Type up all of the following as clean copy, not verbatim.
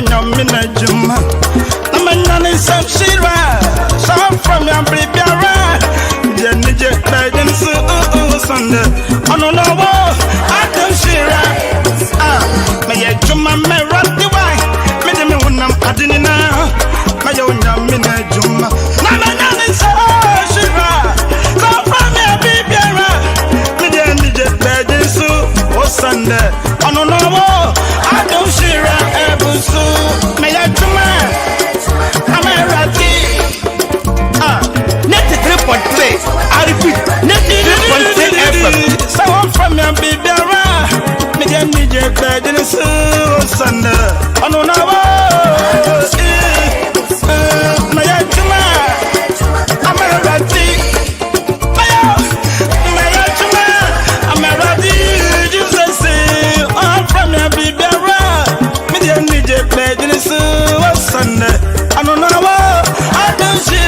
Yamina Juma. I'm a nanny, some shira. So from your baby, Jenny Jet Legends Sunday. On the wall, I don't shira. May I Juma, may run the way. Made me when I'm cutting it now. My own Yamina Juma. I'm a nanny, so shira. So from your baby, Jenny Jet Legends Sunday. On the wall, I don't shira. May I come I'm a ratty. 93.3. I repeat, 93.3 FM. Someone from your baby, me get me jet bed in the Sunday. I don't know. May I come I'm a ratty. May I come I'm a ratty. Jesus say, I'm from your baby. Sunday, I don't know what I don't see.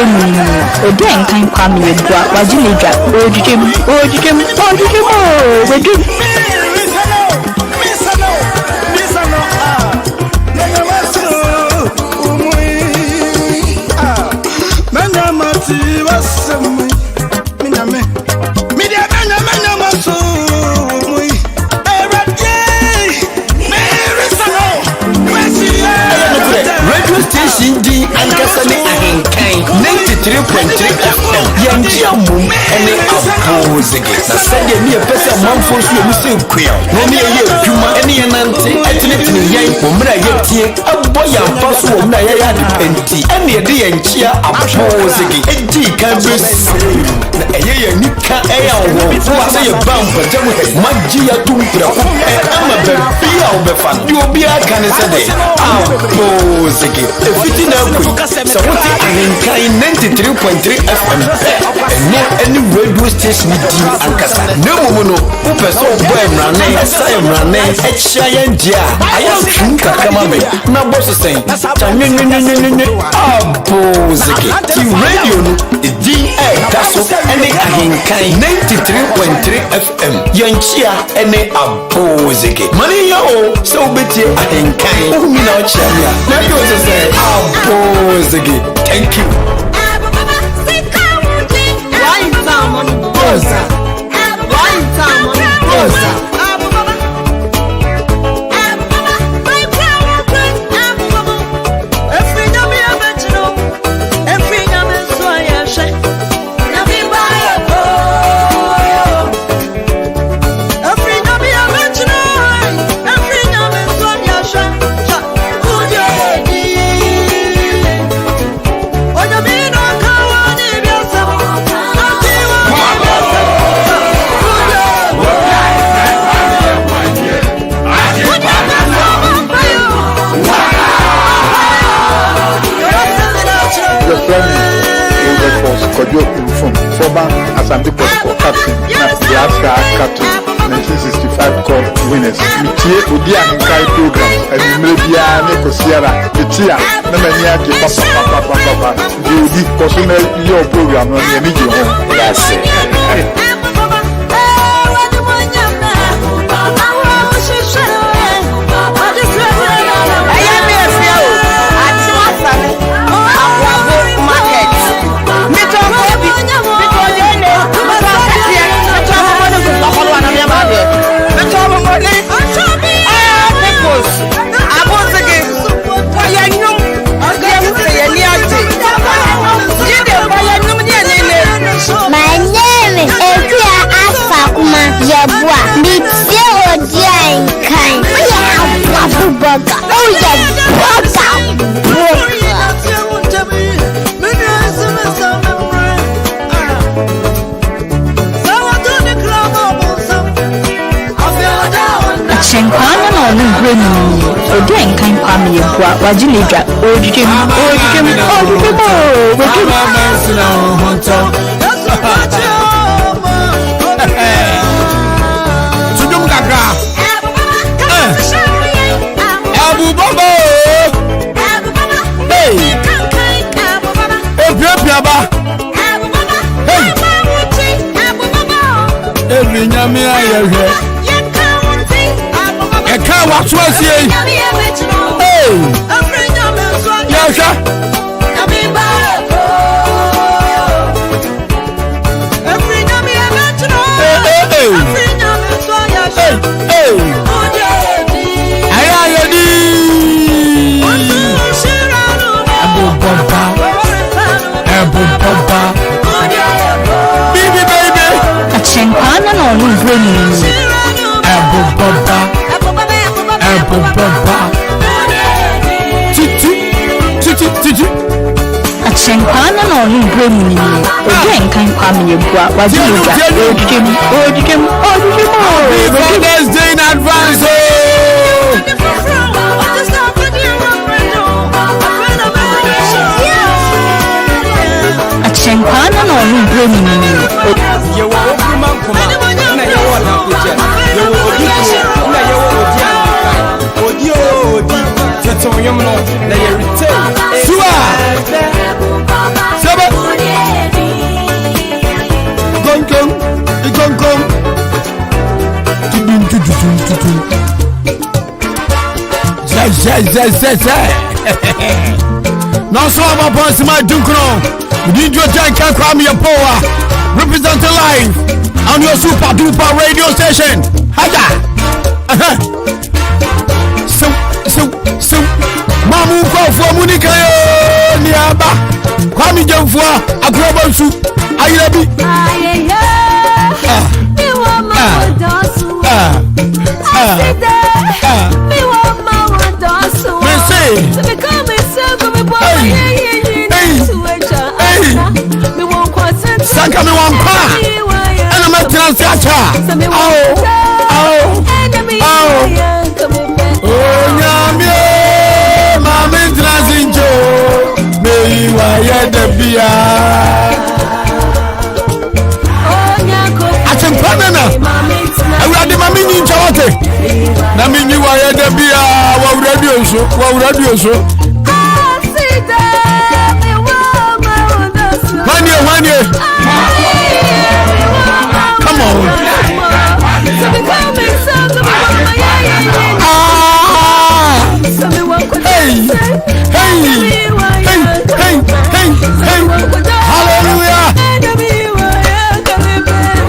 Bruni, Odi Ahenkan Kwame Yeboah, Wajilija, Ojim, Cindy and Cassani Ahenkan 93.3 FM. Yanjamu and the opposite. I said, you a person, one for you, Mr. Quail. No, me a year, Juma, any ananti, ethnic, young woman, I get here, a boy, and possible, I had plenty, and the day and cheer opposite. A G can be seen. A year, Nika, who was a bumper, my Gia Tumpra, I'm a baby, I'll be fun. You'll be a candidate. Opposite. So what Ahenkan 93.3 FM and any radio station and Kasa. No mono, who person boy running, Asem running, Etshayandia. I am Ahenkan Kwame. Now boss saying, the radio is DA Dasso and Ahenkan 93.3 FM. Yanchia and the opposite. Money yo, so bitty Ahenkan. Who me now Chania? Now you also say. Thank you. Former Asem captain, the Africa captain, 1965 Cup winners. Odi Ahenkan program, and maybe I make a Sierra, the Tia, no many papa, the consumer your program on the media home. That's it. Yeboah, meet Odi Ahenkan. Ahenkan Odi Ahenkan Kwame Yeboah, Wajilija, Ojim. Every nyame ayehwe e ka wato asie hey yasha every nyame ayehwe ayayedi abu baba Ahenkan no Bruni. Ahenkan no Bruni. Odi Ahenkan Kwame Yeboah, Wajilija, Ojim. Father's Day in advance. Ahenkan no Bruni. You were man, Odi, Now so I'm upon my Dunkno. Did you Ahenkan Kwame Yeboah representing live on your super duper radio station? Haja. So Mamu ko for Monica Niaba Kwame Yeboah Agrobansu Ayirabi Saka me one pa and I'm a transacha. Oh nyame mama transinjo me wa ya da bia Ahenkan Kwame na awurade mama nyi nchawote na me nyi wa ya da bia wa radio so One year. Come on. Hey. Hallelujah.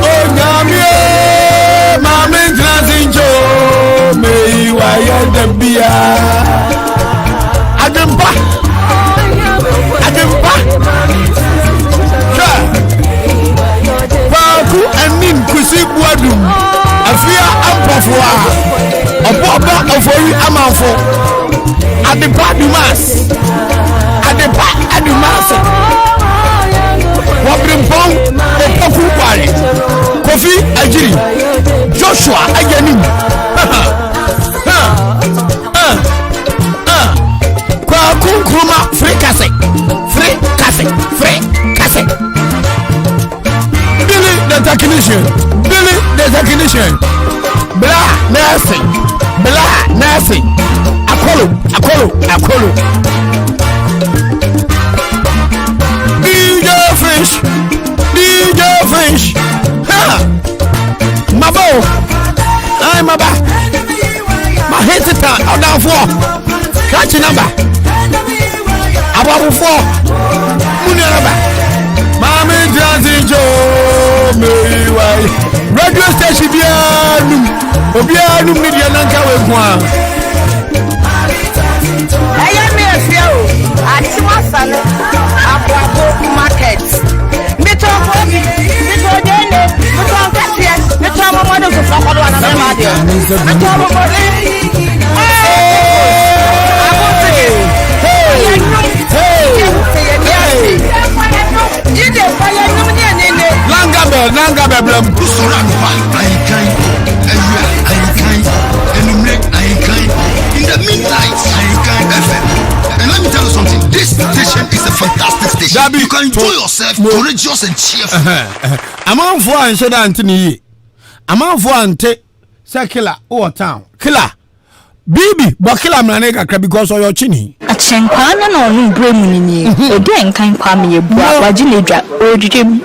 Oh, Nyame, Mama Transinjo, may wire the beer. Adempa. Anin kusi buadum afia ampofoa oboba ofori amanfo adepa adumas wabrimpon opoku kware Kofi Ajiri Joshua Ayanim kwa kunkruma free kase Billy the technician blah nursing Akolo DJ Fish Mabo I'm about my head to turn out down for catch number about 4 Munaba Mama Transinjo radio station bianu media nanka we kwa aya me afia o atima sale akwabo market mitofo dele mitofo mitofo modo so fakolo na radio mitofo Langa beblam Usura Ahenkan in the midnight Ahenkan FM. And let me tell you something, this station is a fantastic station. You can enjoy yourself, courageous and cheerful. I'm on for and Anthony. I'm on for ante sekila or town killer Bibi bakila mnaneka because of your chini. Ahenkan na onu bremu ni Odi Ahenkan Kwame Yeboah wajiledra ojijem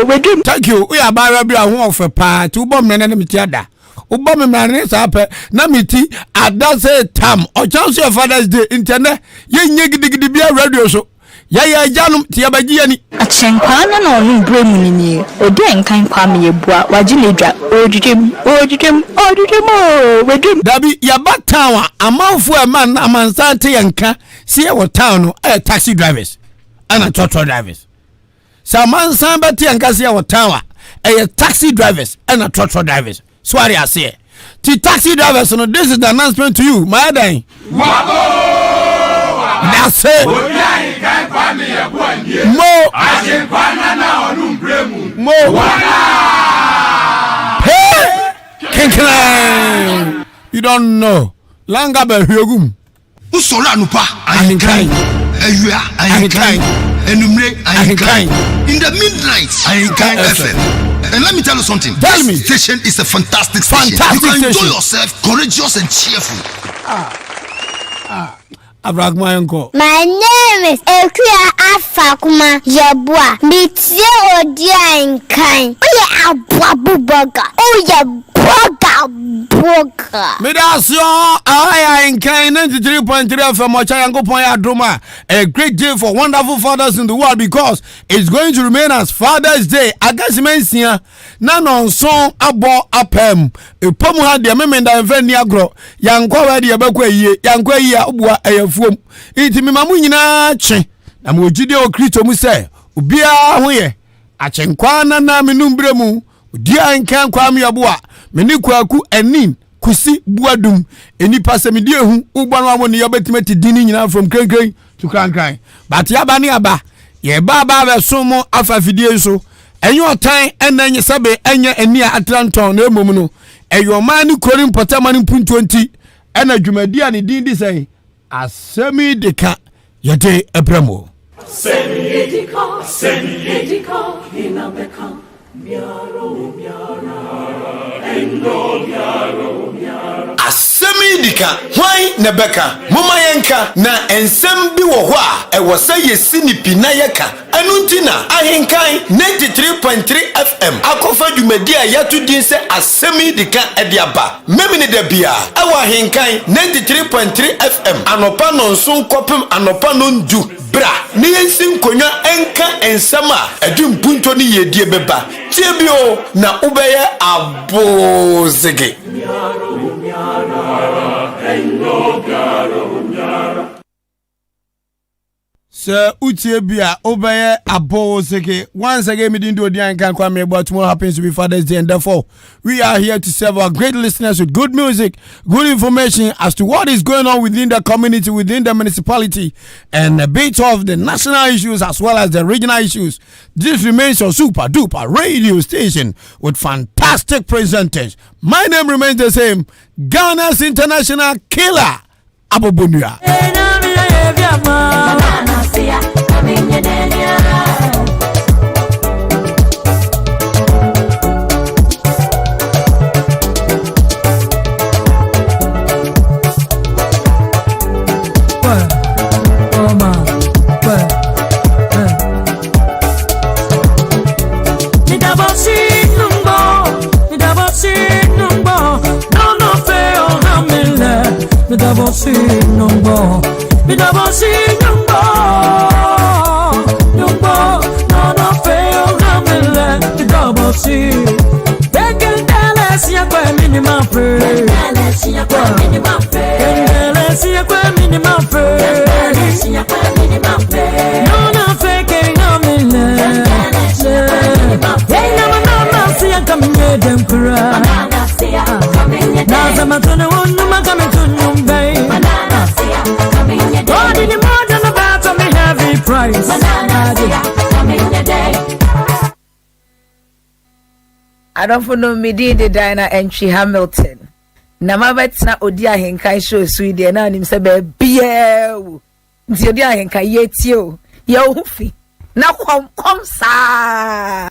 wedim. Thank you. We are by bia ho of pa to bom na na mitiada. Ubom mnane sa pe na miti adase tam o chance your Father's Day internet ye nyegidi bia radio so. Ya janum ti abagiya ni. Ahenkan na onu bremu ni Odi Ahenkan Kwame Yeboah wajiledra ojijem wedim. Dabi ya batawa amanfo e man amansa te yanka see e town no taxi drivers and trotro drivers. Samansa bati yanka see e town taxi drivers and trotro drivers. Swari I say. The taxi drivers no this is the announcement to you. My dai. That's it. Odi Ahenkan Kwame Yeboah. Mo. Ahenkan na onu bremu. Mo. Hey. Kinklan. You don't know. Langa be hwegum. Usura nupa Ahenkan. Ewia Ahenkan. Enumre Ahenkan. In the midnight Ahenkan FM. And let me tell you something. Tell me. Station is a fantastic station. You can enjoy yourself, courageous and cheerful. Abragmayenko. My name is Ahenkan Kwame Yeboah. Meet Odi Ahenkan. Oh yeah, Abu Burger. Oh yeah. Boga. Medasio, Ahenkan 93.3 FM Ahenkan Kwame Yeboah. A great day for wonderful fathers in the world because it's going to remain as Father's Day. I guess mensia na non song abo apem. Epomu ha de memenda enfani agro. Yankwa wa de yebekwa yie. Yankwa yie obua eyafuom. Intimi mamu nyina che. Na mo gide o Kristo mu se obia ho ye. Achenkwa na menumbre mu. Odi Ahenkan Kwame Yeboah. Meni kwaku enin kusi buadum enipa semidie hu ugbanu amoni yobetimeti dini nyina from krenkren to krankran but yaba ni aba ye baba be somo afafidie so enyo otan enanye sebe enye enia atlanton na emom no eyo man ni korim potamani .20 ena dwumadi ani din di sei asemi deka yede ebramo semi deka inabeka miaro Asemi dika hwan nebeka moma yenka na ensem bi wo ho a ewo se yesi ni pinayeka anunti na Ahenkan 93.3 FM akofa dwumadi a yatu din se asemi dika ediaba memi ne da bia ewo Ahenkan 93.3 FM anopa nonso kopem anopa nondu bra ni yensin konwa enka ensema edum punto ni yedie beba tiebio na ubeye abozege Sir Utiebia obeye abozege once again me didn't do the Ahenkan Kwame Yeboah. Tomorrow happens to be Father's Day and therefore we are here to serve our great listeners with good music, good information as to what is going on within the community, within the municipality, and a bit of the national issues as well as the regional issues. This remains your super duper radio station with fantastic presenters. My name remains the same, Ghana's international killer, Abobunia. I don't know me the diner entry Hamilton. Na mabetna Odi Ahenkan show Sweden na nim se be bia wo. Nti Odi Ahenkan yetio. Ye ofi. Na kom sa.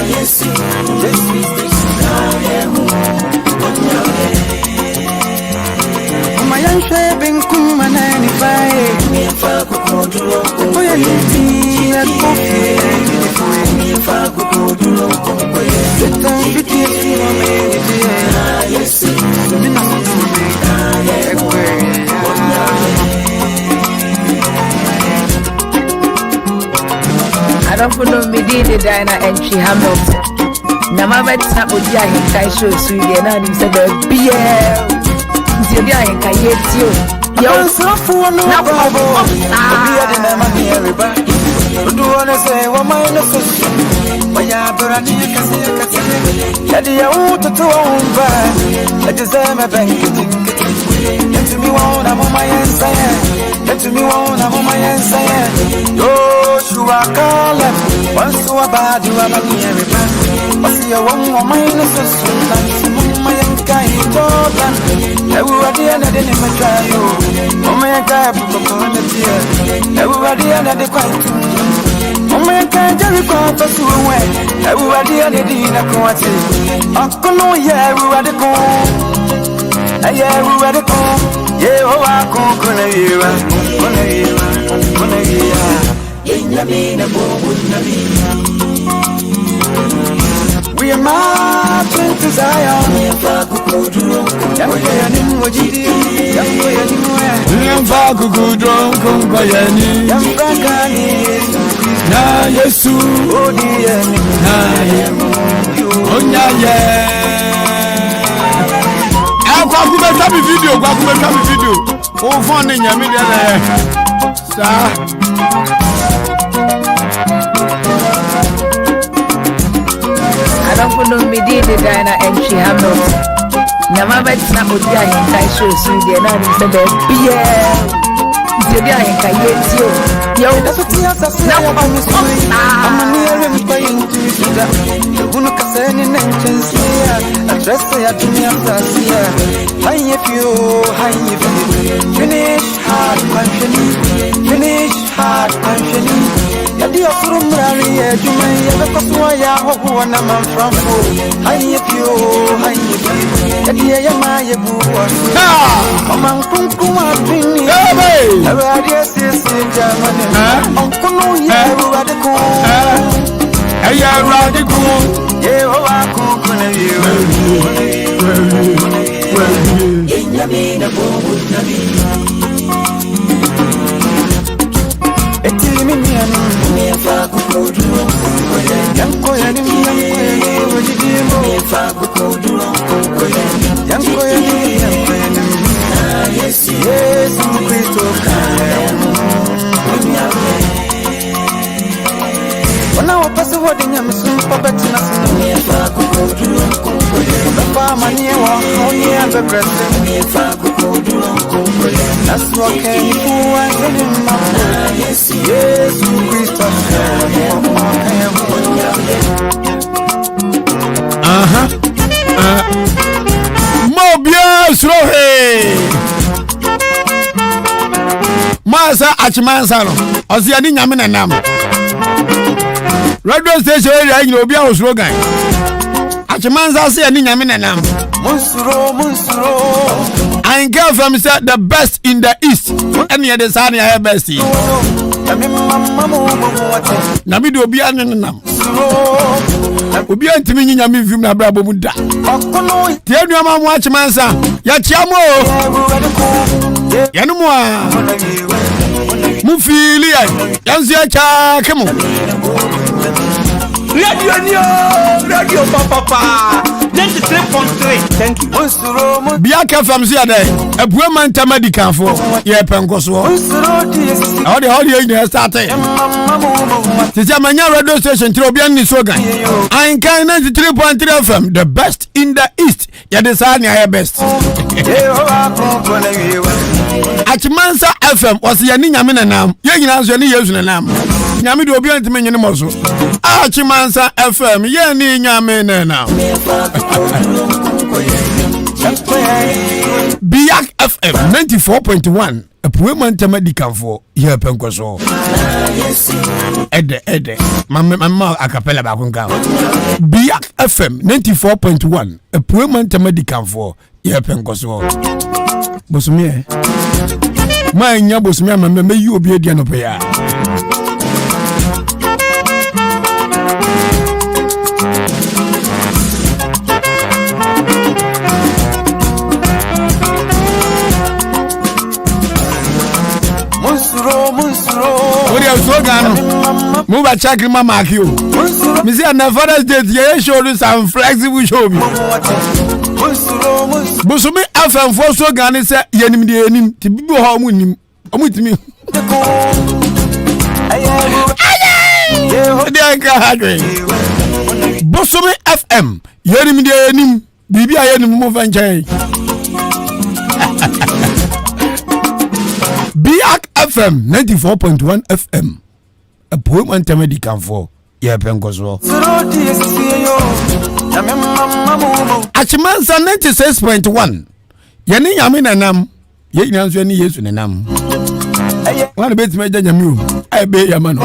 Yes, don't know me did the diner entry Hamilton. Namabetina Odi Ahenkan show so you na nim say be Odi Ahenkan yetio. Yo so for no babo. Be the name of everybody. Do wanna say what my no so. Oya brani kase. Yadi ya uto to umba. Let us say my bank. Let me want I'm on my inside. Let me want I'm on my inside. Yo shua kala. Once you about you I'm everybody. What's your one more minus a soon? My guy Jordan. Everybody and I didn't even try you. Oh my God, everybody and I did quite. Oh my God, Jericho, but you went. Everybody and I didn't quite. Uncle, no, yeah, everybody go. Yeah, everybody go. Yeah, oh, I can't go. We are marching to Zion. Na Yesu Odi Ahenkan video. Oh, funny, nyami there. Sir. I don't know me did the diner entry Hamilton. Namabetina Odi Ahenkan show so you na nim say be Odi Ahenkan yetio. Yo that's what you say. Now I'm near him playing to the Uno Casani Nanchans here. Address the Adina Sasia. High if you finish hard punching. Yadi from Maria, you may have a Kasuaya who are not from high if you Yadi Yeboah. Among Punkuma Dream. Yes, Germany. Uncle no, yeah, radical. Yeah, radical. Yeah, oh, I when I was passing what in your soon for better money, only ever breath. That's what came for yes, Mobius Rohe Masa Achimansano, Oziani Yamina Nam. Radio station area, you know, be our slogan. Achimansa say any Yamina Nam. Munsuro. Ahenkan Kwame said the best in the east. Any other side I have best. Nami do obi anenam. Obi antimi nyinya me vim na brabo mu da. Tie nuama mu Achimansa. Ya chiamo. Ya no mu a. Mu fili ai. Yanzu ya cha kemo. Radio papa 93.3. Thank you. Biaka Kwame say there. Ebuema ntama dikanfo. Ye penkoso. How the you start. Tisa manya radio station tro obi an slogan. Ahenkan 93.3 FM, the best in the east. Ya the sani ya best. Achimansa FM was ya ni nyame nanam. Ye nyina so ni Yesu nanam. Nyame do obi antime nyene moso. Achimansa FM ye ni nyame nanam. Biak FM 94.1. Epuema ntama dikanfo ye penkoso. Ede. Mama akapela ba kunka. Biak FM 94.1. Epuema ntama dikanfo ye penkoso. Bosumie. Ma nya bosumie ma me yi obi edi no pe ya. Munsuro Odi Ahenkan move a check my mark you. Me say na Father's Day you show this some flexible show me. Busumi FM for so Ghana say yenim de enim ti bibi ho amunim omutimi. Odi Ahenkan Busumi FM yenim de enim bibi ayenim mo fanchai. Biak FM 94.1 FM. A poem and temedi can for yeah penkoso. Achimansa 96.1. Yeni yami nanam. Ye nyanso ni Yesu nanam. Wan bet me janyami o. Ai be yamano.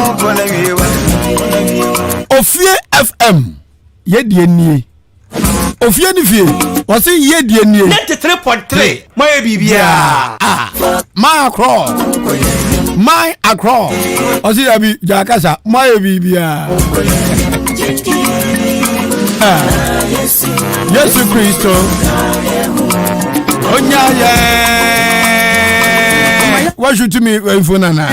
Ofie FM. Ye die nie. Ofie ni fie. Wasi ye die nie. 93.3. My bibia. My across. Osi abi jakasa my bibia. Yesu Kristo. Onyaye. What should to me phone na?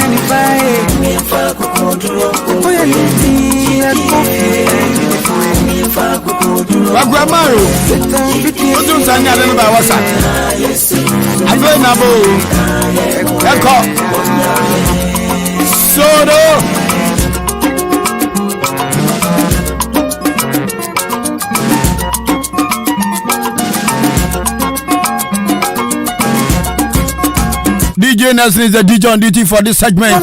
Wagwamaro. Odu sanya le ba wasa. Ayo na bo. Eko. Sodo. DJ Nelson is the DJ on duty for this segment.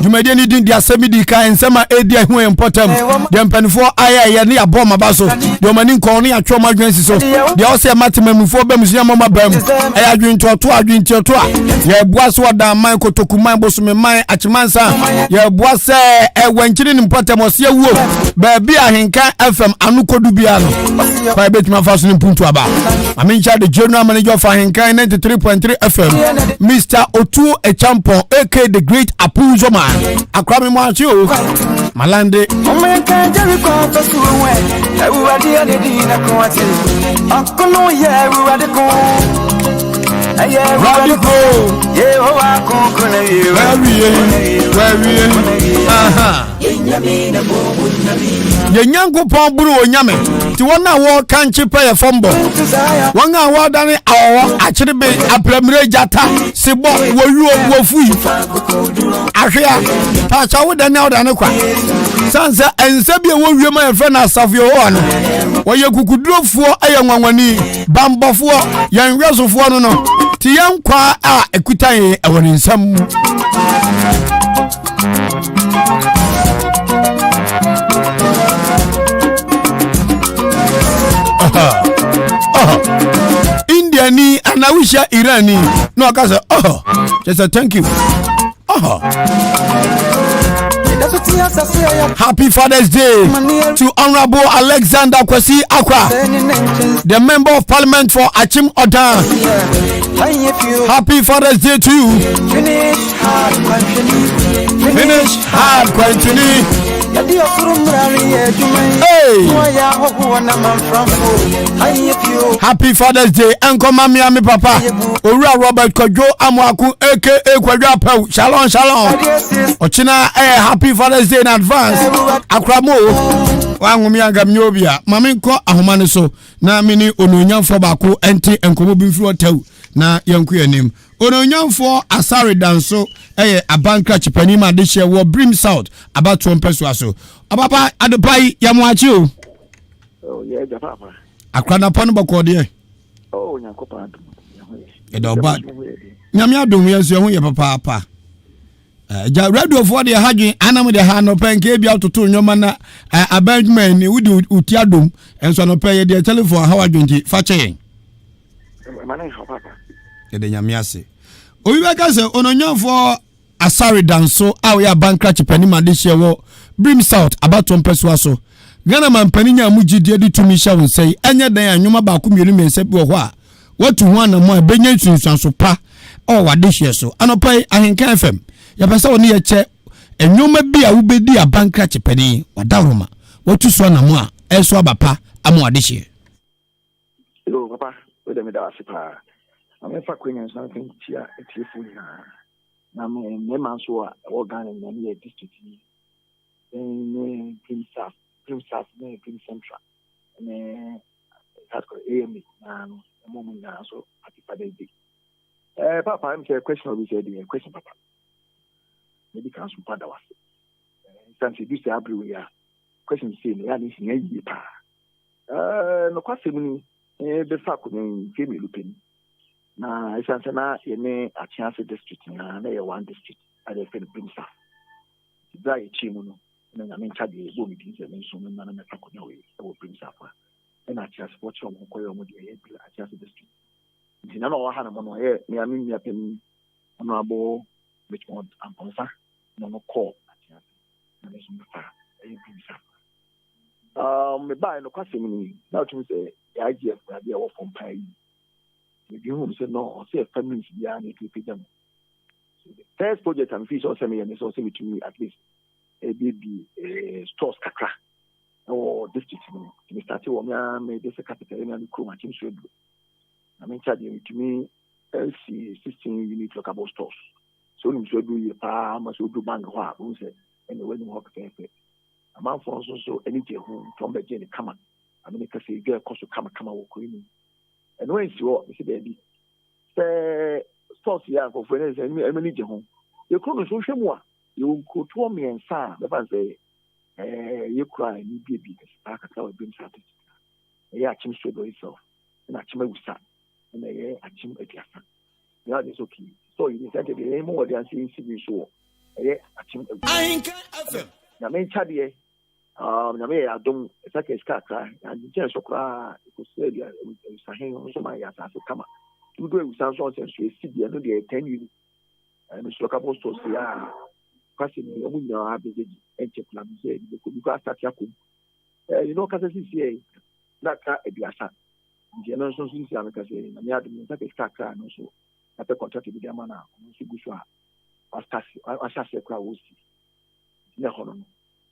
You may need the Asem and Sema Edi who important. The Penfo Aya near Bomba Basso. The Manin Corny at Trauma Grancy. So they all say Matimum for Bemusia Mama Bem. I agree to a tour, agree to a tour. Ye Boiswa da Michael Tokuman Bosum, my Achimansa. Ye Boise, when children important was your work. Baby Ahenkan FM, Anuko Dubiano. I bet my first in Puntuaba. I'm in charge the general manager of Ahenkan 93.3 FM. Mr. Otu Echampo, aka the great Apunzo man. Akwame Mwachu Malande. Yenyango Pomburu Onyame. To one hour can't you pay a fumble? 1 hour than an hour actually be a preliminary jata. Sibo, were you free? Ashia, Pacha would now than a quack. Sansa and Sabia will be my friend as of your own. Where you could do for a young one, Bamba for young Russell for no. Tiam qua a equity, I want in some. India ni anawisha Irani. No akaza just a thank you. Happy Father's Day to Honorable Alexander Kwesi Akwa, the Member of Parliament for Achim Odan. Happy Father's Day to you. Finish hard, continue. Hey! Happy Father's Day, Uncle Mami Ami Papa. Ora Robert Kojo Amwaku, aka Kwaja Pau. Shalom, shalom. Ochina, happy Father's Day in advance. Akramo. Wangumi Agamyobia. Mami ko ahomane so. Na mini ononyamfo bako enti enkomo bimfi hotel. Na yanku yanim. Ononyamfo asare danso. Abanka chipanima this year will bring south about 2 pesos so. Ababa adepai yamwachi o. Oh yeah, papa. Akrana pon bako de. Oh nyakopa. Edoba. Nyame adom yeso ho ye papa. Ja radio for the hagin anam de ha no pen ke bia toto nyoma na abandman ni wudi uti adom enso no pen ye de telephone ha wadwonti fa che. Mane ho papa. De nyame ase. Oyibeka se ononyamfo asari danso awe ya bankrach panima this year wo brim south about 2 pesos so Ghana man paninya mugidi edi tumi sha won sei anya dan anwuma ba ko mienu mense bi wo ho a watu ho na mo benya nsunsuanso pa o wa this year so anopai Ahenkan FM ya pesa woni ye che enwuma bi a wubedi a bankrach pani wadaroma watu so na mo a eso abapa amo this year. Yo papa we dem da asipa. I'm fa kwenya something tia etifu na my man so organ and the district. Then Prim South, Prim Central, and that's called AME. A moment now, so happy Father's Day. Papa, I'm saying a question of this question, Papa. Maybe council father was. Since you say everywhere, question saying, I need to know pa. No question, the fact in Jamie Lupin. Now, I say, na a chance district, na one district, I have been Prim South. Very chimo. I mean, Chadi, woman, and so many men are going to Prim South. And I just watch on Koyo, I just district. None of our Hannah, I mean, you have been honorable Richmond and Ponsa, no call. Me buy no question now to say the idea of the idea of from pay. If you say no, say a family behind to pay them. So the first project and fees also me and it's also with me at least a baby stores kakra or district to me start to me this a capital and crew my team should. I mean charging to me LC 16 unit local stores. So you should do your palm, so do bank who say and the wedding work fair. A man for also anything home from the Jenny come. I mean, because you get a cost to come walk in. And when you walk, Mr. Baby, say, stores here for friends and many home. You couldn't social more. You could tell me and son, the man say, you cry, you baby, I can tell you, bring something. Yeah, Chim should do itself. And I chim with son. And I chim at your son. Yeah, that's okay. So you decided to be more than seeing civil show. Yeah, I chim. Ahenkan. Na me chade na me adom saka skakra na je sokra ko se dia sahen so ma ya sa kama tudo e usan so so esi dia no dia 10 yuni no so ka posto se ya kwasi ni omu na abeji enche plan se di ko bi ka start yakum you know ka se si na ka eduasa dia no so si na ka se na me adom saka skakra no so na pe contract bi dia mana no so gusu a asa se kwa wosi na hono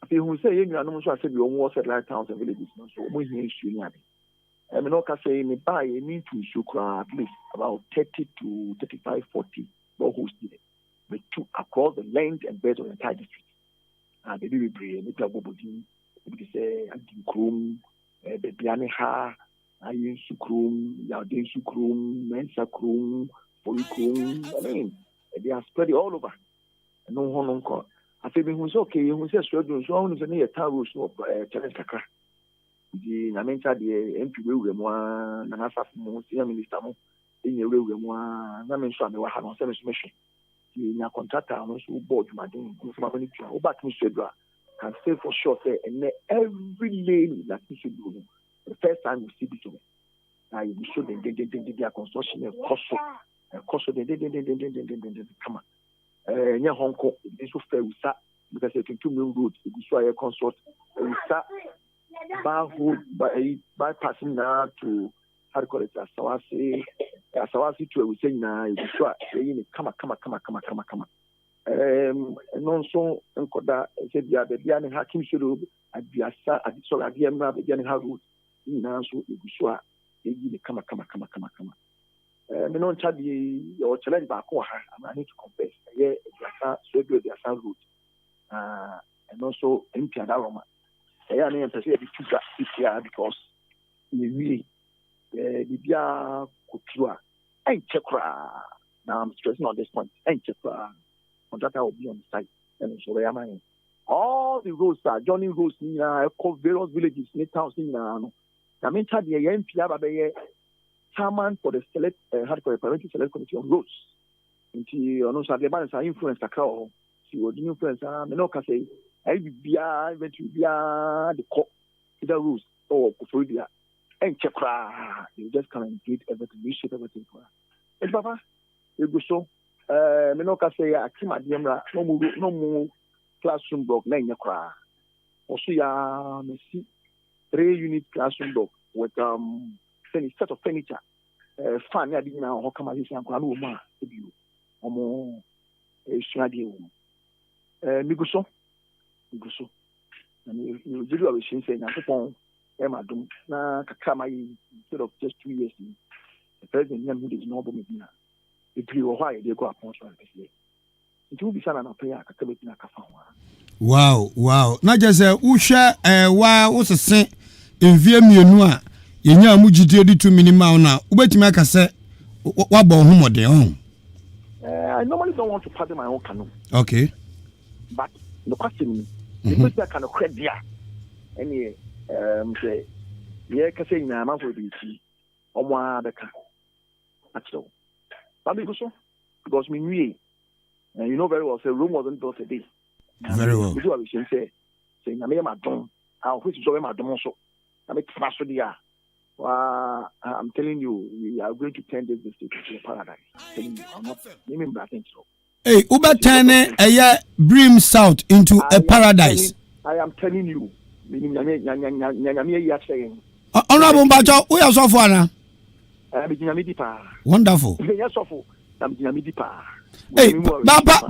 afi hu say you anu so asebi omo satellite towns and villages no so omo here issue ni abi I mean okay say me buy need to issue at least about 30 to 35 40 boreholes there with two across the length and breadth of the entire district and baby we pray me tell bobodi we say antin krum be biane ha ayin sukrum ya den sukrum mensa krum polikrum I mean they are spread all over no hono nko I feel who's okay, who says so on is near Taurus or challenge Kakra. The Namenta the MP will one, and I have more minister in your real one, Namin Swami, I have on service mission. The contractor also bought my name, who back me can say for sure, and every lane that you should do. The first time you see it to me. Now you show them their construction and cost, come on. Near Hong Kong, this was fair with that because it's 2 million roads. It is why I consult with that bypassing now to how to call it Asawasi to a saying now, it's come. And also, Uncle, said the other day, and Hakim should at the Asa at the Solar Diamond, the Jan Road in answer, it was sure they come. Me no chadi your challenge back I need to confess. Yeah, so good their sound route. And also empty aroma. I am in because really the Bia Kutua and Chekra. Now I'm stressing on this point. And Chekra contractor will be on the site. And so they are mine. All the roads are Johnny roads in various villages, towns in I mean chadi MP chairman for the select parental select committee on roads. Nti ono so adeba nsa influence kakra o. Si odi influence me no ka say I bia event bia the cop the rules or kufuribia and chekra you just come and get everything we shape everything for. And papa we go so me no ka say akima diemra no mu classroom block na nyekra. Also ya me see 3 unit classroom block with set of furniture fan ya di na ho kama sisi ankwa no ma ebiu omo suade wo miguso na you do our shin say na popon e ma dum na kakama instead of just 2 years the president name is no bo medina e pri wo hwa e dey go upon so ntu bi sana na pay akaka be na kafa ho. Wow. Na just uhwe wa wosese envie mienu a yenya amugidie di 2 minima na ubetimi aka se wabɔ ho mɔden ho. I normally don't want to pardon my own canoe. Okay. But the question is, because I can credit there. Any say yeah, can say na man for the omwa beka. Actually. But because me knew, and you know very well, say Rome wasn't built a day. Very well. We do what we say na me ma don. I wish you so ma don so. I make fast with the I'm telling you, we are going to turn this district into a paradise. I'm not naming that thing so. Hey, Uber turn a Brim South into a paradise. I am telling you. Honorable Bacho, we are so far. Wonderful. Hey,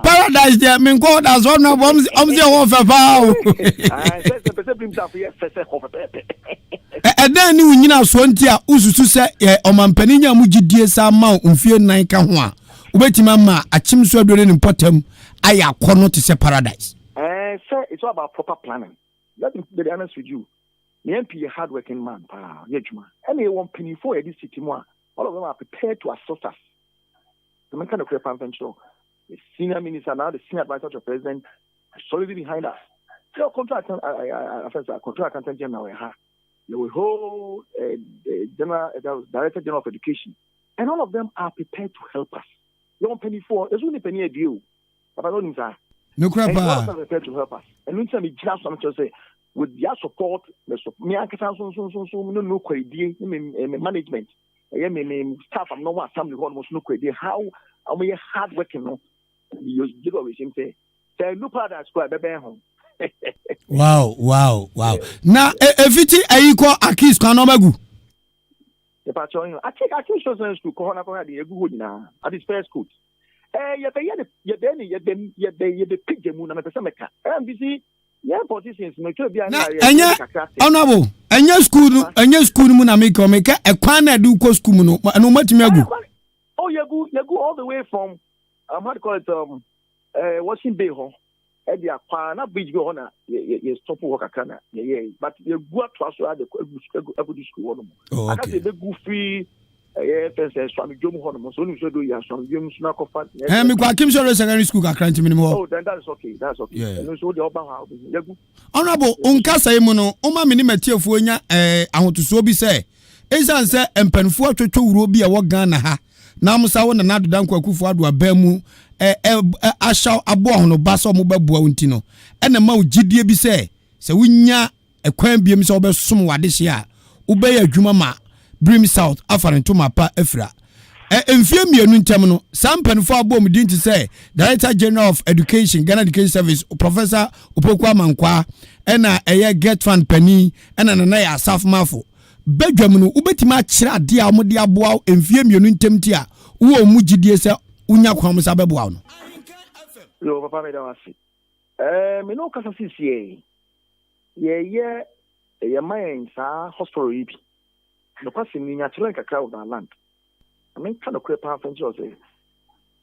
paradise there, mean God as one of them for power. And then you know, Swantia, Usu say, Omampaninia Mujidie Sama, Umfie Naika Hua, Ubetimama, a chimso doing in Potem, I are corner to say paradise. Sir, it's all about proper planning. Let me be honest with you. The MP a hardworking man, anyone penny for this city more, all of them are prepared to assist us. The man kind of create conventional. The senior minister now, the senior advisor to the president, solidly behind us. So, contract accountant general, the whole general director general of education, and all of them are prepared to help us. You want penny for? There's only penny a deal, but I don't know. No crap. All of them are prepared to help us. And when somebody just want to say, with their support, me I can no quality management. Staff, I'm not one family almost no idea how we hard working. No, you always say, look at that square, baby home. Wow. Now, if it's a equal Akis Kanomagu. The patron, I think shows to Corona the good now at his first school. You're the pig moon and the Semeca. And busy. Yeah, positions no to be honorable. Anya school muna make a kwana do ko school no matimi agu. Oh, you go all the way from how to call it Washington Bay ho. E dia kwana bridge go na you stop work akana. Yeah, but you go to us at the school no. Oh, okay. Aka dey go free FSS from Jomo Hono, so you do ya some games na ko fat. Me kwa Kimso secondary school ka krant minimum. Oh, then that's okay. Yeah. No so the oba ha. Honorable unkasa emu no, oma me ni matiefu nya ahotoso bi se. Esan se empanfo atwotwo wuro bi e wo Ghana ha. Na musa wo na nadodan kwakufu ado abamu ashaw abo hono ba so mo babua unti no. Ena ma ugidie bi se wunya ekwan biem se wo be som wade hye a wo be ya adwuma ma Brim South afarento mapa afra emfie mienu ntem no sampanfo abom din ti say Director General of Education Ghana Education Service Professor Opoku Amankwa ena get fund pani ena na ya asaf mafo badwam no ubetima kira ade a mode aboa emfie mienu ntem ti a wo mugidie se unya kwam sa beboa no yo papa me da wasi me no kasa sisi ye main sa hospital yi no passing in your children crowd our land. I mean, kind of creep out and just say,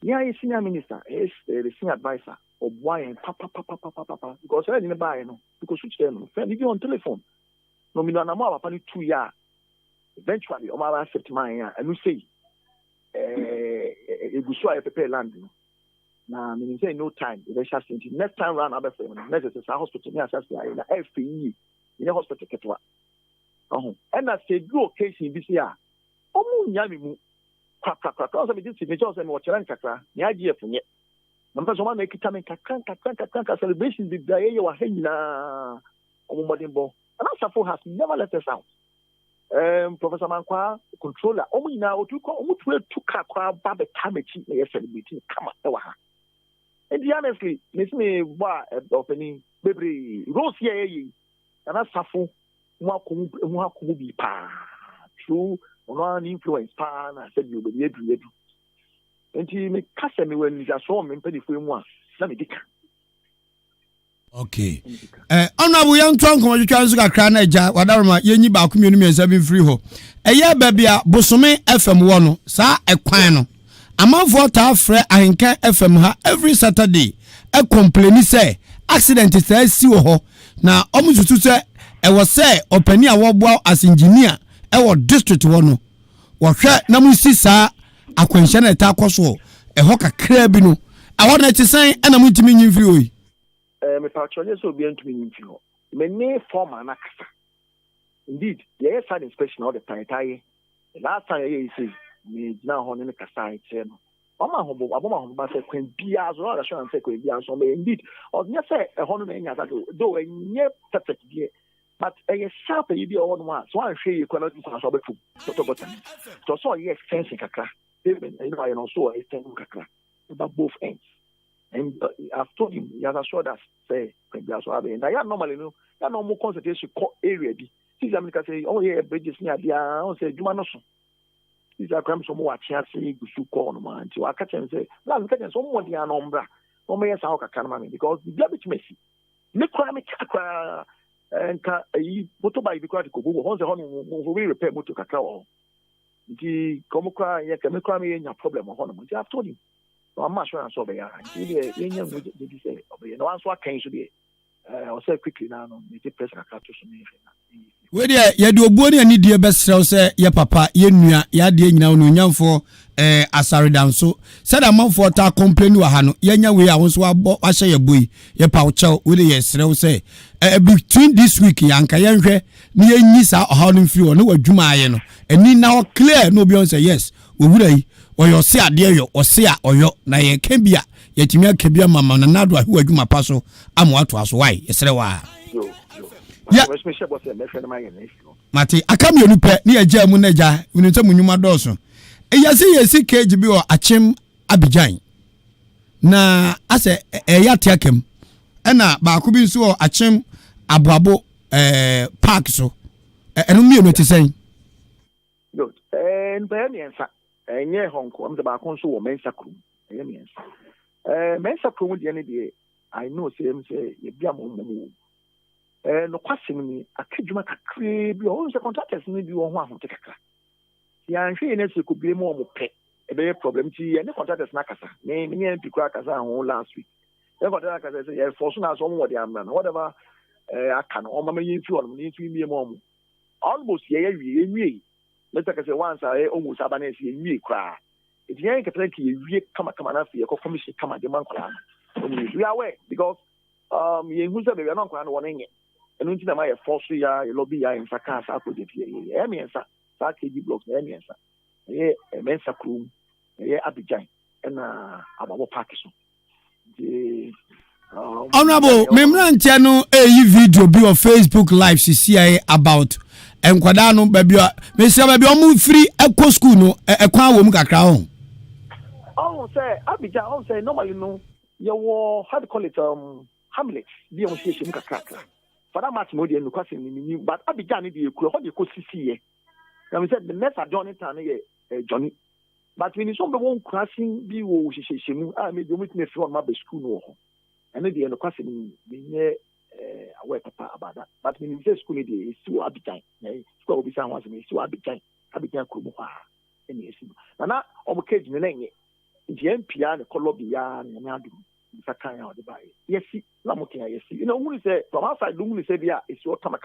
yeah, a senior minister, is the senior advisor of why and papa, because I didn't buy no, because switch them, friend, if you on telephone, no, me no, I'm all upon 2 years. Eventually, I'm all accept mine, and we say, it was so I prepare land. Now, I mean, say no time, next time round, I'll be saying, next is a hospital, near in a FPE, in a hospital, Ketwa. And I said, you occasion this year. Yamimu, crack. Also, we did see me just and watch Rankaka, the idea for me. Number one, make it come in Kakanka celebration. The day you are hanging on Modimbo. And Asafo has never let us out. Professor Mankwa, controller, only now to call to Kakwa, Baba Kamachi, may celebrating come up. And honestly, miss me, why of any baby rose here, and Asafo. Mwa kubi pa true one influence pa na said you be edu enti me kasa me when you so me pedi fu mu a na me dika okay honorable young twan ko twatwa nso kakra na eja wadaroma yenyi ba ko mienu me 7 free ho eye ba bia bosome fm wo no sa ekwan no amanfo ta afre Ahenkan FM ha every Saturday e complain say accident is si wo ho na omususu say e wo say opani a wo boa as engineer e wo district wo no wo hwe na musi saa akwanhye na ta akoso e ho kakra bi no a ho na tisen e na mutimi nyimfiri oyi me patrol so bi antumi nyimfiri ho me ne former na kasa indeed yes had inspection all the time last time you say me na ho ne kasa ite no Oma hobo aboma hobo ba say kwen bia so na sure say kwen bia so me indeed or nya say e ho no na nya that do enye perfect bia but e sharp e bia one one so an hwe e kwala so so befu to bottom so yes sense kakra even you know I know so I think kakra about both ends and I've told him he has assured us say kwen bia so abe and I normally no that no more concentration area bi see America say oh yeah bridges near dia on say juma no so these are crimes some watch here say gusu call no man to aka chen say na aka chen some mo dia no mbra o me yes aka kan man because the bit messy me kwa me kakra enka yi moto bike bi kwa ko go ho say ho no we repair moto kakra o di komo kwa ye ka me kwa me nya problem ho no I have told him so I'm not sure I'm so be ya di ye nya mo di say obe no one so akan so dey o say quickly na no me take press kakra to so me we dey ye de obuo ne ani die besrew say ye papa ye nua ya de nyina no nyamfo asare danso said amanfo ta complain wa ha no ye nya we a wonso abo ahye ye boy ye pa uchew we dey ye srew say between this week yanka ye nhwe ne ye nyi sa ha no mfiri no wadwuma aye no ani na clear no bi on say yes we wura yi oyo se ade yo o se a oyo na ye ka bia ye timi aka bia mama na nado a wadwuma pa so amo ato aso why ye srew wa yeah. Mati akami onupe ni eja mu naja unite munyuma doso yesi cage bi o Achem Abidjan na ase eyate akem na ba ko bi nso o Achem Aboabo park so enu mi no tisen good and by me ensa enye honko am ba ko nso wo mensa krum enye me ensa mensa krum de ne de I know say ye bia mo no kwasim ni akadwuma kakre bi o nse contractors ni bi wo ho ahote kakra ya nhwe ne se ko bi mo mo pe e be problem ti ye ne contractors na kasa me nye pikwa kasa ho last week e contractors kasa say ye force na so mo de amna no whatever aka no o mama yin fi on ni tu mi mo almost ye wi let's say once almost abana se wi kra e ti yen ketre ki wi kama na fi e ko commission kama de man kra we are aware because ye hu se be no kra no won nye enu nti na ma ye force ya ye lobby ya in saka sa project ye emiensa sa KG blocks emiensa ye mensa krum ye Abidjan na Aboabo park so the honorable memrantia no eyi video bi on Facebook live CCI about enkwada no ba bi me se ba bi o mu free eco school no ekwan wo mu kakra ho oh say Abidjan oh say normally no ye wo how to call it Hamlet bi o se mu kakra for that match mode no kwase ni but Abidjan ni de ekuro ho de ko sisi ye na me said the next journey time ye Johnny but when some be won crashing bi wo hihihemu me de omit na fi on ma be school no ho ene de no kwase ni nye aware papa about that but when you say school de isi Abidjan school obi san wase me isi Abidjan kuro ho ene isi na omo cage ni na nye GMPA ne kolobi ya na adu saka ya de bai yes na mo kin yes you know who say from outside who say bia is your kama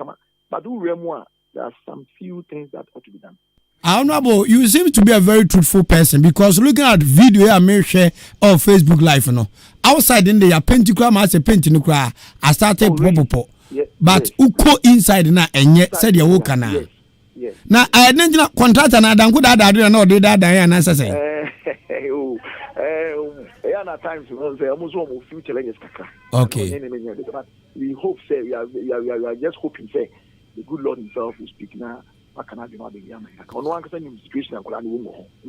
but do remu there are some few things that ought to be done. Honorable, you seem to be a very truthful person because looking at video I may share on Facebook live outside in the penticle as a painting I started proper but uko inside na enye said ya woka na yes na na contractor na dan ko da na do da na say at times we almost few challenges kakra. Okay. But we hope say we are just hoping say the good Lord himself will speak now. We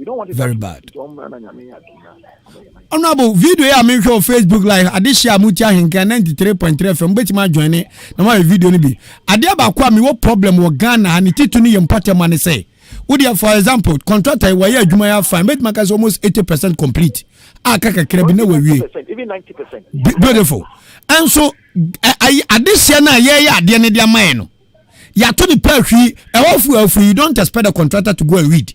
don't want it very bad. Honorable video I make on Facebook live Adishia Mutia Ahenkan 93.3 FM betima join it na my video ni bi ade abakwa me what problem wo Ghana and it ni yempata man say Udia for example contractor we adwuma ya fine betima ka almost 80% complete akaka krebi na we even 90%. Beautiful. And so Adishia na ye ade ne dia man no ya to the perfi you don't expect the contractor to go and read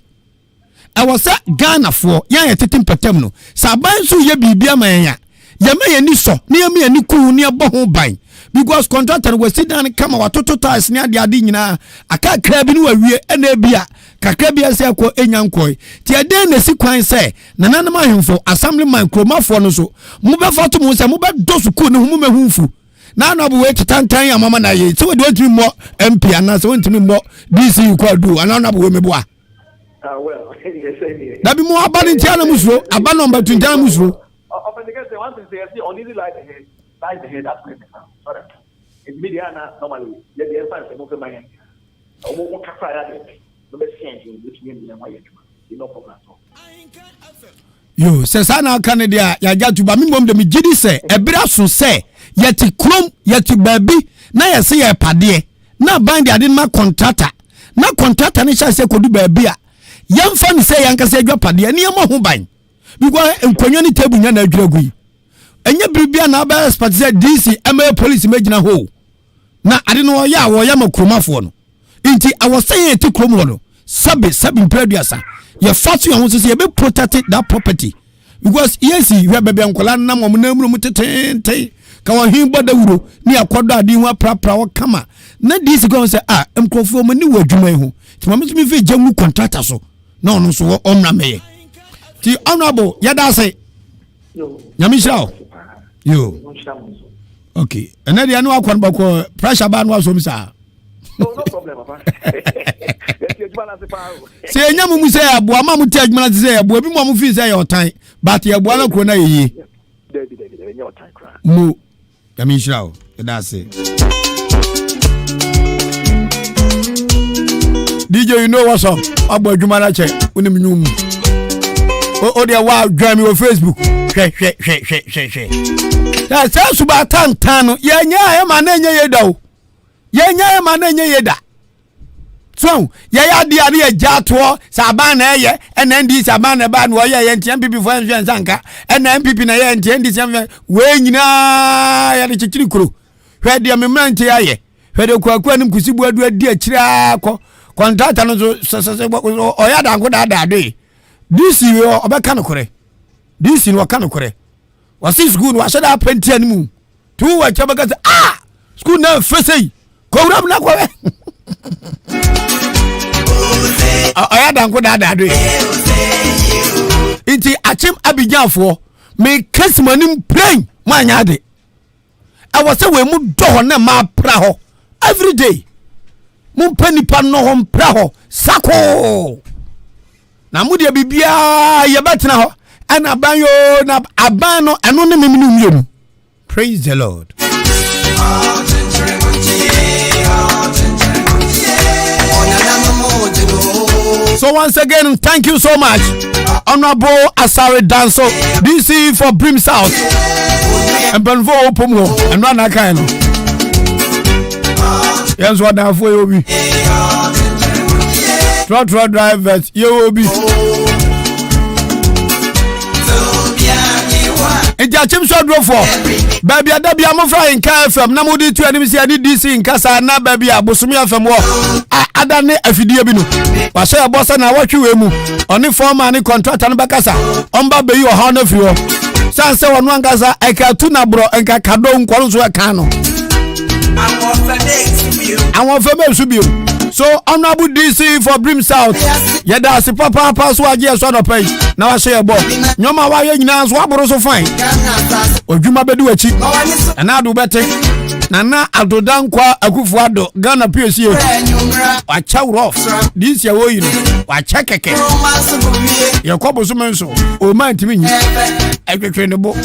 I was a Ghana for yan tetem patam no saban so ye bibia man ya ye me ye ni so near me ani ku near bo ban because contractor was sit down come our total ties near the adi nyina aka kra bi no awie na bia kakra bia se akọ enyankoi ti ade na si kwan se nananam ahemfo assemblyman kromafo no so mo be foto mo se mo be do su ku ne hu mahunfu na no bo we titantan ya mama na ye se we do ntimi mo MP ana se we ntimi mo DC kwa do ana no bo we meboa Well, that be more about Indiana Musro, about number to Indiana Musro. One thing they see on easy light the head that's great. Sorry. In media normally, the advice of the man. No problem. Yo, says Anna Canada, ya got to Bamim de Mijidi say, a brasso say, yet a chrome, yet a baby, na ya say a padie, na bind the adin contractor, na contractor, and shall say could do baby. Young fan say yanka say your paddy and your mo bang. Because in community table yana dragui. And your bibia na ba spot said DC MA police imagine a hole. Na I don't know ya or yama chromafon. Inti I was saying to chromono. Sabi preduasa. Your fortune wants to see a bit protected that property. Because yes, you have baby uncle and nam mutete. Kawa him but the uro near quadra diwa pra kama. Na this go say I'm conform new word you may who. Timamit me fi jamu contractor so. No, so omna me. Ti honorable, yada say. Nyamisha. Yo. Okay. And then you know I can bako pressure ban was so sir. No problem, papa. Say nyamu mu say aboa ma mu tag man say aboa bi mo fi say your time, but your aboa na ko na yi. Your time cry. Mu. Nyamisha. Yada say. DJ, you know what's up? About Jumana check. Unim nyum. Oh, they wow, join me on Facebook. Share. That sounds about tano. Yeah, man, yeda. Yeah, man, yeda. So, yeah, the Jato, Sabana, and then this Sabana ban wire and MPP for Zanka, and MPP na and December. When you know, the chicken crew. Where the amendment, where the Quaquanum Kusibu do a dear Chirako. Contractor no oya da ngoda da dey this you obeka no kore this you waka no kore was school wa shada penti animu tu wa chaba ga school na fese ko ram na ko oya da ngoda da dey inti achim abijanfo me kesmanim brain manya de I was say we mu do na ma pra ho every day mumpani pan no hom pra ho sako na mudia bibia ye betena ho ana banyo na abano eno ne meminu mienu. Praise the Lord. So once again, thank you so much, Honorable Asare Danso, DC for Brim South, and Benvo Pomo, and Rana Kaino. Yes, what now for you? Truck drivers, you will be. And Jachim shall go for baby. I be a flying car from Namudi to enemy DC in Casa, na baby. I Bosumia from war. I don't know if you do. But say a boss and I watch you only for money contract and Bacasa. On Baby, you are honor for you. Sansa on one Gaza, I can tuna bro and Kakadon Qualzo Cano. I want for me. So Honorable DC for Brim South. Yeah, that's the papa password. Yes, on the page. Now I say a boy. No matter why you know, what so fine. Or you might do a cheap. And I do better. Nana, I'll do down qua a good father. Gun appears here. I chow off. This your way, you know. I check a cake. Your couple so so. Oh, man, to me. I can train the book.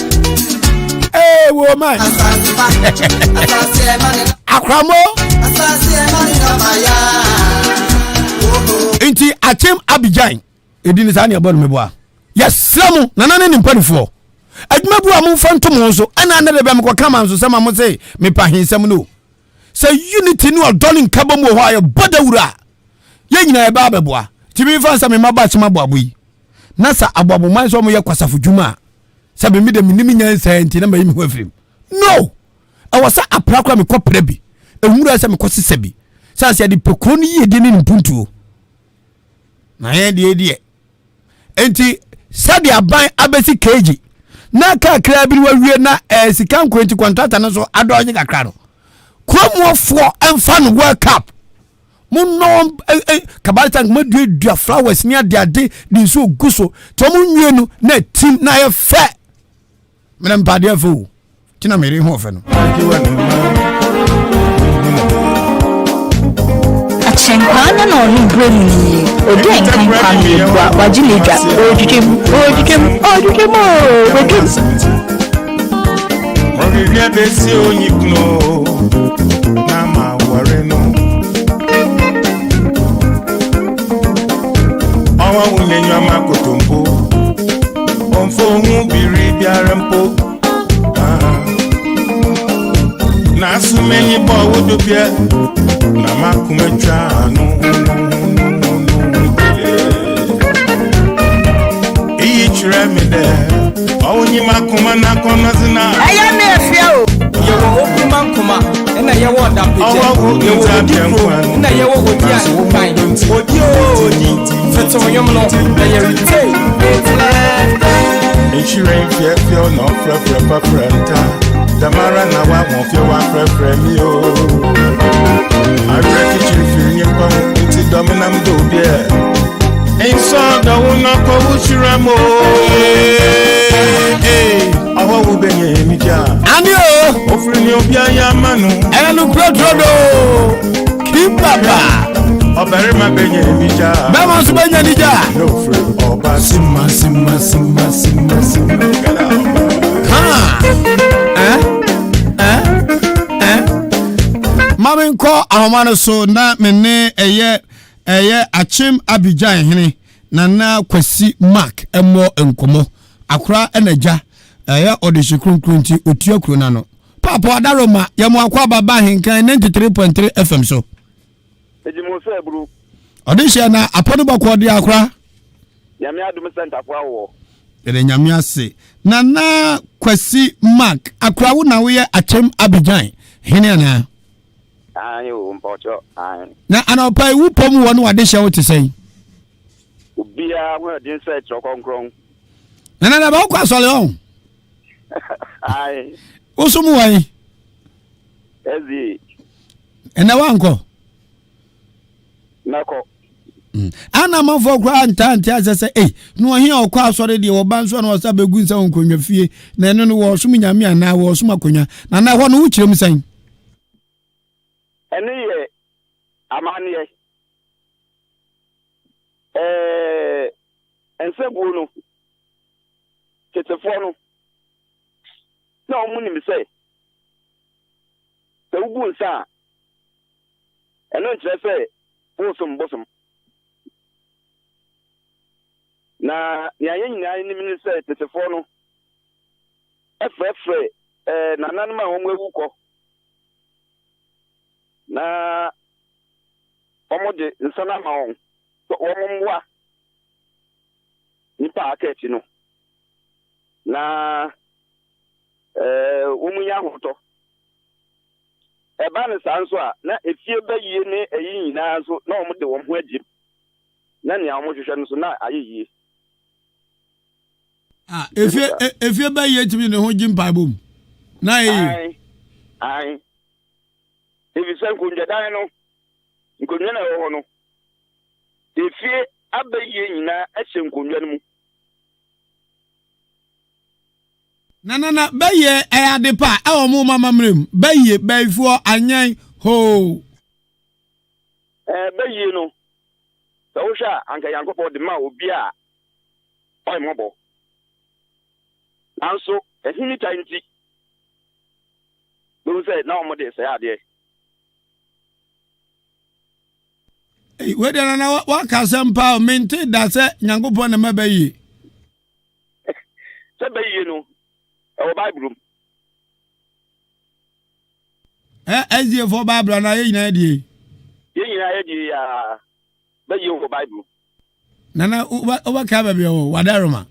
Hey, woman. Akramo. Inti Achim Abidjan. Edini sani abon meboa. Yes, slamu nanane ni mpanifo. Admebu amu fantom nso ana na de be mko kama nso sema mo say me pa hinsem no. Say unity no adolin kaba mo ho ayo bodawura. Ye nyina e ba beboa. Timi fansa me maba chima boabo yi. Na sa aboabo man so mo ye kwasafo dwuma. Sabe mi de minimi nyansa enti na mayi me ho afrim. No. I was a prakwa me kopre bi. Ewura se me kwasese bi. Sa se de pekoni ye de ni mpuntuo. Na ye de enti said ya ban abesi keji na kakra bi wawie na sika nkwenti contractor no so adonye kakra no kromuofo emfa no world cup munno kabalta madua flowers ni ade di so guso to munwie no na team na ye fe mena mpade fo tina mere ho fe no Ahenkwana no ni bremi Odi Ahenkan Kwame Yeboah wajile dwa ojujem Ogige besi onyikuno na ma ware no Awa unenyo makotompo Onfo hu biri biara mpo Na asumenyi bo wodopia na makumetwa no Iyi chure me de Onyi makuma na kono zina Aya me afia o Yewo okuma nkuma na yewo dampete yewo dipro na yewo Odi Ahenkan odi feto yom no na ye retain Insurance feel no frenta Damara na wa won feel wa frefre mi o I break it you feel nyam inti dominam do bia Inso da wona ko wuchira mo awa wo benye mi ja ani o ofri ni obi aya manu enu krotrodo kibaba obere ma benye mi ja be ma so benye ni ja no free oba simma Mamen ko ahomano so na menne eye achim Abidjan hene na kwasi mark emo enkomo akra enaja eye odisi krunkrunti otua kru na no papa adaroma yemo akwa baba Ahenkan 93.3 FM so ejimo se bru odisi na apodo bako de akra nyame adum center kwa wo ede nyame ase na kwasi mark akra wo na wo ye achim Abidjan hene na ayo mpocho ayo na anopa wu pom wo no wade hye wo te sei ubia wo de se chokonkron na ba kwa sole on ai usumu wai ezi ena wanko nako ana manfo kwa anta asese no hia okwa asore de wo banso na wasa begu nsa onkonwa fie na eno no wo sum nyame ana wo sum akonwa na ho no wuchirem san ene ye amanie ensebu no tetefo no na omuni mi se ubu nsa eno nkyere se bosom na ya nyina ni mi se tetefo no efrefre na nanma homo ewuko na omode nsana ma on so omumwa nipa aketi no na umunya hoto eba ne sanso a na efie bayie ne eyi nyina so na omode wo ho agim na ne amohwehwe no so na ayeye efie bayie timi ne ho gim paibom na ai ebi san kunja dan no nkonwa na wo no efie abayie nyina ahye nkonwa no mu na bayie adepa awo mu mama mrem bayie bayfuo anyan ho bayie no so sha anka yankopɔ de ma obi a oi mobo anso ehini tanti do say na omo de say ade we de na wa kasempa mente da se nyankopɔ na mabayie se bayie no o Bible ezie for Bible na ye nyina die ya bayie o Bible nana o ka ba bi o wadaroma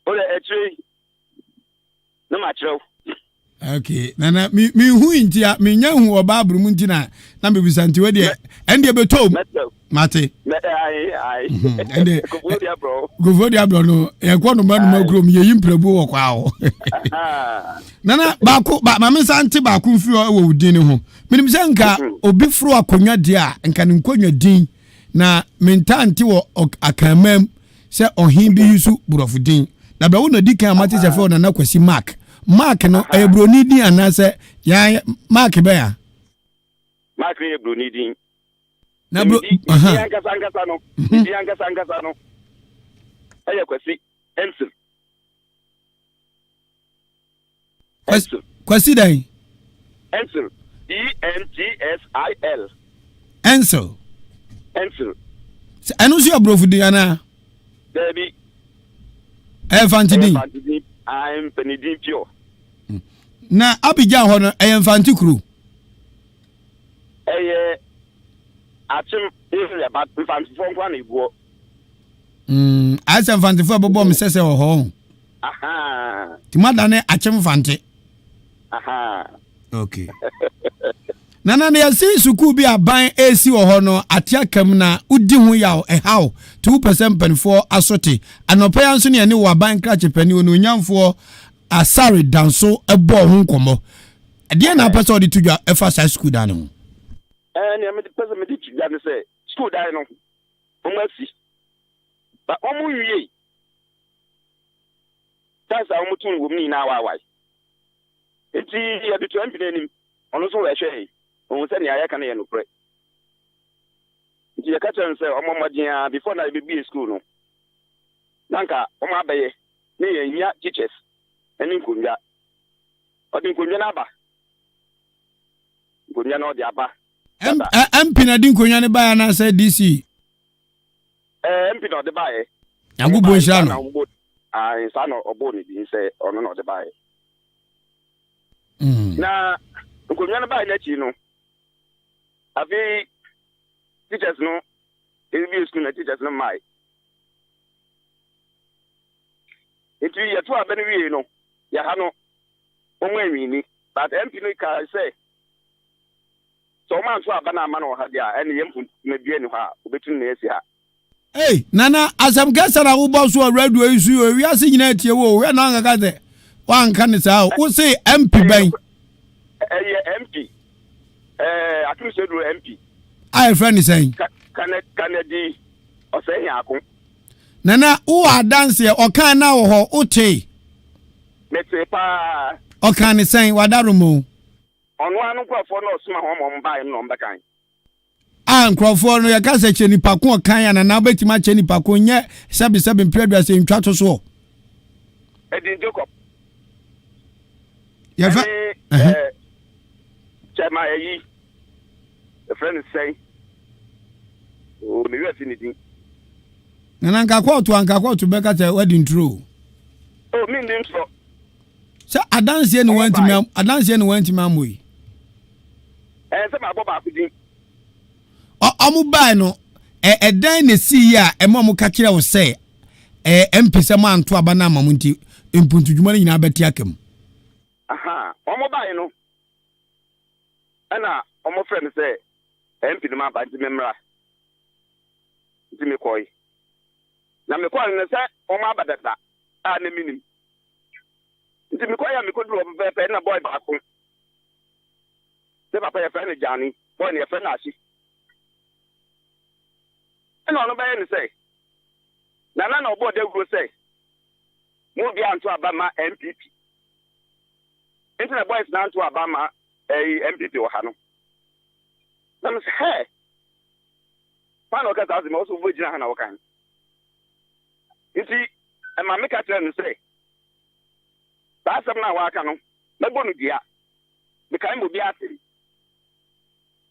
o le etri na ma chiro okay nana mi hu intia mi nya hu o Bible mu ntina na me bisanti we de ende betom Mate. Aye. And go for the abrono. A quantum man group, ye imprebo or wow. Nana, Baku, but Mamma Santi Baku for dinner home. Minim Zanka, or before a conya dia, and can inquire din. Na mentanti wo akamam se ohim bi yusu burofudin na be wona dikan mate se fe na kwasi mark no ebroni din anase ya mark be ya mark e ebroni din na bro angasa no aya kwasi ensil kwasi dai ensil ENGSIL ensil Answer. Anu si abrofudi ana. Debi. Fantidi. I'm penidin pure. Na Abidjan ho no fanti kru. Achim ihe ba fanti fo nkwa na igbo. Asa fanti fo bobo msese ho ho. Aha. Timada ne achim fanti. Aha. Okay. Nana ne yasi suku bi aban AC wo ho no atiakam na udi hu yaw ehaw 2% penfo asote anopa yanso ne ne wo aban krache pani onu nyamfo asare danso ebo ho nkomo de na pese odi tudwa efa sai school dan ho ne me pese me di tudwa ne se school dan no omasi ba omu wie tasa omutun wo mi na wawai enti ya bi 20 nenim ono so we hwe on se ni ayaka na ye no pre nti ye ka chen se omo magin before na be school no nanka omo abaye ne ye nya teachers eni nkunja odi nkunja na aba nkunja na odi aba MP na di nkunja ne ba na se DC MP na odi ba ye Yangubo Shano sa no obo ni di se ono na odi ba ye na nkunja na ba na chi no abi teachers no be school na teachers no mai it we to abani we no ya ha no onwe ni but MP no ka say so man so abana ama no ha dia ene yempu na bie ni ha obetun na esi ha hey nana Asem gasara wo boss wo radio isu o wi ase nyina tie wo we na ngaka de wan kan sa wo say MP ban MP atum se do MP I friend is saying Kennedy o say yakun nana wo adanse o kan na wo ho uti mete pa o kan ni saying wadarumo onu anu kwafo na osuma ho mo mbae no mbekan nkrofo no ya ka se cheni pakon kan ya na betima cheni pakon nye sabi mpredua se ntwa to so Edin Jacob ya fa chama yi the friend is saying o me we finity nana nka kwatu beka te wedding true o me ndin so sa adanse ni wanti mamoyi se ma bo ba kudin omu bai no dan ne si ya emo ka kire wo se empese ma anto aba na amamu nti impuntu dwuma nyina beti akam aha omu bai no ana omu friend say MP no ma ba nti memra nti me koi na me koi ne say omu abadada a na minim nti me koi ya me koduro pepe na boy ba ko se papa ya friend Jani boy ne friend ashi eno no baye ni say na obo de gro say mo bi anto aba ma MPP internet boys na anto aba ma MPP wo ha no na say hey pan o ka tazi mo so vojina ha na wo kan iti e ma make tell ni say ba asem na wa aka no na gbonu dia me kan mo bi ate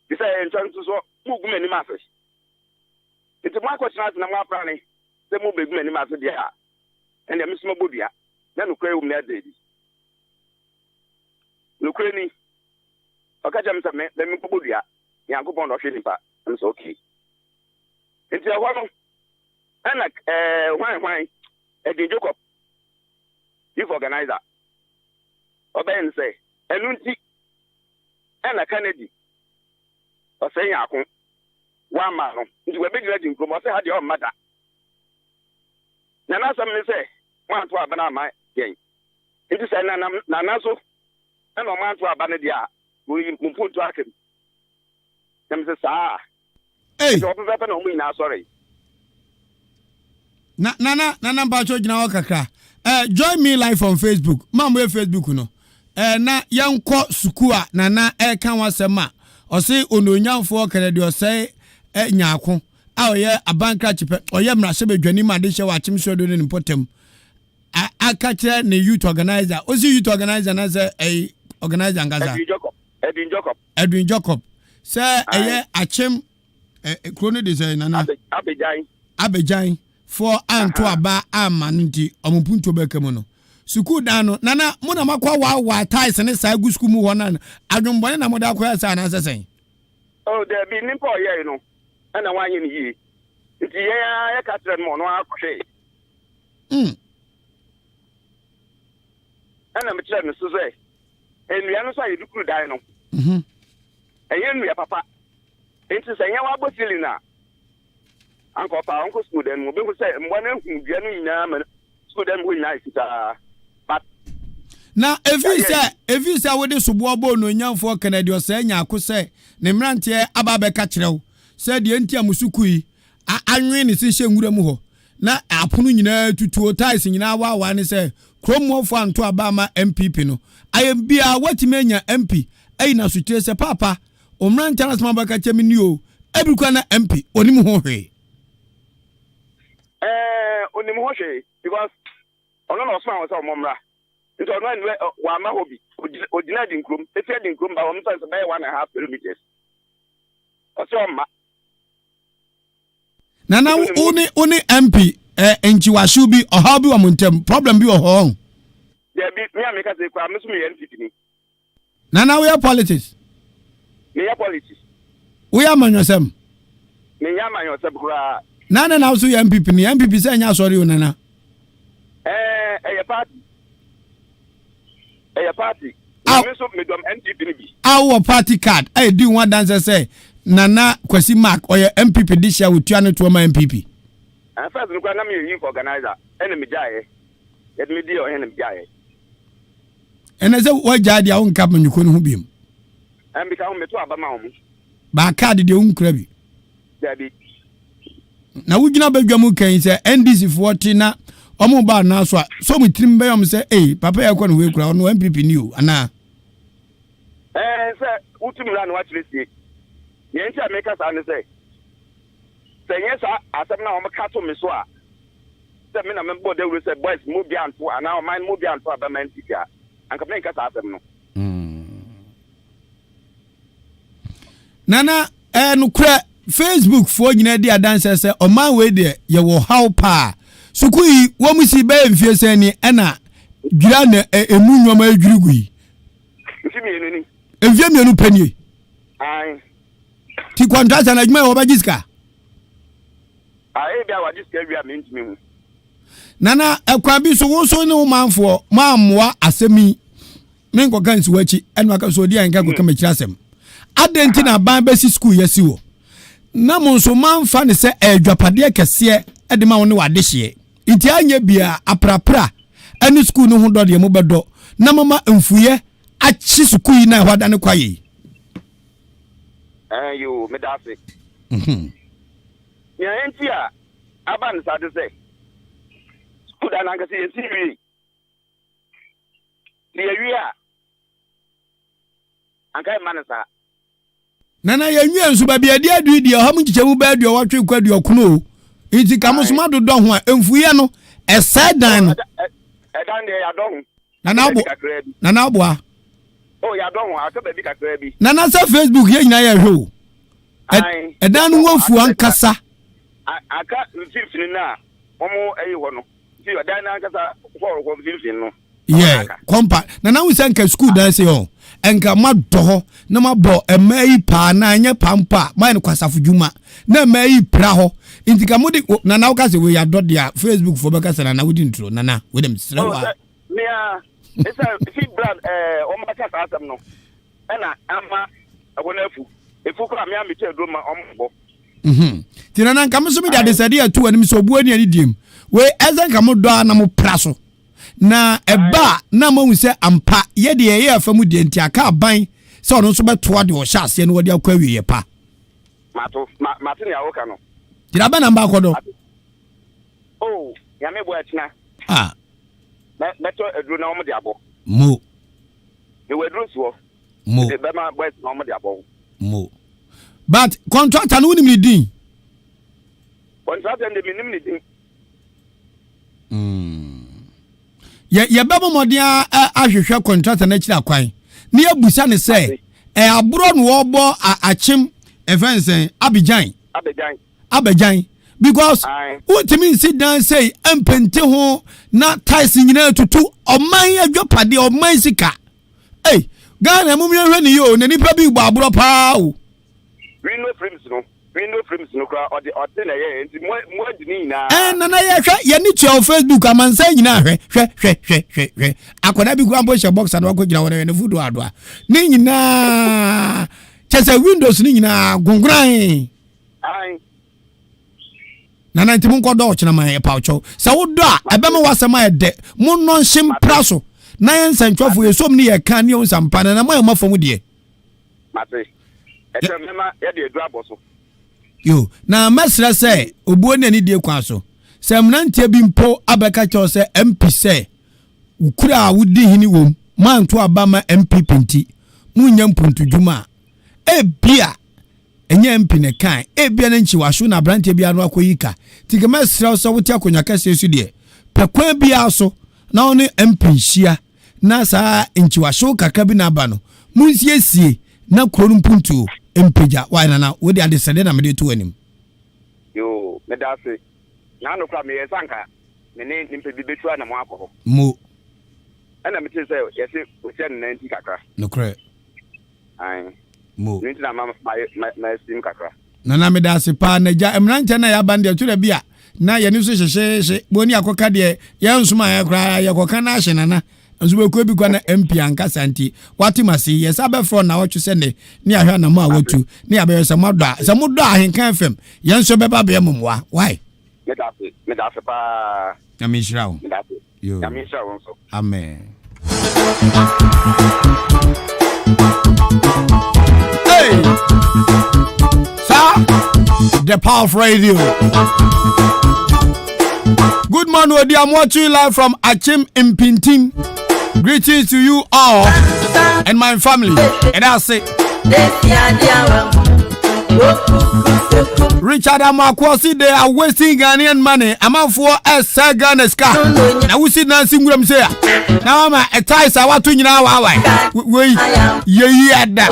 di say nchantu so mu gu mani ma say iti mo akwachina na mo apra ni se mo begum ani ma so dia ende mi suma bodua na no kwe na dedi no kwe ni okaja mi se me mi bodua yankopon do hwe nipa am so okay enti e ho no ana hwan Edin Jacob youth organizer oben say enu nti ana Kennedy o say yakon one man nti we be grade nkrom o say ha de o mada na na Asem ne say wan to aba na ma yen nti say na so na no man to aba ne dia we mpuntu akem dem say sa so be be no mu ina sorry na ba cho gina kakra join me live on Facebook mam we Facebook no na yanko sukua na kan wasema o say ononyanfo kere de o say nyaako a oye abankra chipe oye mrase bedwani ma de hye wa chimso do ne potem aka kire ne youth organizer o si youth organizer na say organizer ngaza Edwin Jacob say achem krono de say nana abejan for anto aba amanti omupunto bekam no suku dan no nana mo na makwa wa ties ne sa gu suku mu wona adwumbone na mo da kwa sa na sesen oh there be nimpo ye no ana wanye ni yi nti ye ya ka tren mo no akohwe ana me tren so say enua no so ye dukuru dan no enua papa nti say ya wa bosilina anko pa onko school den mo be ko say mbo na hu bia no nyina ma school den mo nyina isita but na evi say we de sobo bo no nyanfo Kennedy o say nyaako say ne mrante aba be ka kirew say de enti amusuku yi anwe ne se hye nwura mu ho na apono nyina tutuo ties nyina wa ne say kromofo anto aba ma MPP no ayem bia watimenya MP ayi na sutre say papa o mrante na sama ba ka chemi ni o ebirukwa na MP onim ho hwe onim ho hwe because ono no so awon momra nti ono anwe wa ma hobi odina di nkrom etia di nkrom ba won say by 1.5 kilometers ma nana uni MP enchi washubi ohabi wa muntem problem bi oho there be me ameka say kwa mesu me NPP ni nana we are politics we are manyosem me nya manyosem kura nana na so ya MPP ni MPP say nya sorry o nana party me so me dom NPP ni bi our party card I do one dance say nana kwasi mark or MPP this year with you to my MPP first no kwa na me yi organizer ene me jaye yet me di o ene me jaye ene say what jade a won kap manyuko no hu biem bi ka ho me to aba ma ho ba card de unkra bi dabi na wugina badwamu kan say NDC 40 na omo ba na so so mutrim be yom say papa ya kwa no we kura ono MPP ni o ana say utimra no actually see ye nti ameka sa ne say yesa Asem na o meka to me so a say me na me board we say boys mo bia anto ana o mind mo bia anto aba man tikia anka me nka sa Asem no nana no kura Facebook fo nyina di adanse say o man we de ye wo how pa suku yi wo musi be mfie sani ana dwira na emu nwoma adwurugu yi mfi mienu ni mfie mienu panie ai ti kwantasa na dwuma wo ba jiska bia wa jiska wi a me ntimi hu nana ekwa bi so wo so ne wo manfo maamwa asemi me nko kan si wachi enu aka so di anka ko kama kira asem adenti na ban besi school yesi wo na mo so manfa ne se adwapade kese de ma wo ne wade hye nti anya bia aprapra ani school no ho dode mo bedo na mama mfuye achi school yi na hwada ne kwaye you me da se ya enti a aban sa de se school da na ga se yesi wi ni wi a anka manasa nana ya nwie nso ba bia dia adu dia ha mu chichemu ba adu watwe kwadu okuno nti kamosoma dodo ho a emfuye no esedan no edan de ya do nana aboa oh ya do ho aka ba bi kakra bi nana sa Facebook ye nyina ya hwe o edan no wonfu ankasa aka mfimfini na omo eyi ho no ti edan na ankasa for ko mfimfini no yeah kompa nana wu sanka school dan se ho enka madoho na mabo emai pa na anya pampa mai no kwasafo dwuma na emai pra ho intika modi nana wo kase we ya dot ya Facebook fo be kase na wodi ntro nana we dem srewa me a esa fi brand o ma kase Asem no na ama abonafu efu ko am ya me che do ma ombo Tinana kamuso mi da desade atu anim so obu ani diem. We ezen kamodo na mo praso. Na eba na mo se ampa ye de ye afamu de nti aka ban se ono so beto de o hya ase no wode akwa wiye pa. Mate ne awoka no. Tira ba na mba kodo. Oh, ya me bo atina. Ah. Beto edru na omo de abo. Mo. E wedru so. Mo. E be ma boys na omo de abo. Mo. But contractor no ni din. Contractor de minim ni din. Ye bebo modia ahwehwe contractor na kira kwan. Ni abusa ne se aburo no obo achim efense Abidjan because ultimate sit down say empente ho na ties nyina tutu oman adwopade oman sika. Hey, Ghana mu hwe ni yo na nipa bi gbo aburo pa o. We no frames no kra or the na ye enti mo adini na. Na ye hwe ye ni che Facebook amansa nyina hwe. Akoda bi gwa boche box na wakogina wona ne fudu adoa. Ni nyina chese windows ni nyina gungran. Ai. Na nanti mun ko do chena man e paucho. Sa wo do a ebe me wasema e de. Mun non him praso. Na yen santwofo ye som ni ye kan ni on sampa na mo e mafamu de. Mate. E che mema ye de edu aboso. Yo, na mesra say obuo na ni de kwa so. Se mnantia bi mpo abeka cho se MP say ukura wudi hini wom. Man to abama MP penti. Munya mpuntu dwuma. E bia enye MP ne kan e bia na nchi washo na brante bia no akoyika tika mesra so wotia konya kase su de pekwan bia so na one MP hia na sa nchi washo kaka bi na ba no munsiesie na kuro mpuntu empeja wa na wo de adesede na me de to anim yo me da se na no kra me yesanka me ne nimpe bi betu na mo akọ mo ana me te say yesi o se 90 kakra no kra ai mo nti na ma sim kakra na me da se pa na ja emranche na ya bande tu da bia na ye ni so hyehyehye boni akoka de ye nsuma ya kra ya koka na hye nana nso be ko bi kwa na MP ankasa nti watimasi ye sabe fro na wochu se ne ni ahwa na ma watu ni abe se modo Ahenkan FM ye nso be ba be mumwa why me da se pa na mi shirawo me da se yo na mi shirawo nso amen. Hey, sir, the Power of Radio. Good morning, Odi. I'm watching you live from Achim Impintim. Greetings to you all and my family. And that's it. Richard Amakwasi, they are wasting Ghanaian money. I'm out for a Ghana's car. Now we see Nancy Williams here. Now I'm a ties. I want to know wait, yeah, that.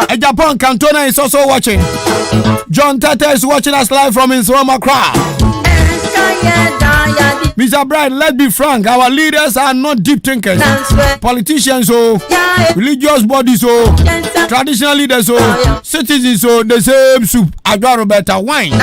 A Japan Cantona is also watching. John Tata is watching us live from his Roma crowd. Mr. Bright, let's be frank. Our leaders are not deep thinkers. Politicians, religious bodies, traditional leaders, citizens, the same soup. I'd rather better wine.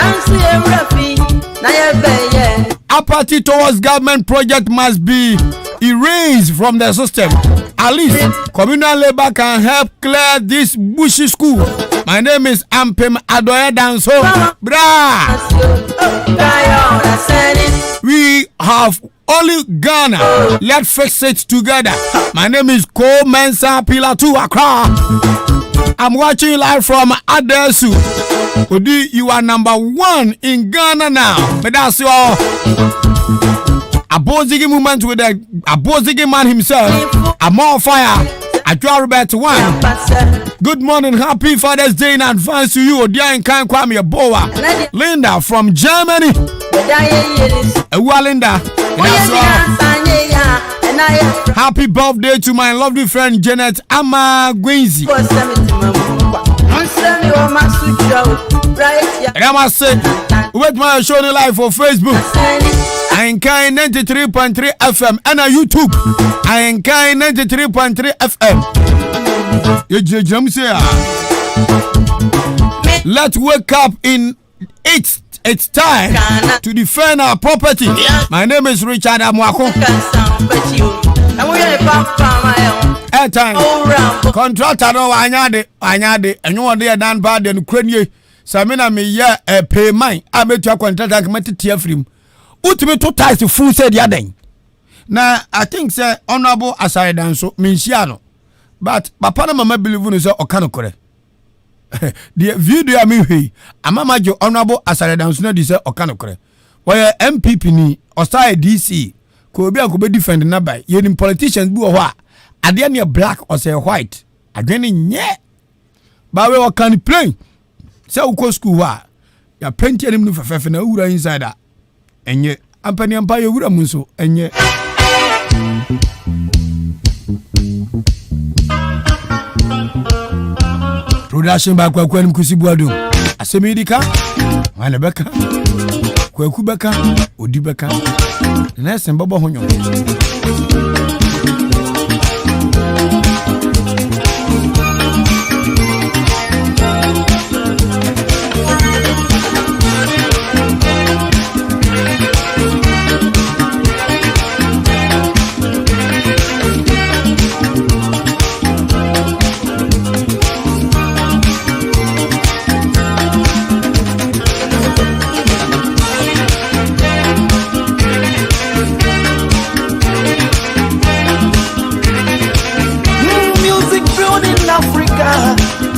Apathy towards government project must be erased from the system. At least communal labor can help clear this bushy school. My name is Ampem Adoya Danso. Bra. We have only Ghana. Let's fix it together. My name is Ko Mensa Pilatu Accra. I'm watching you live from Adesu. Odi, you are #1 in Ghana now. But that's your Abozigi movement with the Abozigi man himself. I'm on fire. I draw Robert 1. Good morning, happy Father's Day in advance to you, Odi Ahenkan Kwame Yeboah. Linda from Germany. Linda. Happy birthday to my lovely friend Janet Ama Gwenzi. And I must say, with my show live for Facebook, Ahenkan 93.3 FM and on YouTube, Ahenkan 93.3 FM. Let's wake up in it's time to defend our property. My name is Richard Amwako. Airtime contractor no anyade and you want there done bad and Ukraine Samina me ya pay mine. I bet you contract agreement tear frame. Ultimate to ties to full said yaden. Now I think say honorable aside and so Minciano. But papa na mama believe in so okano kore. The video I mean he amama jo honorable aside and so na di say okano kore. Why MPP ni osai DC ko obi an ko be defend na by ye ni politicians bi wo ho a ade na black or say white adwene nye ba we can play say uko school wa ya penti anim no fefefe na wura inside a enye ampani ampa ye wura mu so enye production ba kwa nim kusibuado asemidika wane beka kwaku beka odi beka na esen babo honyo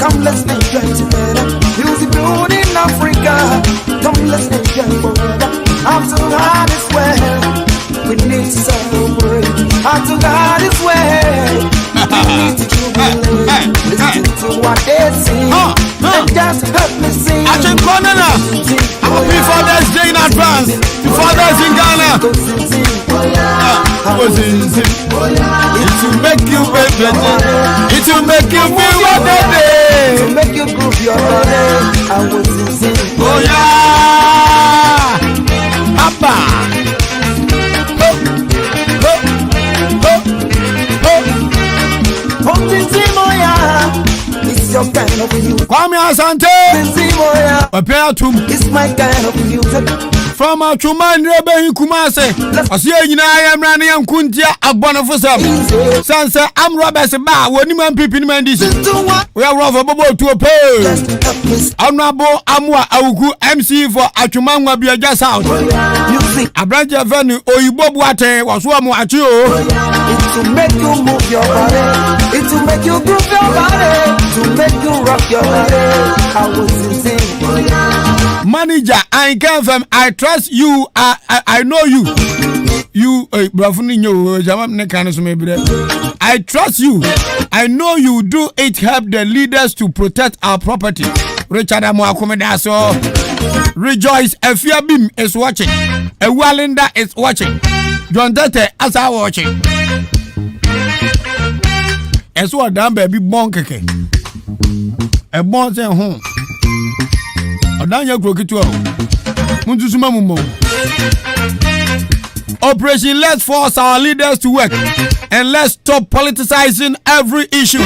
Come let's enjoy together. Music brewed in Africa. Come let's enjoy forever. After God is well, we need to celebrate. After God is well, we need to jubilate. Listen to what they sing and just help me sing. Ahenkan Kwame, happy Father's Day in advance. The fathers in Ghana. It will make you better. It will make you feel what they day. To make you groove your body. I was sing. Oh yeah, Papa. It's your kind of music. Kwame Asante. It's my kind of music. From a Chuman Rebe Kumase, I see you now. I am running and Kuntia Abonafusam. Sansa, I'm Robert Ba, when you man people in this. We are over Bobo to a pay. Honorable Amwa Augu MC for Achumanga be just out. A branch of venue or you Bob Water was one more at you. It will make you move your body. It will make you groove your body. To make you rock your body. I was insane. Manager, I come from. I trust you. I know you. You, I trust you. I know you do it. Help the leaders to protect our property. Richard Amoakomedaso. Rejoice. Efiabim is watching. Ewalinda is watching. John Tete as I watching. And so done baby bonkeke. A bon say home. Odanya krokitu Muntusuma mumo. Operation Let's Force Our Leaders to Work and let's stop politicizing every issue.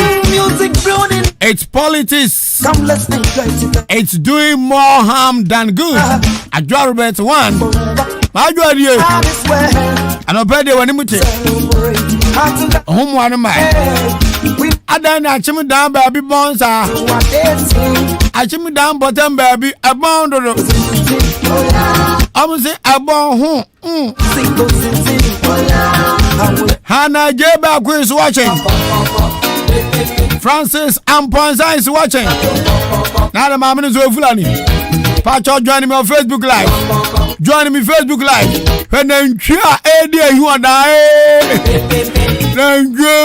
It's politics. Come let's enjoy it. It's doing more harm than good. Adwarabet one. Adwarie. Anobede wanimute. Home one man. Adana achim down baby bonsa. Achim down bottom baby abound. I'm say abon Hannah Jeba is watching. Francis Amponza is watching. Now the mama is Fulani. Pacho joining me on Facebook Live. Joining me Facebook Live. When then idea you and I.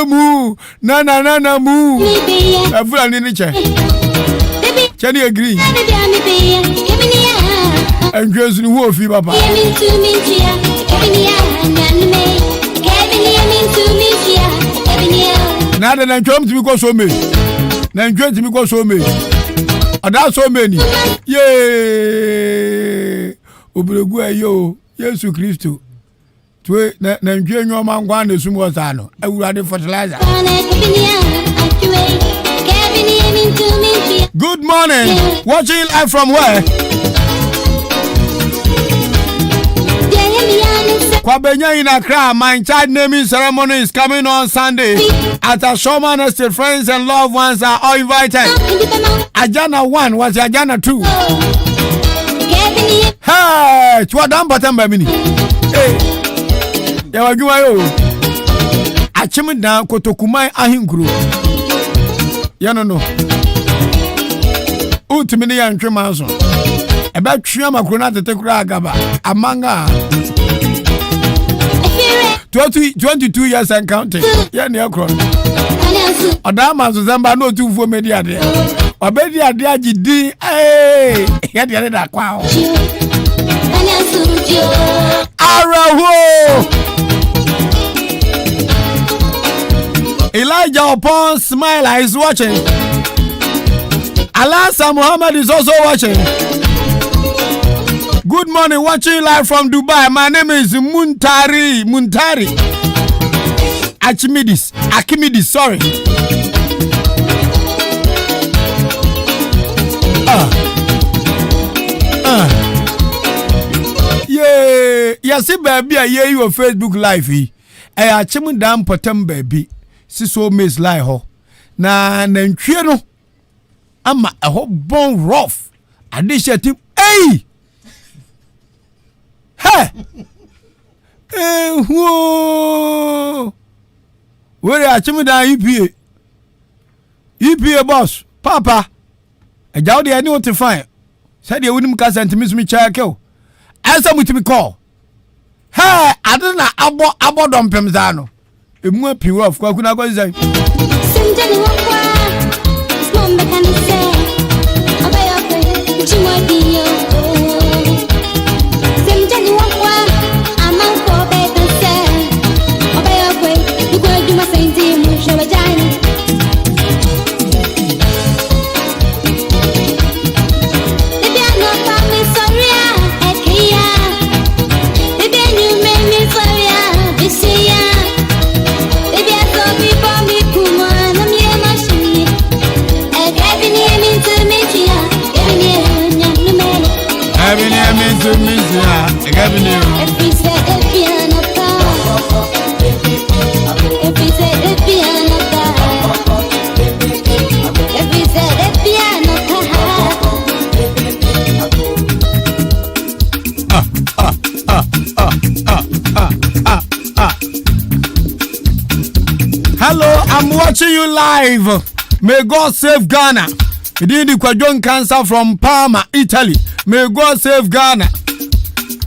Mu na mu. Fulani ni che. Can you agree? And just in wolf, Papa. Now that I'm trying to go so many. Now I'm trying to go so many. And that's so many. Yay! Obrigua yo, Jesus Christo. To na trying your man one the Sumosano. I will add fertilizer. Good morning. Watching live from where? Kwabenya in Accra, my child naming ceremony is coming on Sunday. At a Showman Estate, friends and loved ones are all invited. Ajana 1 was Ajana 2. Hey, Chwadam Batamba Mini. Hey, Yawajuayo. Achimida Kotokumai Ahinkuru. No. Ultimately, I'm 3 months. About Chiama Kunata Tekura Gaba. Amanga 22 years and counting. Yeah, near Cron. Odama Zamba no 2 for media there. Obedia Diaji, hey, get the other quaw. Araho Elijah upon Smile is watching. Alasa Muhammad is also watching. Good morning, watching live from Dubai. My name is Muntari. Akimidis, sorry. Yeah, yes, baby, I hear you on Facebook Live. I achim down potem baby. Siso Miss Lai ho. Na nantwie ama a whole bone rough. Adisha tip. Hey! Hey! Whoa! Where are you down EPA? EPA boss, Papa. I doubt I knew what to find. Said you wouldn't cast and to miss me check. Answer me to me call. Hey, I don't know about Dom Pemzano. A more pure of Kwakuna goes. Hello, I'm watching you live. May God save Ghana. He did the quadron cancer from Parma, Italy. May God save Ghana.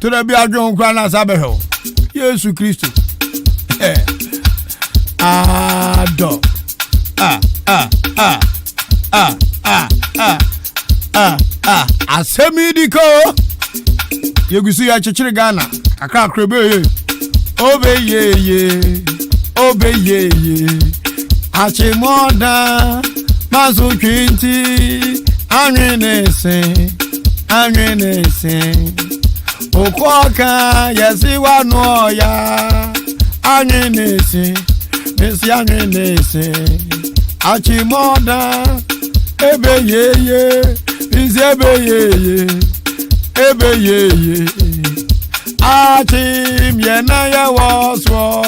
To the Biadron Grana Sabeho. Yesu Christo. Asem idiko. Yegusu ya chechire Ghana. Akra krebe. Obeye. Achimoda. Mazu kwinti. Anwenese. Okoka yesiwa noya. Anwenese. Achimoda. Ebeye. Achim yena ya waswo.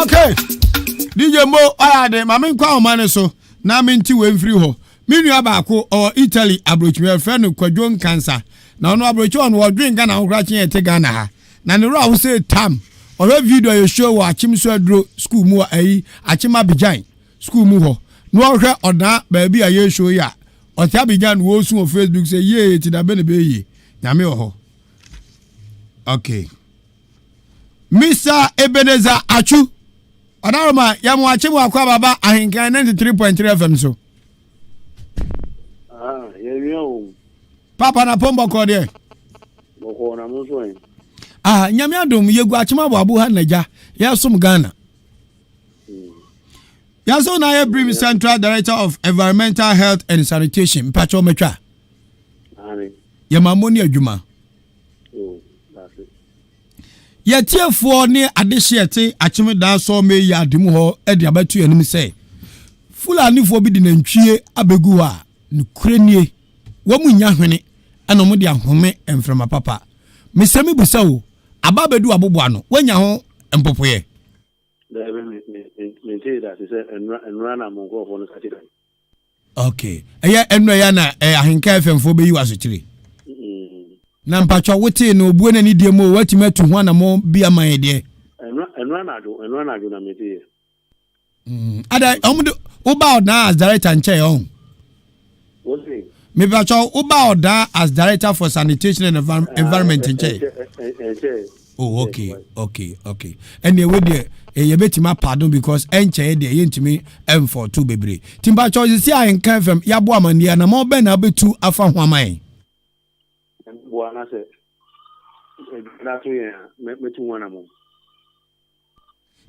Okay. DJ Mo ayade mame kwa omane so na menti we mfiri ho. Minu abako o Italy abrochime friend kwadwon cancer. Na ono abrochi on wo dwen Ghana wo krache ete Ghana ha. Na ne ro wo say tam. O video you show wa achim so adro school mu ayi achim Abidjan school mu ho. No hwe odan ba bi aye show ya. O ti Abidjan wo su on Facebook say ye ti da be ne be yi. Nyame ho. Okay. Mr. Ebenezer Achu. Odaroma yamu achimu akwa baba Ahenkan 93.3 FM so. Yemiyo. Papa na pombo ko de. Boko na muso en. Nyame adom yegu achima bo abu ha naja. Ya sum Ghana. Ya so na ya Brim Central Director of Environmental Health and Sanitation Pacho Metra. Ya mamoni adwuma. That's it. Yetiefo ne adehye achimeda so me ya ademu ho e de abatu anim say Fulani fo bi de nantwie abegu a nukrenie wo munya hwene ana mo de ahome emframa papa mesemi busa wo ababedu abobo ano wanya ho empopoye okay eya enu ya na Ahenkan FM fo be yi wasotire na mpacho wote no obuo na ni die mo wati metu ho na mo bia man de enra na do na mete ada omudo uba oda as director nche on me mpacho uba oda as director for sanitation and environment nche oh okay and we there ye betima pardon because enche de ye ntimi m for two bebre timpacho si Ahenkan FM ya bo amania na mo be na betu afa ho aman Buana se na to ye metu wana mo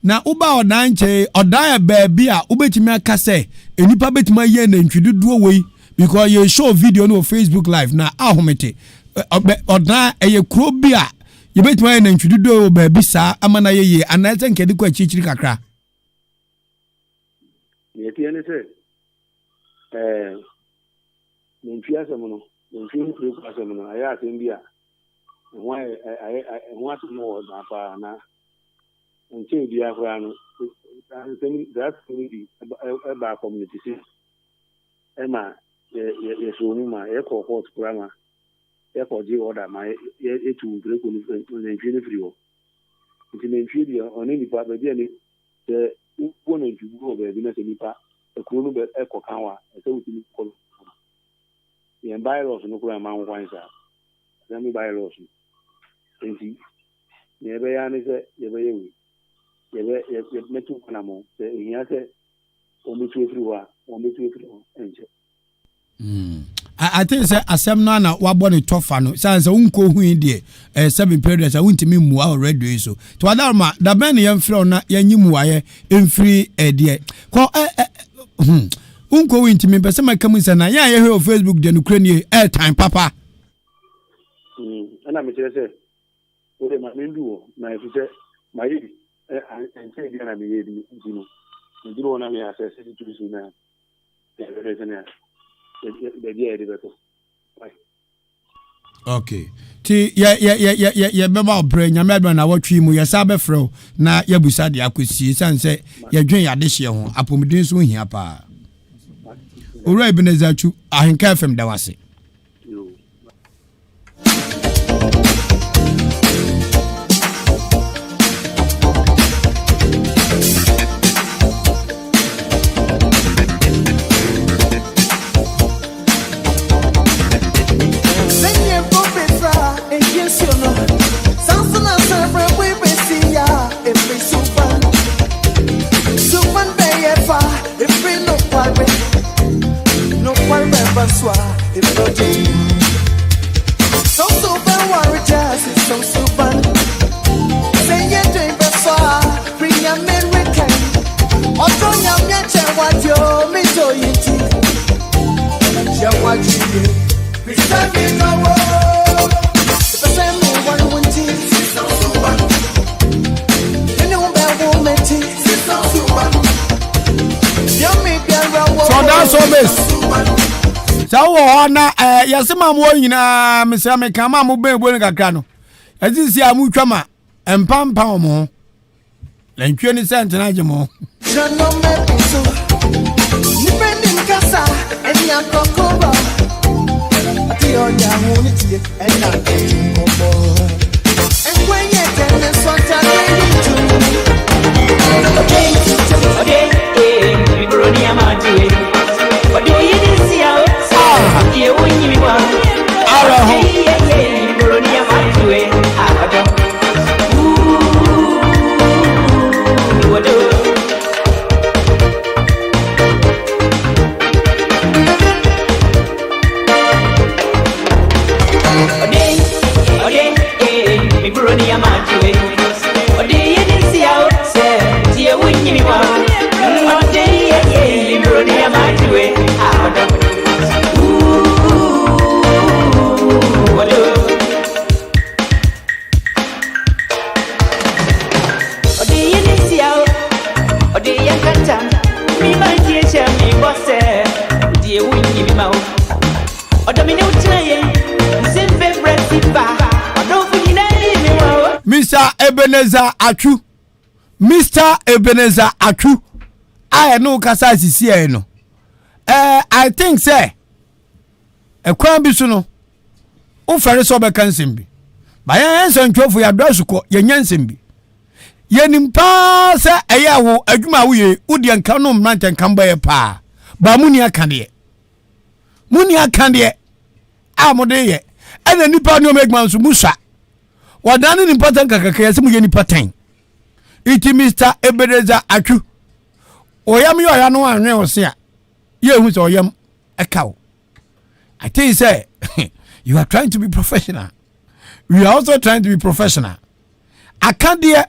na uba odanche odaya baby a ubetimi aka se enipa betima ye na ntwiduduo wei because you show video no Facebook live na ahomete odan eye kro bi a ye betima ye na ntwiduduo baby sa amana ye anase nkedi kwa chichiri kakra ye tie ne se ntwia se mo no ntwia kro kwa se mo no aya atembia ho atumo na pa na until the Afghan that community about community. Emma, yes, my echo hot grammar, echo G order, my to break on the infinity. It's an inferior on any part of the one to go over the Nessipa, a crew of echo kawa, a so to call the environs no grammar wines are. Let me buy lotion. Never answer, never you. Ye metu kana mo se hiya se omitu efriwa enje I think say Asem na wabo ne tofa no sanse unko hu de 7 periods a untimi mu already so to adarma da ben ye mfre na yanyimu aye emfri de ko unko untimi pese makamu se na ya ye he Facebook de no kranie airtime papa ana me kire se o de ma mendu na efise mayi and say again, I mean, you don't want to access it to now. Okay. Ti ya bema obre nyamedwa na watwi mu ya sabe fro na ya busa de akosi sanse ya dwen ya de hye ho apomdin so hia pa. Ora Ebenezer Chu Ahenkan FM da wase. na yasema mo nyina mesra me kama mo bebo ne kakra no azisi amutwa ma empampa mo lantwe ni sente na agemo Mr. Ebenezer Achu. Mr. Ebenezer Achu. I know kasa sisi e no. I think say e kwan bi so no. O fere so be kan sembi. Ba yan san twofo ya do suko ye nyansem bi. Ye nimpa se eya wo adwuma wo ye odi anka no mranten kan ba ye pa. Ba muni aka de. Muni aka de. Amode ye. Ena nipa no megman so musa. Wadane nipa tan kakaka ye se mu ye nipa tan. Iti Mr. Ebenezer Achu. Oyam yo ya no anwe wo se a. Ye hu se oyam eka wo. I tell you say you are trying to be professional. We are also trying to be professional. Akadia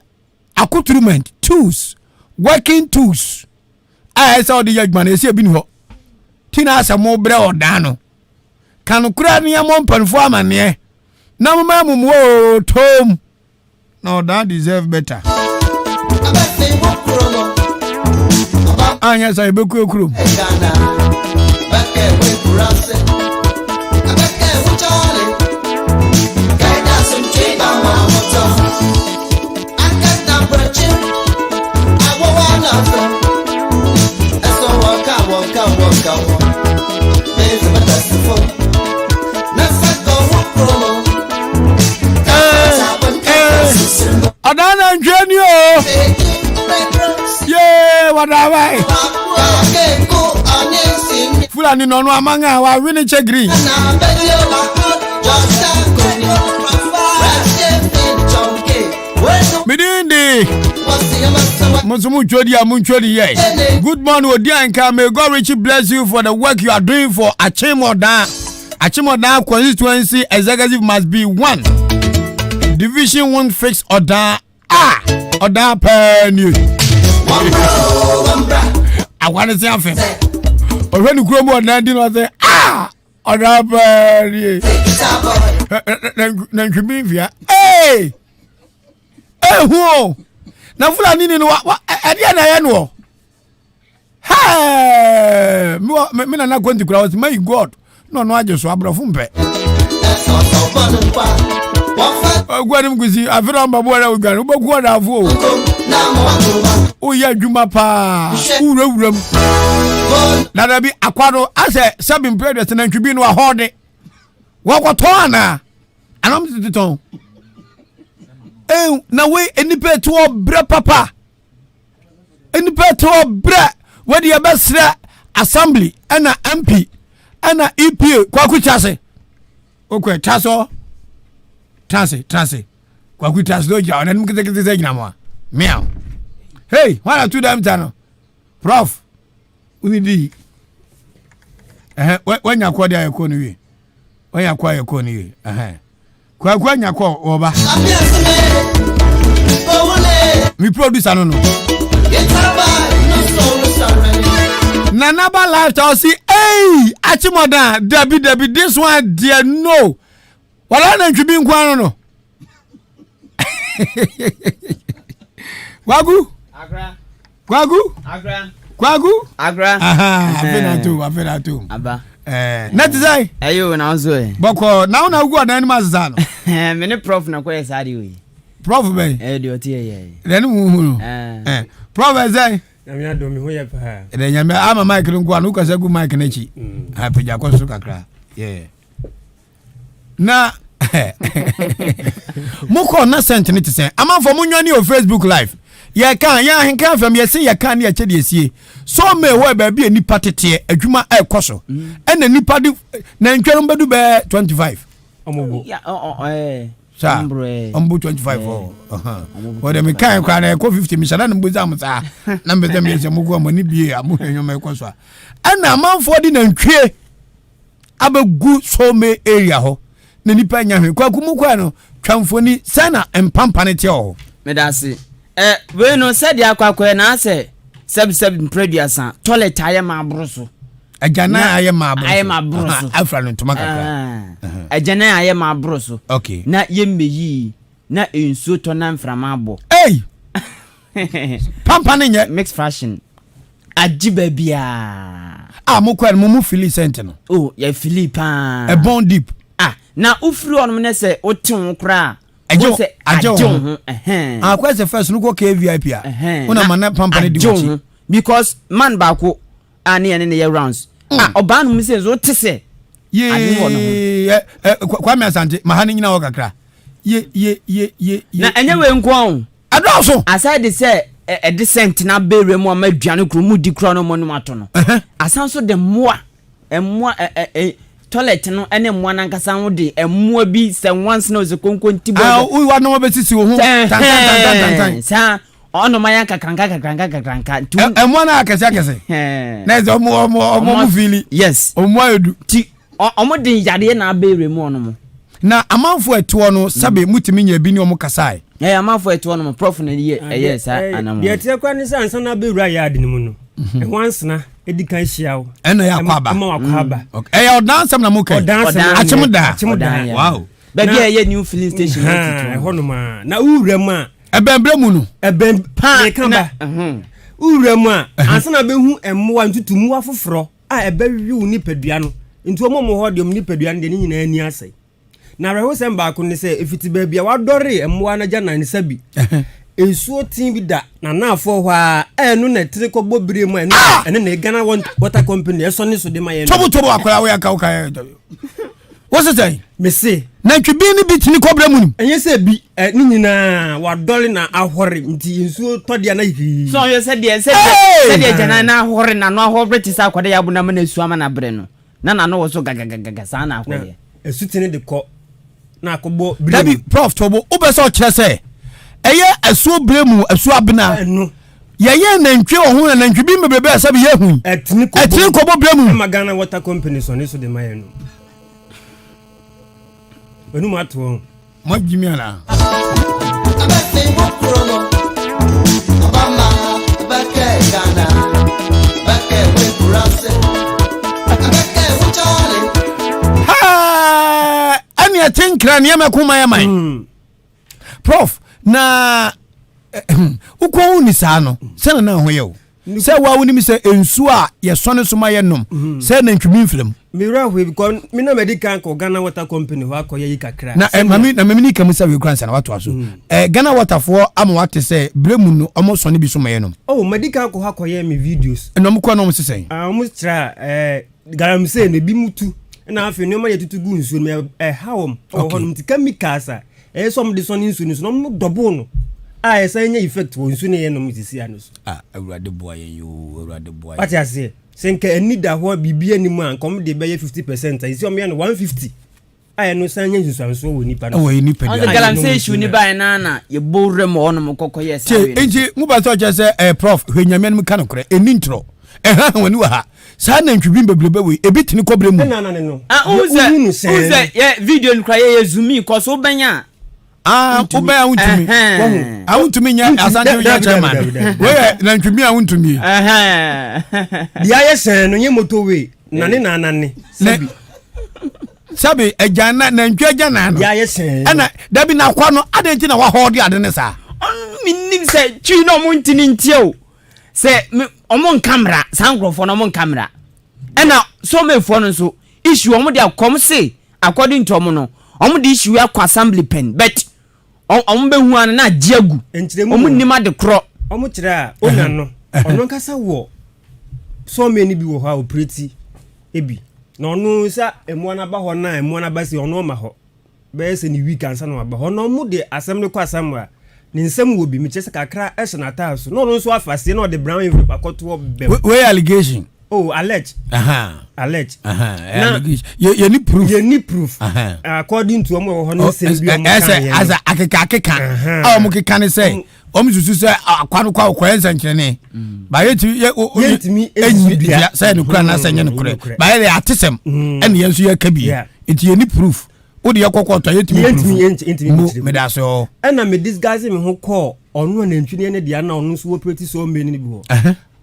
accoutrement tools, working tools. I saw the young man. I see a bin ho. Tina sa mo bre odano. Kanu kura ni amon panfo amane. Na mama mumu tom. No, that deserve better. Anya sa ibeku ekuru. Adana Jenio. Yeah, what are I? Fulani no amanga wa wini chegri. Midindi. Musumu chodi amunchodi ye. Good morning, Odi Ahenkan. May God richly bless you for the work you are doing for Achimoda. Achimoda constituency executive must be 1. Division 1 fix Oda. Oda penny. I want to say something. Already grow Oda didn't say Oda penny. Then you mean via hey who na fulani ni wa ade na ye no hey me na go ntikura was my god no ajeso abrofo mpe ogwanim gusi afira mbabo ara ogwan ubogu oda afo o ya dwuma pa urawuram na da bi akwado ase 7 predators na ntwibi no ahode wakoto ana anam titon na we enipe to bre papa enipe to bre we de besre assembly ana MP ana EPA kwaku chase okwe chaso trase kwaku chase do ja na nimkete ze gina mo meow hey why two them tano prof unidi when yakwa dia yakwa ni wi when yakwa yakwa ni wi kwa nyakwa oba mi producer no Nanaba lifestyle see hey Achimoda Debbie this one dear no wala na ntwibi nkwan no Kwagu agra afena tu aba netizai ayo na ozo boko na una ugu na animals za no me ne prof na kwa sadi we prof be de otie ye then mu prof zai na me ado me ho ye pa de nyame ama mic no kwa no ka sagu mic na chi ha peja ko so kakra yeah na moko na sent ni tese ama for munwani o Facebook live ya kan ya Ahenkan fam ya se ya kan ya chede esie so me wo ba bi enipa tete adwuma ekoso ena nipa di na ntwero bedu be 25 omobo ya sa ombu 25 o de me kan kwa na ko 50 mishala na mbuza amsa na mbeze me se mugo amani bie amu enwoma ekoso ena amanfo di na ntwe abegu so me area ho na nipa nya hwe kwa kumu kwa no twamfoni sana empampane te ho medase we no said ya kwakwe na ase seb producer toilet aye ma abroso ajana aye ma abroso afra no tuma kakra ajana aye ma abroso okay na yemmeyi na ensuo to na mframa abo hey pampane nye mix fashion ajiba bia mokwa mu fili sent no oh ya fili pa e bon deep na ufiri onum ne se otin kra ajo akwese first no ko KVIP una mana pampane di wuchi because man baako ane ne rounds oba no mse zo tese ye Kwame Asante mahani nyina wo kakra ye na enye we nko adoso aside say a decent na bere mu amaduane kro mu di kro no mo no ato no asanso de moa toilet no ene moa nankasa ho de moa bi se once na ozekonko ntibo we wa no besisi wo ho tan sa ono maya kakranka tu moa na akese na ze omo fili yes omo edu ti omo de yade na bere mu ono mo na amanfo eto no sabe mutimi nya bi ni omo kasai amanfo eto no prof na ye sa anam ye tie kwa ni sa ansa na bewura yade ni mu no once na edikan hia wo eno ya kwaba ma wakwaba odansam na mukai achimda wow baby ye new filling station hono ma na uwura mu a ebembre mu no pa kamba uwura mu a ansa na behu emmoa ntutumu afoforo a ebewi wo nipadua no nti omo ho de nipadua no de nyina ani asai na reho sem ba ko ne se efiti ba bia wadore emmoa na gya nan sabi esuo tin bi da na naafo ho a enu na tire ko bobire mu enu ene na Ghana water company eso ne so de ma ye tobo akwara we aka uka what's it me say na twibi ni bitini kobra mu enye se bi ni nyina wadole na ahore nti ensuo tode na yi so yo se de jana na ahore na no ahore ti sa kwade ya bu na ma na esu ama na bre no na no wo so gagaga sa na ahore esu tini de ko na akobo dabi prof tobo obeso kire se eye esu bremu esu abena yeye na ntwe ohun na ntwe bi mebebe asabi ye hu etini ko bo bremu ma Ghana water company so ne so de maye no enu mato mo jimi ala abese mo krono obama bake Ghana bake we kurase bake we chale ha ani atinkra ne makuma ya man prof na uko ni sa no se na ho ye o se wa woni mi se ensu a ye sone soma ye nom se na ntwumi mfilm mira we because me na medical ko Ghana water company ho akoye yi kakra na mami ni kam se we kransa na wato aso Ghana water for am wate se bremu no omo sone bi soma ye nom medical ko akoye me videos no mo ko no mo sesen mo tra garam se ne bi mutu na afi no ma ye tutugu nsu me hawom ho no chemicals a some de sone nsu no mo double no esa nya effect wo nsu ne ye no mtisi anos awurade boa ye yo awurade boa ye what you say senka anida ho bibia ni mu ankom de be 50% isi o me no 150 no sanya nsuanso wo nipa no wo nipa on the galam say issue ni ba na ye bowre mo ono mo kokoye sa we enji mu ba so je say prof hwenyame no kan kore eni ntro wani wa ha sa na ntwibim bebrebe we ebitini kobre mu no uze ye video nkra ye zoomi ko so banya ubaya untumi awuntumi nya asante ya chairman we na ntwimi awuntumi dia yesen no nye motowe nane sabi ejana na ntwa ejana no dia yesen ana dabi na kwa no adenti na wa hodi ade ne sa minnim se twi no mo ntini ntieo se omon camera sangrofo no omon camera ana so mefo no so issue omo de akom se according to omo no omo de issue akwa assembly pen but omo be hu an na giagu omo nima de kro omo kire a ona no ono kasa wo so many bi wo ha operate ebi na ono sa emu na ba ho na emu na ba si ono ma ho be se ni week ansa na ba ho no omo de asem ne kwa asem a ni nsem wo bi mi chese kakra e se na ta so no no so afase na de brown envelope akoto be we allegation allege allege allegation you need proof according to omo ho no se bi omo as akeka omo keka ne say omo susu say akwano kwa okwenza nkyene ba yetimi enyi say ne kura na say ne kura ba ye atesem ene yenso ye ka bi enti you need proof odi yakokoto yetimi me da so na me disguise me ho call onu na ntwini ne dia na onu so operate so many ni bi ho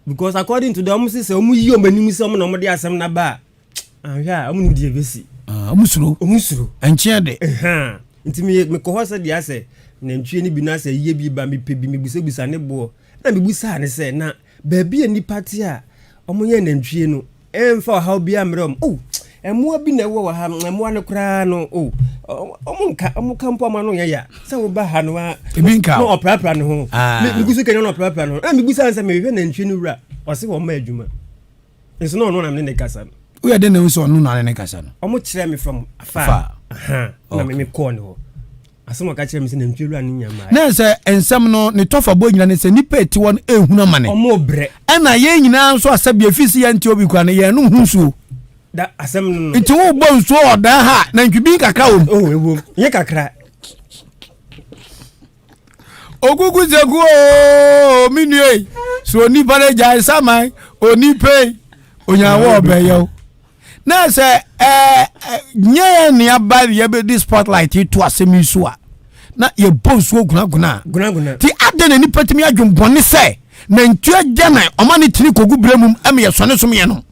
because according to them say omu yi omanim say omu na omu de asem na ba ahwa omu di ebesi omu suro enche de nti me ko ho say dia say na ntwie ni bi na say ye bi ba me pe bi me busa ne bo na me busa ne say na ba bi ani party a omu ye na ntwie no emfa how bia mrom Emua bi na wo ha emua no kra no o omunka mpo ma no ya se wo ba ha no a ebinka no oprapra no ho me gusu kenyo no oprapra no me gusu ansa me hwe na ntwe no wura o se wo ma adwuma nso no na me ne kasa no wo ya de na nso no na ne kasa no omo kire me from afar na me call no asemo ka kire me se na ntwe wura ni nyama na se ensem no ne tofa bo nyina ne se nipa eti won ehuna mane omo bre na ye nyina nso asabia fisi ya nti obi kwa ne ye no hunsuo da asem no nti wo bo nsuo odan ha na ntwibi kakra wo ewo ye kakra ogugu zegu o minue so ni bare jai samai oni pay onyawo obeyo na se nye ni abari ye be this spotlight to asemi so a na ye bonso guna ti ade na ni patimi adwombone se na ntua gana omani tini kogu bremum am ye sone som ye no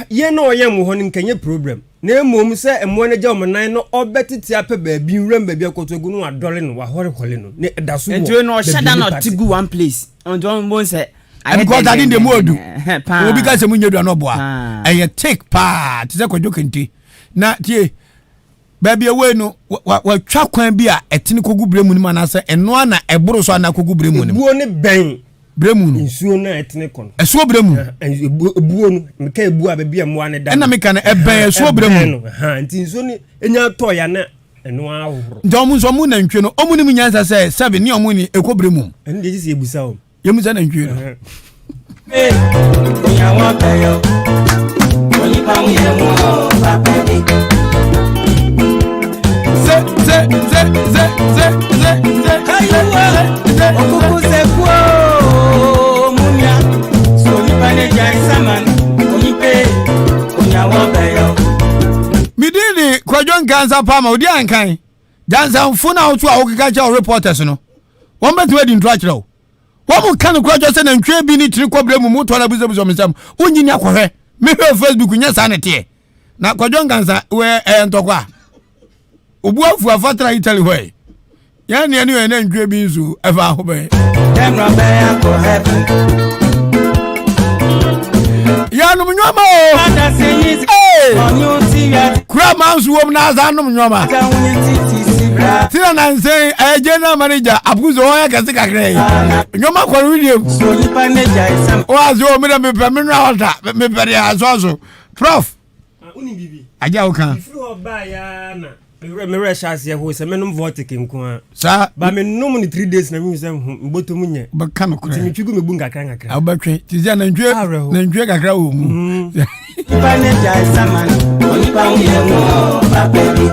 ye no ye mu ho ni nkanye problem na emom se emo na ja omanan no obetiti ape baabi nwram baabi akotogu no adole no wa hore no ne daso wo enti no shada no tigu one place on don bon say I got that in the mood. We because we knew no boy. I take part. Is that what you can do? Na tie. Baby away no. Wa twa kwan bi a etini kogu bremu ni manase eno na eboro so na kogu bremu ni. Buo ne ben. Bremu no. Nsuo na etini kon. Esuo bremu. Buo no. Meka ebu a baby amwa ne da. Na meka na eben esuo bremu. Ha nti nsuo ni enya to ya na eno ahoro. Ndomu so mu na ntwe no. Omu ni mu nyansa se 7 ni omu ni ekọ bremu. Eni de ji ebusa o. Yemuza na ntwe no. Hey, oya wa peyo. Oni pa mu ye mo ba pe. Ze. Okuku se kwa munya. So ni pa ne jai saman. Oni pe. Oya wa peyo. Midini kwajon kansa pama Odi Ahenkan. Jansa mfuna otu a okika cha reporters no. Won betu we di ntwachiro. Womu kanu kwa jose na ntwe bi ni tiri kobre mu muto na buzebuzo misam unyini akohwe me Facebook nya sa nete na kwajon ganza we ntokwa obu afu afatara Italy hoy ya ne ne na ntwe bi nzu efa hobe dem rabe ako heaven ya no mnyoma o ada seyiz onyo tiya kura mansu wom na za no mnyoma ka woni titi sibra tira na nse general manager abuzo hoya kasi kakre nyoma kwa video so ni pa ne jai sam wazi o mira me paminu alta me pere azozo prof uni bibi aja okan ifru oba ya na me re chance ho se menum vortic nko sa ba me num ni 3 days na mi se mboto munye ba kan ko ti mi twigu me bu ngakra abetwe ti za na ntwe kakra o mu pa ne jai saman oni pa ye mo ba baby.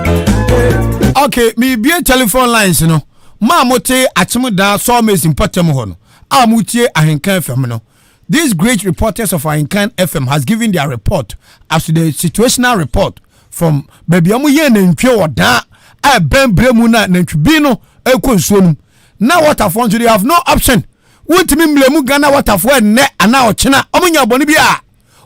Okay, me be telephone lines no. Ma mote achimda so amazing patem ho no. Amutie Ahenkan FM no. These great reporters of Ahenkan FM has given their report as to the situational report from baby amu ye na ntwe oda a bremu na ntwi no ekonsuo num. Now waterfront they have no option. Wontimi mlemu Ghana waterfront ne ana ochina. Omunya boni bia.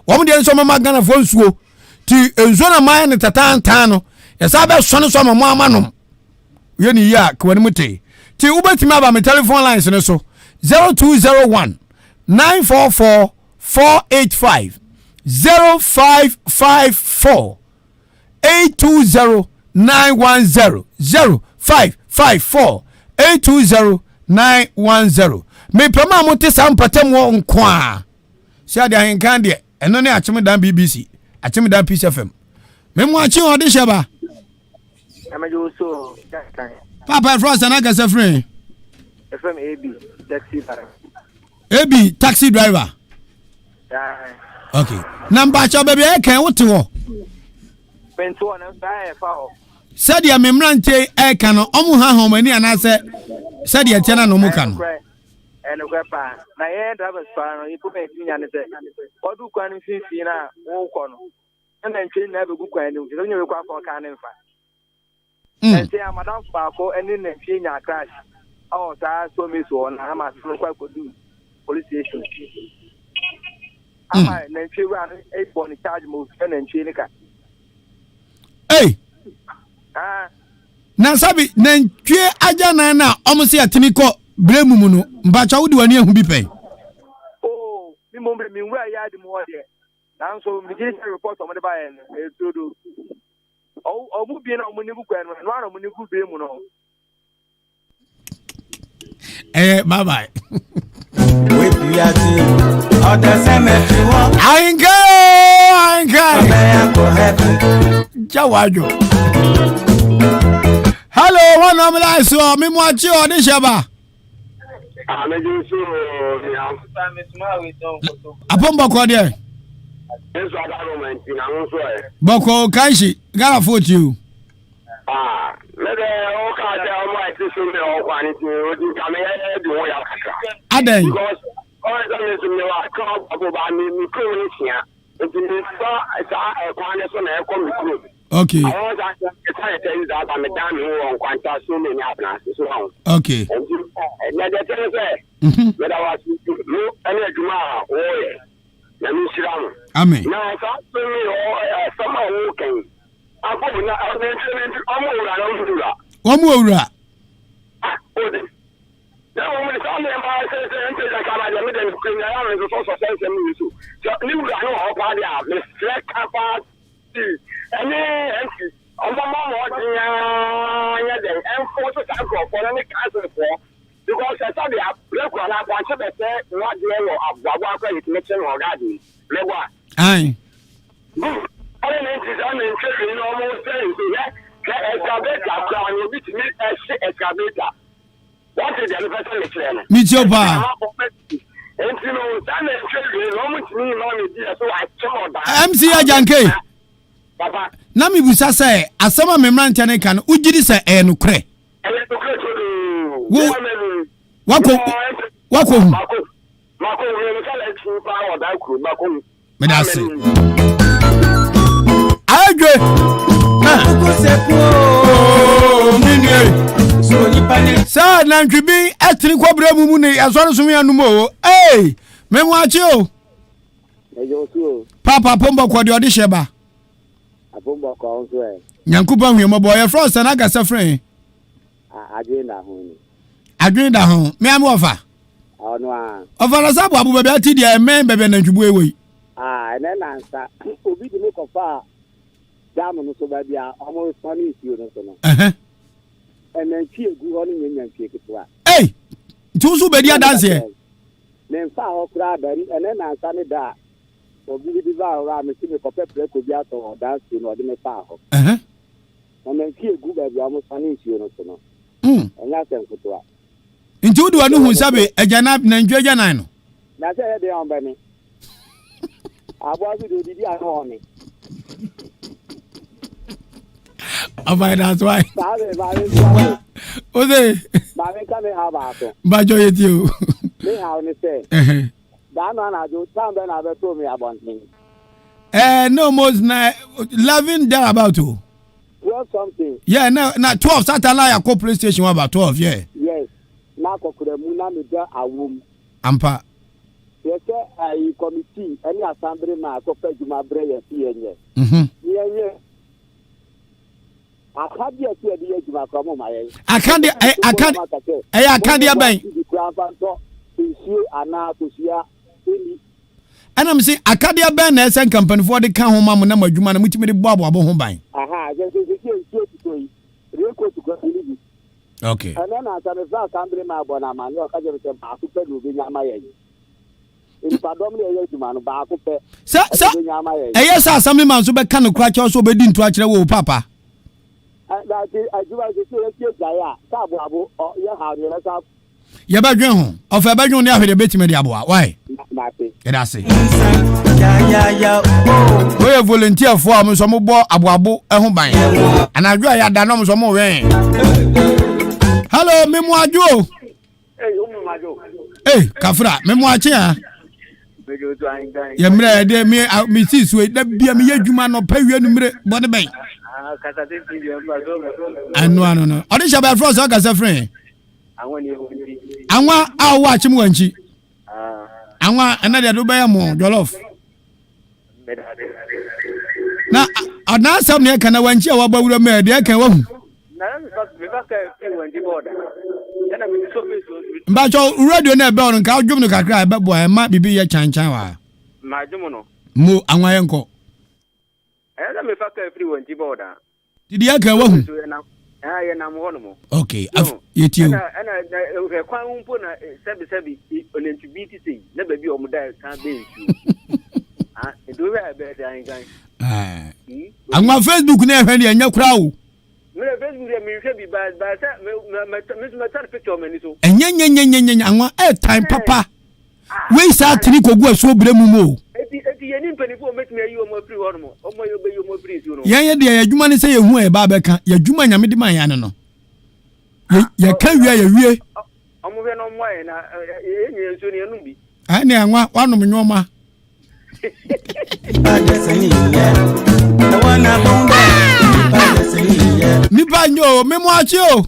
Omu de nso mama Ghana fo nsuo. Ti enzo na maya ne tatantan no. Yesa be sone so mo amanom. Ye ni ya kwani muti. Ti ubetimi aba me telephone lines ne so 0201 944 485 0554 820 910 0554 820 910. Me pema mote sam patem wo nkwa. Sia de Ahenkan de eno ne achime dan BBC, achime dan Peace FM. Me mo achi odi sheba. Amajo so that time. Papa Frost na ka sefre. FM AB taxi driver. AB taxi driver. Yeah. Okay. Number cha baby e kan wote wo. Pento na ba e fa ho. Sadia memrante e kan no omu ha homani anase sadia tiana no mu kan. Eno kwa pa. Na ye drivers pa no ipo pe tinya ne se. Odu kwan finfi na wo ko no. Na ntwe na be gu kwan ni. So nyewe kwa ko kan ne mfa. Enti a madam pa ko eni na ntwe nya crash. Oh, sa so me so na ma so kwa ko du police station. Ama na ntwe wa no e born charge mo na ntwe ni ka. Hey. Na sabi na ntwe aja na omusi atimi ko bremu mu no mbacha wudi wani ehu bi pen. Oh, mi mo mi nwura ya di mo de. Now, so we get a report on the buy and to do. Oh, would be no money book and one of money could be mono. Bye bye. With reality, other cemetery walk. Ahenkan. Jawajo. Hello, one of my so me watch you on the shaba. Upon Bokodia. Boko Kanshi, gotta foot you. Aden. Okay. Okay. Amen. One more. Because I saw the black one, I want to say, what do you want to make or garden? Aye. I mean, it's uninteresting, almost saying, excavator, you beat me excavator. What is the person? Meet your bar. And you know, I'm MC Ajanke. Nami busa say, asama memran tane kan ujiri say enukre. Wako. Medase. Ajwe. Sa na ntwibi atini kwabra mu ne asore so ya numo. Eh, me wachi o. Papa pombo kwa de odi sheba. Apombo kwa onso e. Nyankuba hwemo boy frost na gasa friend. Adwenda ho. Me am ofa. Ono a. Ofa la sabo abu bebe ati dia men bebe na ntwibu ewe. Ene na nsa. Obi di me kofa. Damu no so ba bia omo soni isi no so no. Ene ntwi egu ho ni ntwi ketwa. Eh. Tusu be dia dance. Ne mfa ho kra da ene na nsa ne da. Obi di ba ora me si me kope preko bia to dance no de me fa ho. Ene ntwi egu ba bia omo soni isi no so no. Enya sem ketwa. Nti udu anu hu sabe ejana na ntwi ejana no. Na se de on bani. Abo azu do di anu ni. Aba that's why. Ode. Mami ka me ha ba so. Bajo yeti o. Me ha oni se. Da no na jo tambe na be to me abontin. No most na 11 there about to. 12 something. Yeah, na 12 satellite a police station about 12, yeah. Yes. Na kokure mu na me da awom. Ampa. Yes, I committee any assembly ma ko pe juma bre ye tie nye. Ye. Akadi ati edi ejuma kwa mo maye. Akadi aban. Isi ana kusia ini. Ana me say akadi aban na esen company for the kan ho ma mo na madwuma na mutimi de boabo abo ho ban. Aha, je to yi. Reko to go ni. Okay. Ana na ta me fa assembly ma bo na ma ni o ka je me se ba ku pe do bi nyama ye. Ipadom le ye ejuma no ba ku pe. Sa eye sa assembly man so be kan no kra che so be di ntu a kire wo papa. Ya ba dwen ho of e ba dwen ne ahwede betime de aboa why it I say we volunteer for am so mo bo aboabo e ho ban anadwo ya da no so mo wen hello memu ajo kafra memu ache ha ya mre de mi siswe da bia mi yadwuma no pawie nu mre bode ben no. Odi shaba frost o gasa friend. Anwa awa chim wanchi. Anwa na de do ba mo jollof. Na ona sam ne kana wanchi awa ba wura me de kan wahu. Mba cho radio na be on ka odwum no kakra be boy ma bibi ye chanchan wa. Ma dwum no. Mo anwayenko. Ela me fa ka free one tiboda. Did you get one? Ya na mo no. Okay, yeti o. Ana kwan umpo na sebi olentibiti sei na ba bi o muda kan be nsu. Ah, do we be dan gan. Anwa Facebook na ehwe ne anya kura o. Me Facebook me hwe bi ba sa me tar picture me ni so. Enya anwa time papa. We sa tini kogu aso bremu mo. Eti yeni mpanifo metime ayi o mo free ho no. O mo yo be yo mo free so no. Ye de adwuma ne se ye hu e ba be ka. Ya adwuma nyame de man ya ne no. Ye ka wi ya wie. Omo be no mo ye na enye nso ne enu bi. Ai ne anwa wanom nyoma. Nipa nyo memo achi o.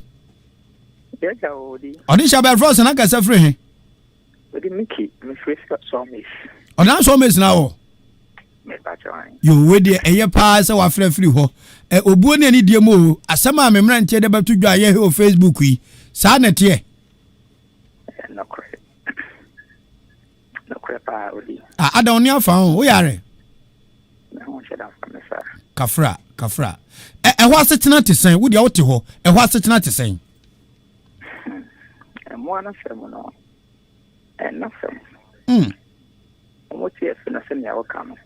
Yes, Odi. Odi shabe frost na ka se free he. Odi Mickey, me fresh got some is. Ona so mes na wo. Me ba join. Yo we de eye pa se wa free ho. Obuo ne ani die mo asema memra ntie de batu dwa ye o Facebook yi. Sa na tie. No pa Odi. Ada oni afa ho wo yare. Na ho sheda fa me sa. Kafra. Ho asetena te sen wo de wo te ho. Ho asetena te sen. Mo ana fem no. Na fem. Omo tie fe na se ne yawo ka no.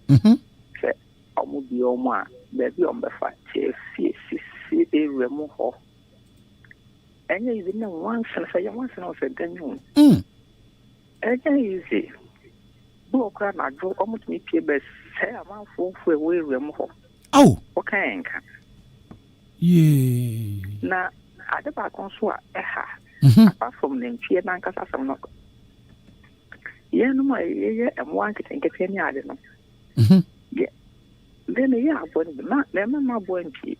Se omo bi omo a be bi omo be fa tie si e mo ho. Enya izi na once na se na se ganyu. Enya izi. Bu okra na jo omo tumi pie be se amanfo fu e we mo ho. Oh. Okay nka. Yeah. Na ade ba kon so a apart from the fear na nkasa sam no. Ye no ma ye emwa nkete ni ade no. Ye. Then ye abon na ma bo nti.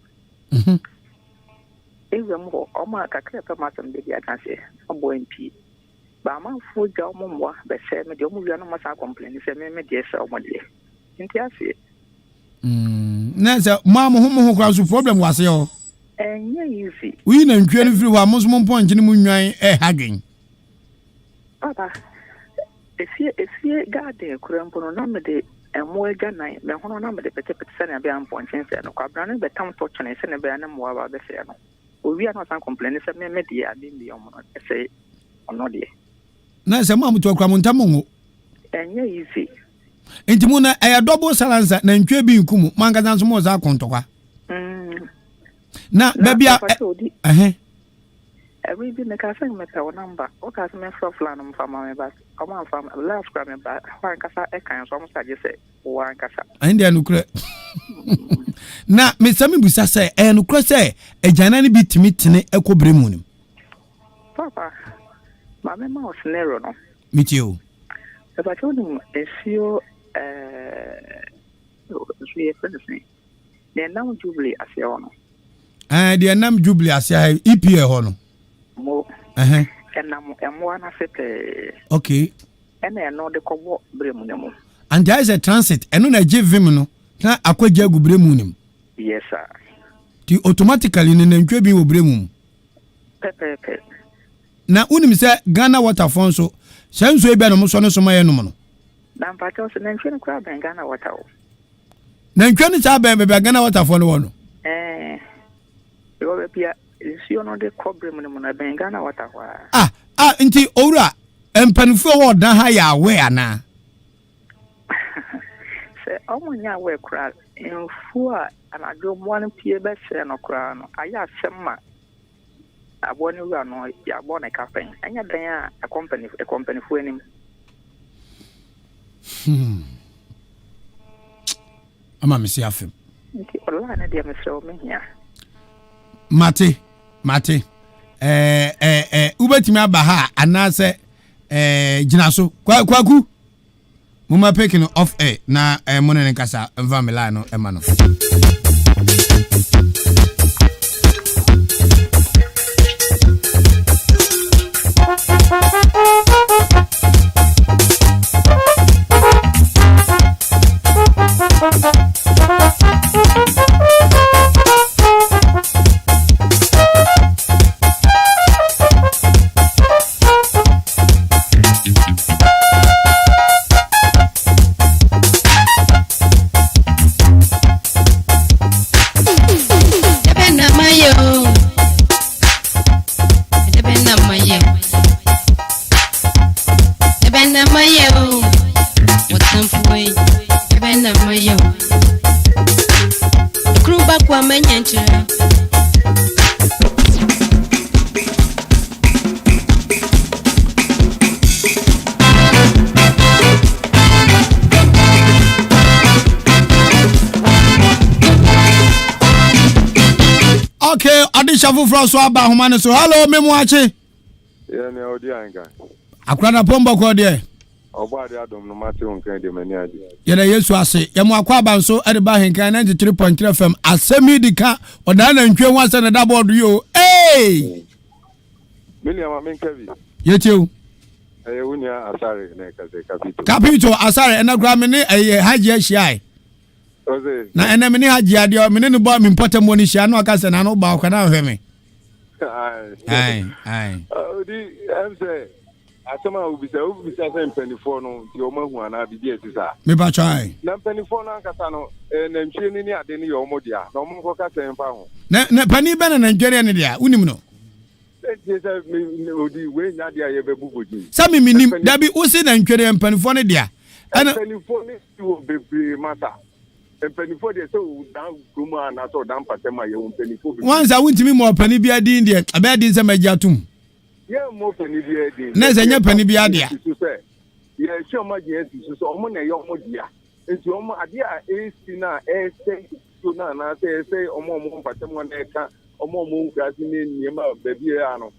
Ewem ho o ma kakra pa ma sam de ya kan se abo nti. Ba ma fu ja o mo be se me de o mo wi no ma sa complain se me de se o mo de. Nti ase. Na se ma mo ho kwa so problem wase yo. Enya easy. We na ntwe no firi wa mo so mo ponche ni mu nwan hagen. Papa. Efie garden kurampo no na me de emo ega nan me hono na me de pete se na be am ponche se no kwa bra no be tam to chene se na be na mo wa be se no. Owi na san complain se me de ade bi omo no se ono de. Na se mo amuto kwa mo ntam ngo. Enya easy. Enti mu na double salansa na ntwe bi nkumu manga san so mo za kontokwa. Na babia every day me ka say me ka number o ka say me flan no fa ma me ba come on fam last gram me ba wan ka sa e kan so mo sa je say wan ka sa ande anukure na me sami busa say anukure say ejana ni bitimi tene ekobre mu nim papa ma me ma o scenario no mitio e ba cho dum esio so ye friend say the now jubilee asio no the nam jubilee asia EPA ho no mo enam emo na sete okay ena no de kobo bremu nemu and there is a transit eno na give him no na akwagia gu bremu nim yes sir ti automatically ne ntwa bi wo bremu pepe na unim se Ghana waterfront so senso e bia no so no so maye no no na mpacho se na ntwa no kra ben Ghana water o na ntwa no cha ben be Ghana waterfront no yo be pia isi ono de problem no na ben Ghana water kwa nti owura empanifo wo dan ha ya we ana se omunya we kra enfu a anadwo mo an pie be se no kra no aya semma aboni wi ano ya bona kafen anya dan a company fu enim ama me si afem nti ola na de me se o me hia mate ubetimi aba ha anase gina so kwaku muma picking off air na monene kasa mvamela no ema no Ahenkan Kwame Nyenche. Okay, Adisha Fufro so aba humane so. Hello, Memoachi. Yeah, ne Odi Ahenkan. Akrana pombo ko de. Oba de adom no mate wonkan de mani ade. Ye na Yesu ase. Ye mo akwa aba nso e de ba Ahenkan 93.3 FM. Asem di ka oda na ntwe ho ase na da board yo. Hey! Miliam amenkavi. Ye tieu. Unia asare na kaze capito. Capito asare na gra me ne haji ahia. Oze. Na ene me ne haji ade me ne no bo me importa mo ni hia na aka se na no ba kwa na hwe me. Ai. Odi am say atama ubisa say mpanifo no ti o mahu ana bi die sisa. Me ba try. Na mpanifo no ankasa no na ntwe ni ade ni yo mo dia. Na mo ko ka sen fa ho. Na pani be na Nigeria ne dia unim no. Odi we nya dia ye bebu boji. Sami minim da bi usi na ntwere mpanifo ne dia. Mpanifo ni tu bebre mata. Mpanifo de so dan kuma na so dan patema ye mpanifo. Once I went to me more penny bi adi ndi abia di nsema giatum. Ye mo penny bi adi. Na ze nya penny bi adi a. Ye sure ma je esi so omo na ye omo dia. Enti omo adi a esi na ese so na say omo patema na eka omo nkrasi ni niema baby ya no.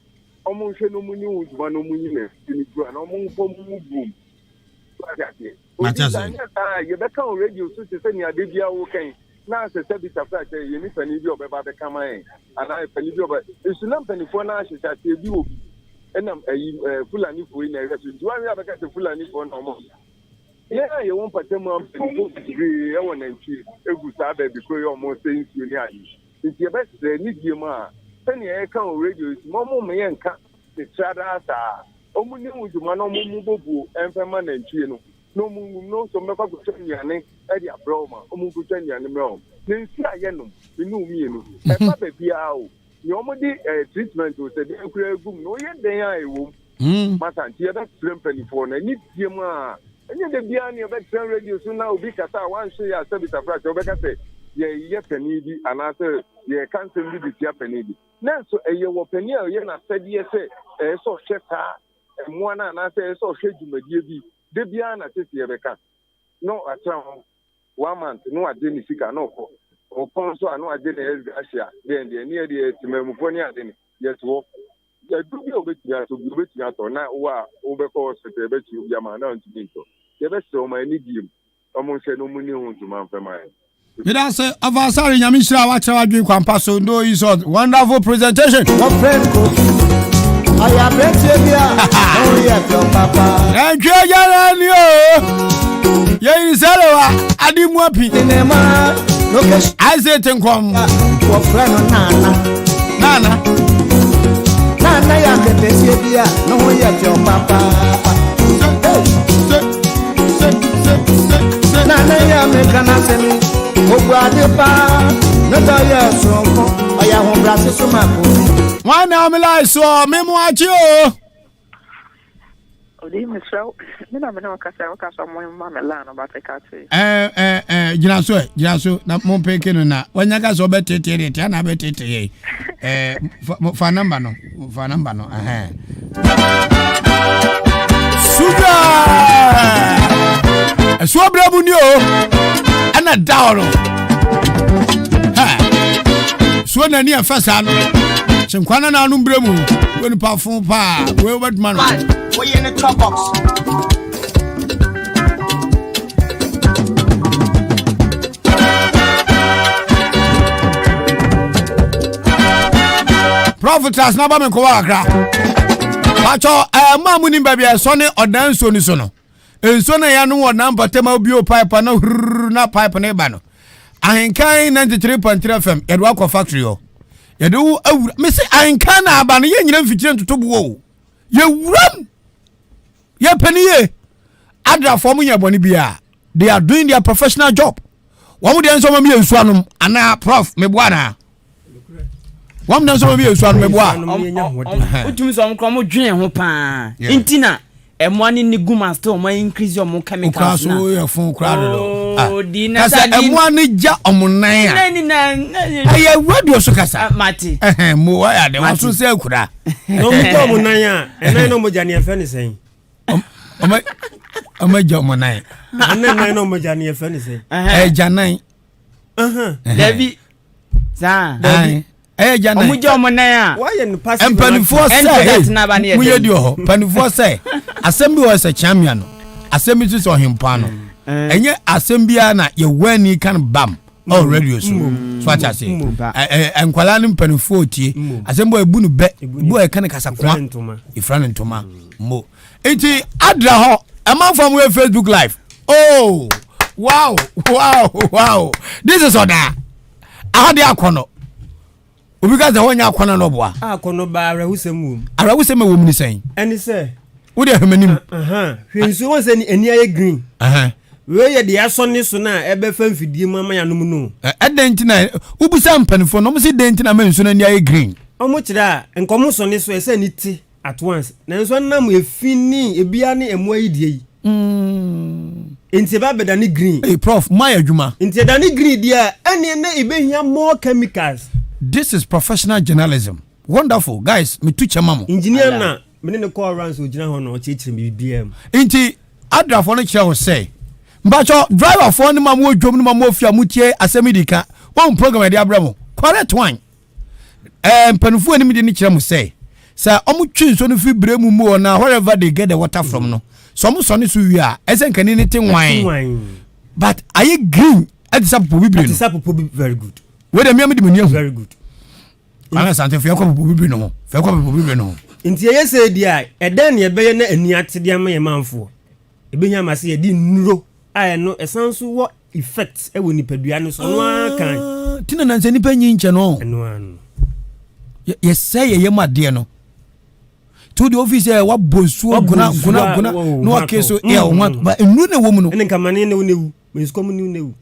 Omo hwe no munyi uduma no munyi na ni dua na omo mfo mu boom. Matasa. You better radio so to say ni ade bia wo kan. Na se se bi tafa che ye ni pani bi obeba be kama en. Ana pani bi oba. Esu na pani fo na ahyehyɛ te bi obi. Enam fulani fo ina reso. Duwa ya be ka te fulani fo na omo. Ye won patemu am fo bi e won antwi egu sa ba bi ko ye omo se nsuo ni ayi. Nti e be se ni die ma. Sani e kan radio mo me ye nka te trada sa. Omu ni uduma na omu mu bobu enfema na ntwie no. No mu no so me fa go tanyane e dia broma omu go tanyane me o nsi aye no inu mienu e fa ba bia o ni omu di treatment o se de ekura egum no ye den a ewo mata nti e da trempanifo na ni die mu a enye de bia ni e be train radio so na obi kasa wan hwe ya service afra che obeka se ye pani bi anase ye cancel bi tia pani bi na so eye wo pani a ye na sede se so hweta mo na anase so hwe djumadie bi de bia na tete ebeka no atra 1 month no ade ni sika no ko o pon so anu ade na asia den de ni ade timamufo ni ade ni yeto ya dubi obeti ya so obeti ya to na wa obeko hospital ebeti bia ma na ntumi to ye be so ma ni dim omo hwe no mu ni hu ntuma mfema ya Mida say avasari nyamishira wa chawa dwi kwampa so no is wonderful presentation. I am ready oh yeah your papa. Thank you Yarani o. Ye isalewa adimu api. Nema no cash. I say tenkom. Your friend Nana ya kete bia no yeah your papa. Nana ya me kana semi. Ogwade pa no do ya so ko. Oya ho brase so mako. One now me like so Memoachi o. Odi me so me na kasa mo ma me la no ba te ka ti. Gina so na mo peke no na wanya ka so betete re tia na betete ye. For number no Suga so brabu ni o ana dawo so na ni afasa no Chinkwana na anu bremu we ni perfume pa we wet man we in the top box Prophetess na ba me ko akra pacho mamu ni bia so ne odan so ni so no enso na ya no odan patema bio pipe na pipe na ba no Ahenkan 93.3 FM Edwa Kwa Factory o Yedu awura me say Ahenkan na aba no ye nyina mfikire ntotobu o ye wuram ye paniye adra form ye boni bia they are doing their professional job wamu de enso mami ensu anum ana prof meboana wamu de enso mami ensu anum meboa otumi so amkro mo dwen ho pa intina emwani ni guma still mo increase your chemicals na so ye fun kra do Kasa emwani ja omunan a. Aye radio so kasa. Mati. Mo wa ya de waso se akura. No mo ja omunan a, enan no mo ja ne efe ne sen. Oma ja omunan. Enan no mo ja ne efe ne sen. Janan. David. Sa. David. Janan. Omuja omunan a. Why you pass? Empanifo say. Mu ye di ho. Panifo say. Asem bi was a champion. Asem bi so himpa no. Enye asem bia na ye wani kan bam. Oh radio so. So what I say. Enkwala ni mpanifo tie. Asem bo ebu no be. Bo e kan kasa kwa. Ifran ntoma. Mo. Enti adra ho. Amanfam we Facebook live. Oh. Wow. This is oda. Ahade akono. Obi ka ze wonya akono no boa. Akono ba arahusem wom. Arahusem wom ni sen. Eni se. Wo de hamanim. Hwensu won se ni eni aye green. We ye de asone so na ebe fa mfidie mu amayanom no. Eden na ubusa mpanifo no mo se den na menso na ni aye green. Omo kire a enkomo so ne so e se ni ti at once. Na nso nam efini ebia ne emu ayidie yi. Inti ba beda ni green. Hey prof, my adwuma. Inti da ni green dia ene na ebehia more chemicals. This is professional journalism. Wonderful. Guys, me tuche mamo. Engineer na me ne call runs o gina ho na o chechire me BBM. Inti adra for no kire ho say. Mbacho driver for no mamo odwom no mamo ofia mutie asemidika. One program dey abramo. Correct one. Mpanufo ani me dey ni kire mo say. Say omu twinso no fi bremu mu na wherever they get the water from no. Some sonny so we are esen kan anything wine. But are you green at the sapo bibiri? At the sapo very good. Where the me am very good. Ana sante fe akwa bibiri no. Fe akwa bibiri no. Nti ye say dia eden ye beye na ani atede am ye manfo. Ebenya mase ye di nuro aye no esanso wo effect e wo nipadua no so no akan. Tina na nse nipa nyi nche no. Eno anu. Ye say ye made no. To the office wa bonsu guna no akeso e o ba enu na wo mu no. Ene kamane ne wo newu. Menskomu ni newu.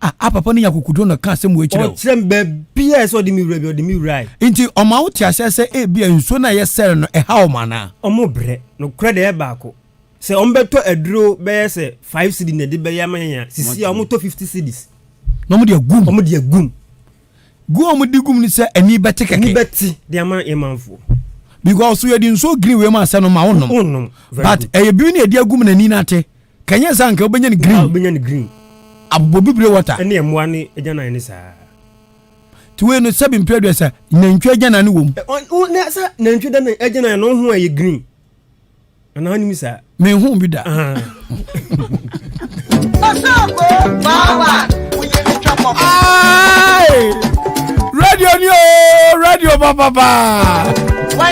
Papa no yakukudo no kan sem we kire o trem ba bia so de mi wura bi o de mi wura nti o ma wuti asese e bia nso na ye sere no e ha o mana o mo bre no krede e baako se o mbeto aduro be se 5 cedi na de be ya manya sisi o mo to 50 cedis no mo de gum o mo de gum o mo de gum ni se ani beti keke ani beti de ama e manfo because we dey so green we ma se no ma wonnom but e bi ni e de gum na ni na te kanya sanka obenya ni green abo bibire water ene emwa ni ejana ni sa tuwe no sabi mpredwe sa nantwe ejana ni wom na sa nantwe da na ejana no ho aye green ana ni mi sa me hu bi da Osoko mama uye chapa ai radio papa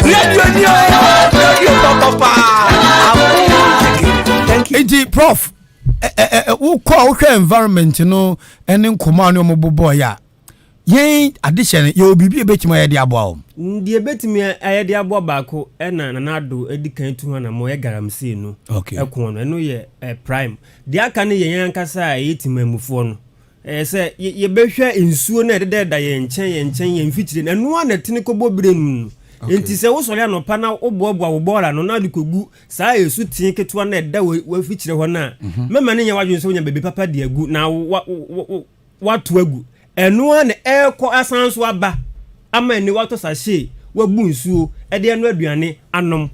radio papa thank you prof wo call environment no ene nkoma no mobobo ya yen addition ye obibi ebetima ye de aboa o ndi ebetimi aye de aboa baako na nanado edikan tu na mo ye garamse no ekon no eno ye prime de aka ne ye yankasa yetimamufo no se ye behwe nsuo na ededa ye nchen ye mfitire eno na tini kobo brenu enti se wo sori anopa na oboaboa wo bora no na dikogu saa esu tin ketua na eda wo fichire ho na mema ne nya wadwen so nya bebe papa de agu na watu agu eno na eko asanso aba ama ni wato sashe wabu nsuo ede eno aduane anom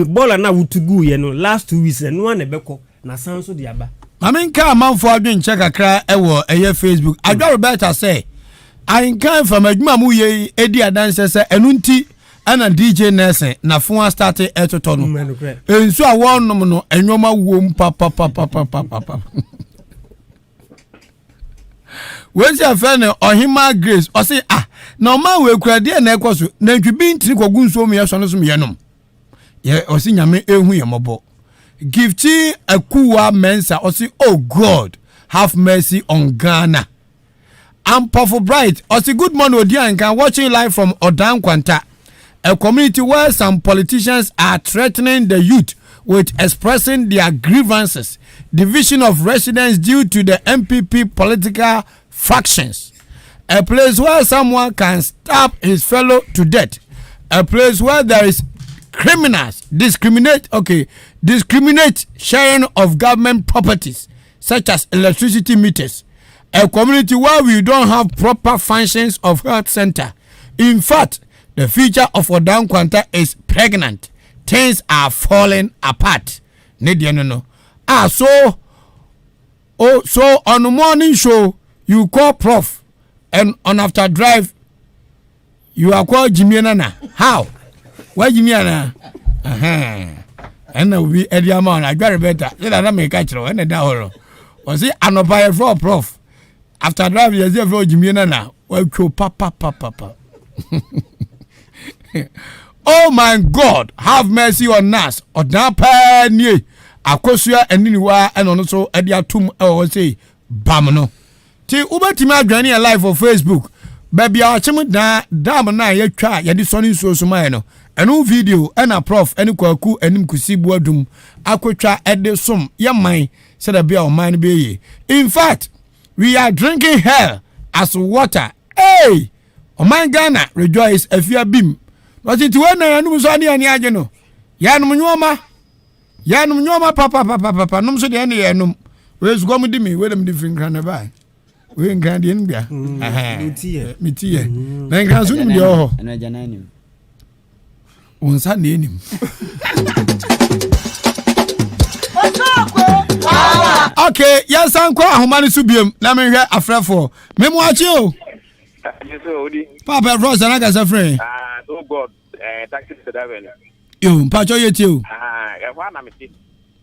bola na wutugu ye no last 2 weeks eno na beko na sanso de aba Ahenkan amanfo adwen che kakra ewo eye Facebook adwa Roberta say Ahenkan from adwuma mu ye edi adanse se enu nti ana DJ Nelson na fun start etoto no ensu a wonnom no enwoma wom papa we say afene Ohima Grace o say na ma we kurade na ekoso na ntwibi ntiri kogu nsu me yeso no so me yenom ye o say nyame ehu ye mobo Gifty Akuwa Mensa o say oh God have mercy on Ghana. I'm Powerful Bright o say good morning Odi Ahenkan watching live from Odan Kwanta, a community where some politicians are threatening the youth with expressing their grievances, division of residents due to the MPP political factions, a place where someone can stab his fellow to death, a place where there is criminals discriminate sharing of government properties, such as electricity meters. A community where we don't have proper functions of health center. In fact, the future of Odan Kwanta is pregnant. Things are falling apart. No. So on the morning show, you call Prof, and on after drive, you are called Jimmy Nana. How? Why Jimmy Nana? And now we Eddie Amon. I got better. Let us make a catch. And now, was it an opera for Prof? After drive, you see for Jimmy Nana. Well, papa. Oh my God, have mercy on us. Odapa ni akosua eniniwa eno no so ade atum e say bamno. Ti ubetimi adwane ya live for Facebook. Baby awachim dam na ye twa ye de soni so mai no. Eno video ena prof eni kwaku enim kusibu adum akotwa ede som ye man se da bia o man be ye. In fact, we are drinking hell as water. Hey! O man Ghana rejoice afia bim. What it when I know so ani ageno. Yanum nyoma papa num so de ani yanum. We go mu di me we dem different kan ba. We ngan de nbia. Miti e. Na ngan so nim de ho. Na jananim. Unsa ne nim. Okay, yes anko ahomani so biem na me hwe afrefo. Memu achi o. Yes, Odi. Papa Frost and I got a friend. Oh God, taxi to that way. You, Pacho, you.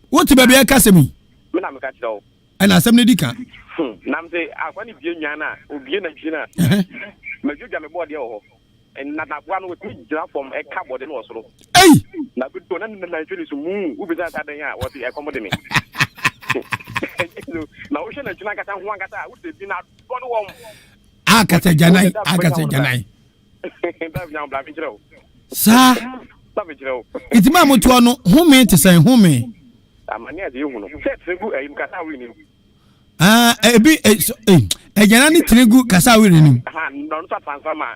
What baby I cast me? When I'm catch out. And I said, Nidika. Nam say, I want to be Yana, Ubian and Gina. Majuga me body, and not one with me from a cupboard and also. Hey! Now, good to none of the Nigerians who move, who be that what the accommodate me. Now, Ocean and Junaka, one got out, would be not one woman. Akate janai. Sa. Iti ma mutu ano home te say home. Amania de hu no. Tregu ayim kasa wi ni. Ebi jana ni tregu kasa wi ni. No so transfer ma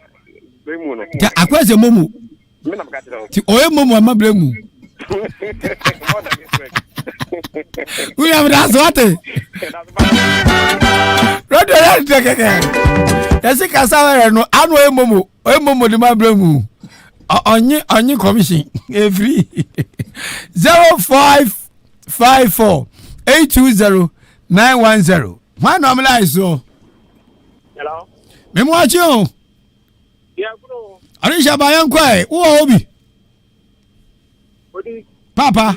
bremu no. Ja akwese momu. Me na maka tiro. Ti oye momu ama bremu. We have that's what. Radio ya tekeke. Yesi kasa no anu oye momu di ma bremu. Onye commission every 0554 820 910. Why normalize so? Hello. Me watch you. Yeah, bro. Arisha bayan kwai. Wo obi. Odi. Papa.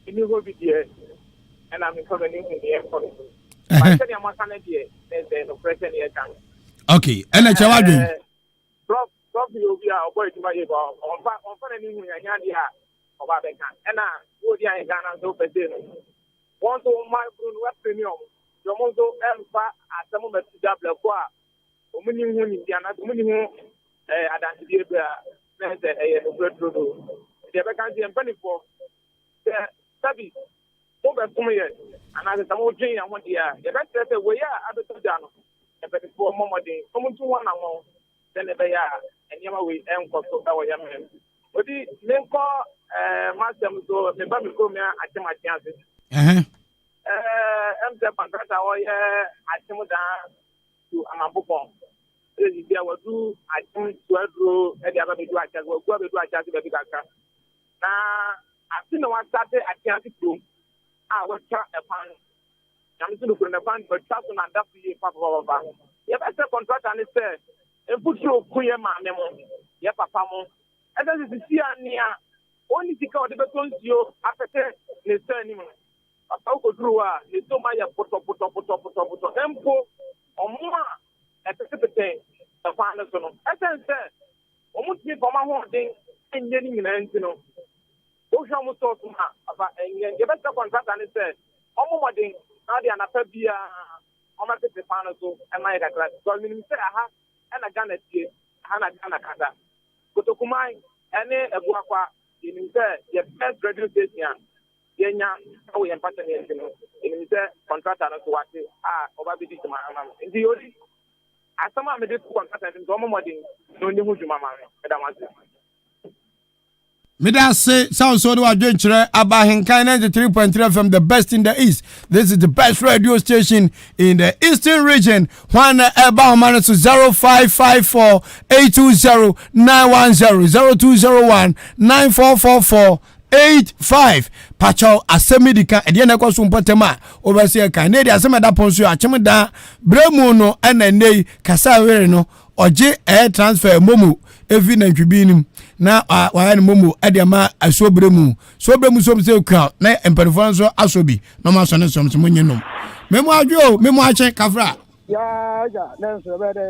Ini obi die. And I'm coming in the airport. I said I'm not there. There's no pressure here can. Okay. And chawadun. Probably will be our boy to my on any Yania of Ahenkan. And Odi Ahenkan so Pedro. Want to my what premium. The Mozo Elfa at some moment to double qua. Omini who is Diana, Omini who Adan Dibra, a bread road. The vacancy and penny for Sabi. Over 4 years. And as a more Jane, I want the best way I bet down. A better for Mamma Day. Come to one amount. Then they are. And we enco so our young men. But the Lenko Master so the Baby Comia at my chances. The contract at Timoda to Amabopon. There were two I think 12 and the other do I will go to a chance to the Gaka. Now, I've seen one started at Chancy Room. I was trying a fan. I'm to look in the fan, but that's on that Papa. If I said contract and it said, and put your queer mamma, your papa, and that is the sea near only to call the beton you after the surname. A talk drew is so my put tempo or more at the secretary of finance. As I said, almost me for my whole thing and getting in an know. Those almost talk about and give us a contract and it said, almost thing, now they are not be almost the finance and my class. So I mean, I have. And a gun at you, and a gun at Kata. But to Kumai, and a Buakwa, in the best radio station, Yenya, how we impart in the contract and to what over the Mama. In the Odi, as some of the contract and Gomo Modding, no new Mama, Madame. Mida say sound so do adventure Ahenkan 93.3 FM, the best in the east. This is the best radio station in the eastern region. One about man to 0554 820 910 0201 9444 85. Pacho asemidika ediana kwa sumpotema overseer Canada asemeda ponso achemda bremu no enenei kasa were no oje air transfer momu evi na ntwibinim na wa ne momu ediama asobremu so se kwa na emperifo asobi no ma so ne som munyenom memu adwo memu ache kafra ya nanso be de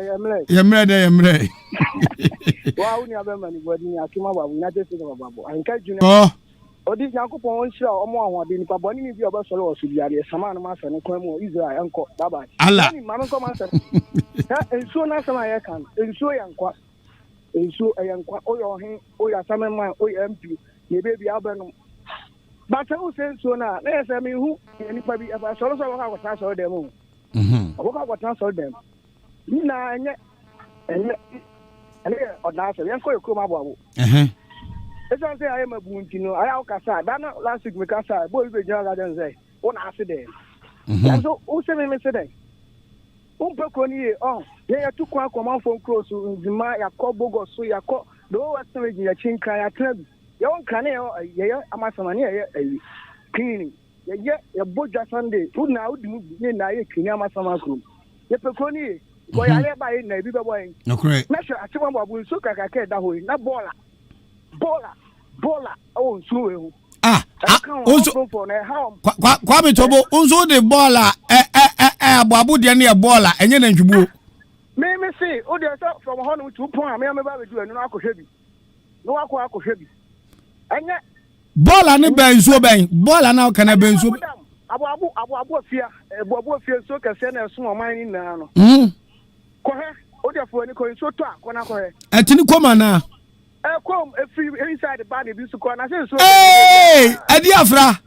yemre wa uni abema ni bodi akima babu na tese babu anka juna Odi Yankopon on shira omo ahode nipa boni ni bi obasoro osubiare sama no masa ne kwan mu Israel enko baba Allah ni mama ko masa na ensuo na sama ye kan ensuo yankwa oyo hin oyo asame man oyo MP ye bebi abenu bata u sensuo na yesa mi hu nipa bi abasoro so waka kwata so dem waka kwata so dem ni na enye odasa yanko ekoma abo It's not say I am a boon, I have Casa. Last week, Casa, boy, we just say, one accident. So, who sent me today? Umpeconi, yeah, took one command from close to Zima, Yakobo, so Yako, the old estimate, your chin cry at them. Your own canal, yeah, Amasamania, cleaning. Yeah, your boat just Sunday, who now do Naya Kinyamasamaku. Your peconi, boy, I let by it, maybe the way. No, correct. Measure, I see one will so I can't that way, not baller. Bola oh so also Kwame Tobo unzo de bola ababu de na bola enye na ntwubo me see o de from honu 2 point me ba do enu akohwe bi no akohwe bi enye bola ne ben so ben bola na kana ben so abu afia so kase na so oman ni na no kohe o de fo ni ko so to akona kohe etini koma na come free inside the body this corner say so adi afra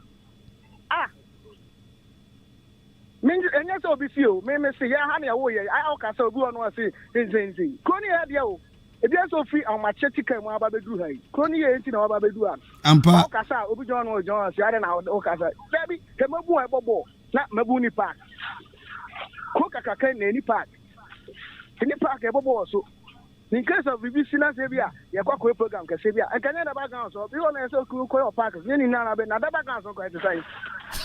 me enya so bi feel me say ya ha na wo ye I ka say obi ono say nzenzi kroni ya dia o e bia so free on ma chetika mu aba bedu hai kroni ye enti na aba bedu am ampa o ka say obi jo no jo say ade na o ka say baby ke mabu e bobo na mabu ni park ko kaka kan na ni park e bobo so in case of BBC na Sebia, ya kwa program ka Sebia. And can the background so you want to so ko park. Ni na be na the background so ko exercise.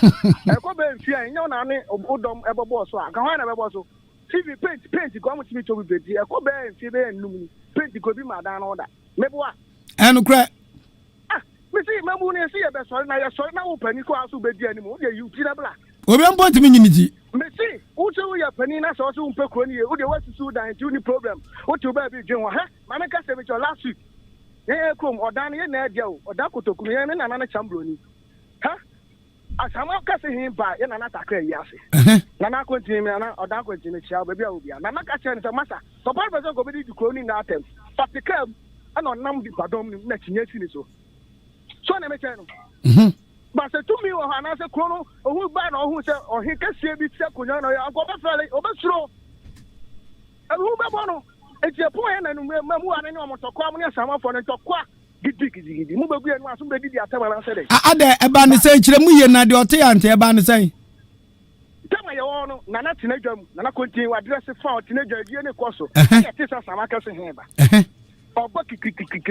E ko be fia nya na ne odom e bobo so aka ho na be bobo so. TV paint ko amutimi to be di. E ko be fia be num paint ko bi ma dan na oda. Mebo a. Enu kra. Me see mabu ne see e be so na ya so na wo pani ko aso be di animu. Wo de you ti na bla. Obi am point mi nyiniji. Me see, who say we are penny na so so umpe kroni e, who dey want to sue that you problem. What you baby dwen wa, ma me ka say with your last week. Eh kom odan ye na dia o, odan kotokunu ye na na chambroni. Asama ka say him ba ye na na takra yi ase. Na na continue me na odan continue chia baby a obi a. Na na ka say nta masa, so part person go be di kroni na atem. Patikam ana nam di badom ni na tinye si ni so. So na me say no. But to me or another chrono, or who ban or who said, or he can see a bit second, or go back for overthrow. And who bono? It's your point, and Mamu and anyone to come near someone for the talk. Giddy, move a good one, somebody did a said. Ada ebani say chiremu na de ote ante ebani say. Tell my own, Nana teenager, Nana continue address a found teenager, DNA Cosso. It is a Samakas in here. Or Bucky,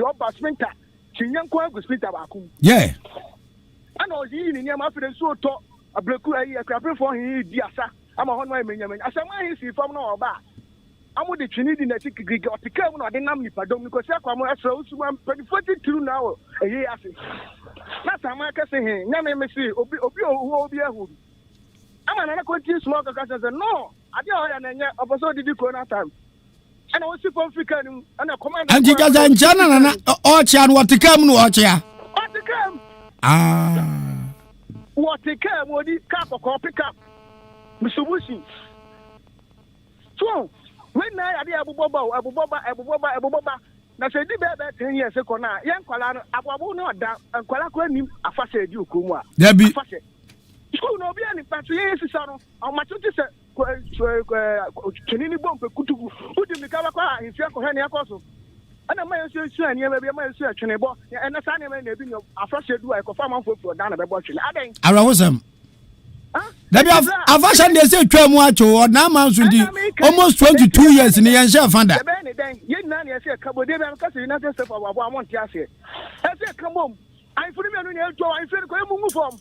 or Basminta, Chinyanko, Spita Baku. Yeah. I know he in your mouth so talk a block a crap for him, Diasa. I'm a one man. As a man, he from no bar. I'm with the Trinity that Greek or to come on the Nami Padom because I come as well. 42 now a year. That's a mark saying, Name see, Obio. I'm another continue smoke because I said, no, I don't know. Also, did you corner time? And I was super African and a command. And you guys are Jana or Chan what to come, watch ya. What to come? What take care of the cap or pick up, Mr. Wushi. So, when I had Abu Boba, na se di bebe 10 years ago na yen kwala ababu no da kwala kwa nim afase di okomu a dabi afase school no bia ni patu yen sisa no o ma tuti se tuni ni bombe kutugu udi mi kawa kwa ahifia ko hene akoso ana ma yesu ani e be ma yesu atwene bo e na sa ne ma na bi no afrashe du ai ko fa man foforo da na be bo twene adan Arawosam. Dabi afashan dey say twa mu acho na man so di almost 22 years ni yan sha fanda. Be ne den ye na ne say kabo dey be ka say United States of Abo amon ti ase. E say kabo ai funu me no ne jo ai funu ko mu form.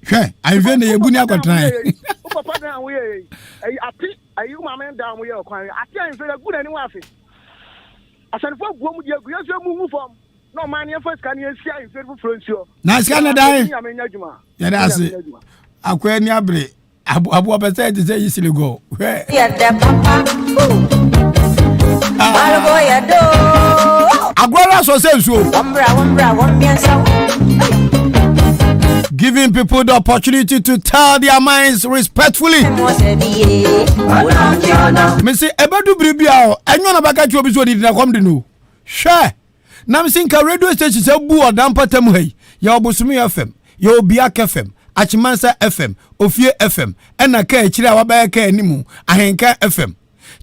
Hwe, ai ve ne yebu ni akotran. O papa na wo ye. Ai ati ai ma men da wo ye okwan. Ati ai funu gu na ni wa afi. Asanfo guo mu die gu ye so mu form. No man ye first kan ye si ai funu froncio. Na ska na dai. Ya da se. Akwa ni abre. Abu obese de say yisile go. Hwe. Ya da papa. Algo ya do. Agora so say so. Giving people the opportunity to tell their minds respectfully. Me say ebedu bribia o enyo na baka chi obi so di na kom de no. Hwe. Na me think radio station say bu odam patam hai. Ya obusumi FM, ya obiak FM, Achimansa FM, Ofie FM, ena ka echire a waba ka animu, Ahenkan FM.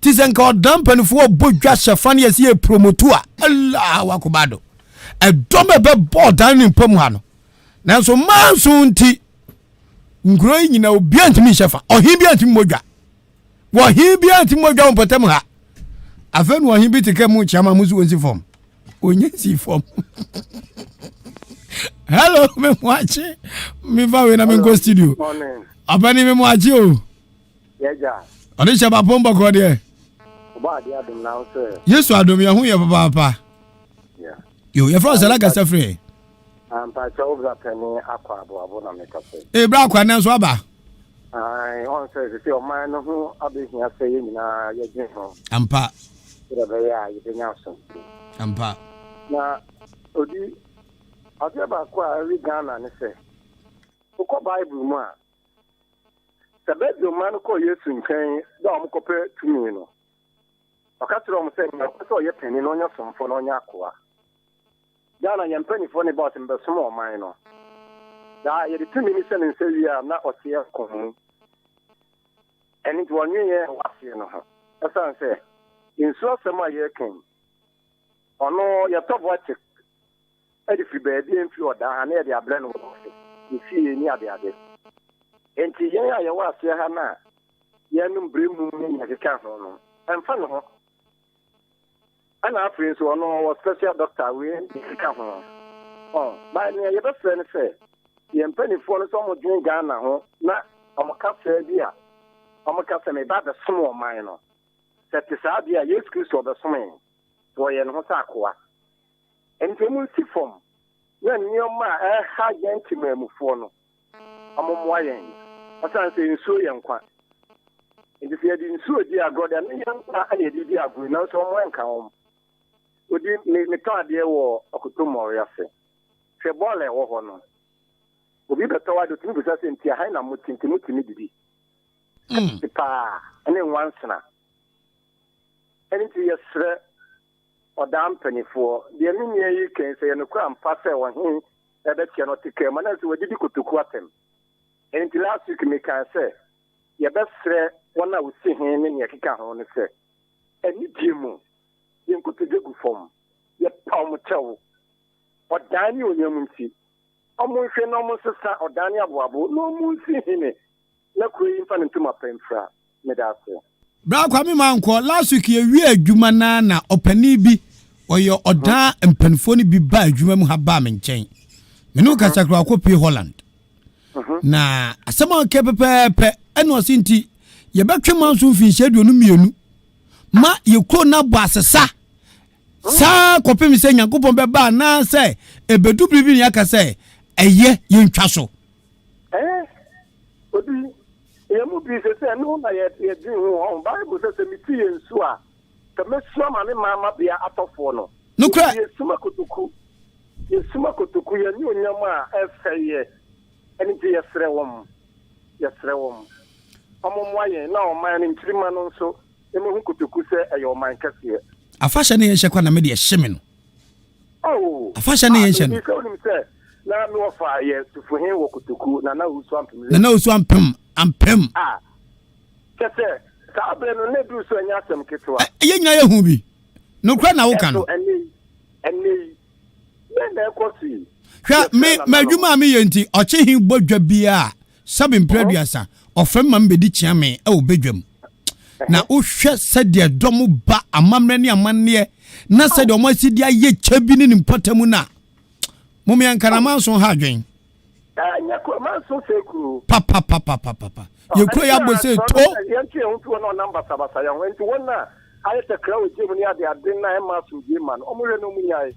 Tizenka odam panifo bodwa shafan yesi e promotua. Allah wakubado. E dome be board dan mpam ha no. Nanso manso nti ngro nyina obi antimi shafa. Ohin bi antimi modwa. Wo hin bi antimi modwa mpatam ha. Afenu ohin bi teke mu chama muzu onsi form. Onye si form. Hello, me mwachi. Me va we na me go studio. Morning. Abani me mwachi o. Yeja. Oni shaba pomba ko de. Oba de adum na so. Yesu adum ye hu ye papa. Yeah. Yo, ye from Salaga Safre. Pa cho obza peni akwa abo na me kafe. E bra akwa na so aba. Ai, on se o man no hu abihia se ye nyina ye gin ho. Ampa. Ira be ya ye nya so. Ampa. Na odi Atiaba kwa ri Ghana ne se. Uko Bible mu a. Sabedo man ko Yesu nkan da o mkope tumi no. Okatro mo se na so ye peni no nya somfo no nya akwa. Ghana nya peni fo ne boss mbe so mo man no. Da ye de tumi ni se ne se wi a na otie ko mu. Eni to onye ye wase no ha. Asa se inso sema ye kan. Ono ye top watch edi fi baby en fi oda ha na e de abre no fi fi ni ade ade enti yen ya ye wa se ha na ye num bremu ni ya ke ho no emfa no ho ana afrin so no was special doctor we ke ka ho oh ba ni ye be fe ni fe ye mpani fo no so mo dwen Ghana ho na o ka fe bi a o ka fe me ba be som o man no se ti sa bi a Yesu Kristo be som en so ye no sa akwa enti mu si form na nyoma ha yenti memufo no amomwa yen asan se nsuo yenkwa enti se di nsuo di agoda ne yenkwa ana di agu na so mo enka won odi me ka de wo okotomo yafe se bole wo ho no obi beto wa do tumi bisa se ntia ha na mutintimu timi didi pa ene wansna enti yesre odam penifo de ni yi ken se no kwa mpase wo hin e be tie no tike ma na se wodi kotoku atem enti last week me kan se ye be sre wona wo si hin ni ye kika ho ne se eni dimu ye nkutu de gu fom ye pam chewo odani onyamunti omo hwe no mo sesa odani aboabo no mu si hin na kuri mfa ne ntuma pemfra me da se Bra Kwame manko last week ye wi adwuma na opani bi oyo oda empanfo ni bi ba adwuma mu ha ba me nchen me no ka sakra akopi Holland na asema ke pepepe eno sinti ye betwe manso fi hyedu no mienu ma ye kro na bo asesa sa kopi mi se Nyankopon be ba na se ebedu bibi ni aka se eye ye ntwa so odi emu bi se no na ye din ho Bible se mi ti ensu a ka mesu ma ne mama bia atofo no nukra ye suma kotoku ye ni onyama efeye eni ti yesre wom amomwa ye na o man ntirima no nso emu hu kotoku se eyo man kase afasha ne yenhye kwa na me de hyeme no oh afasha ne yenhye no na me ofa ye tufu hin wo kotoku na usu ampem kete ka abre no ne du so anya asem ketwa ye nyina ye hu bi nukra na wo ka no Any, then there could see. Me madwuma me yenti oche hin bodwa bia sabin praduasa ofem ma mbedi chiame e obedwam na ohwe sede dom ba amamre ne amanne na sede omo asidi aye chabi ne mpatamu na mumi ankana manso ha adwen anya ko manso seku papa ye kro ya bo se to yenti e hunto no number sabasa ya wenti wona ayete krawo jemuni ade adin na e maso je man omure no munyai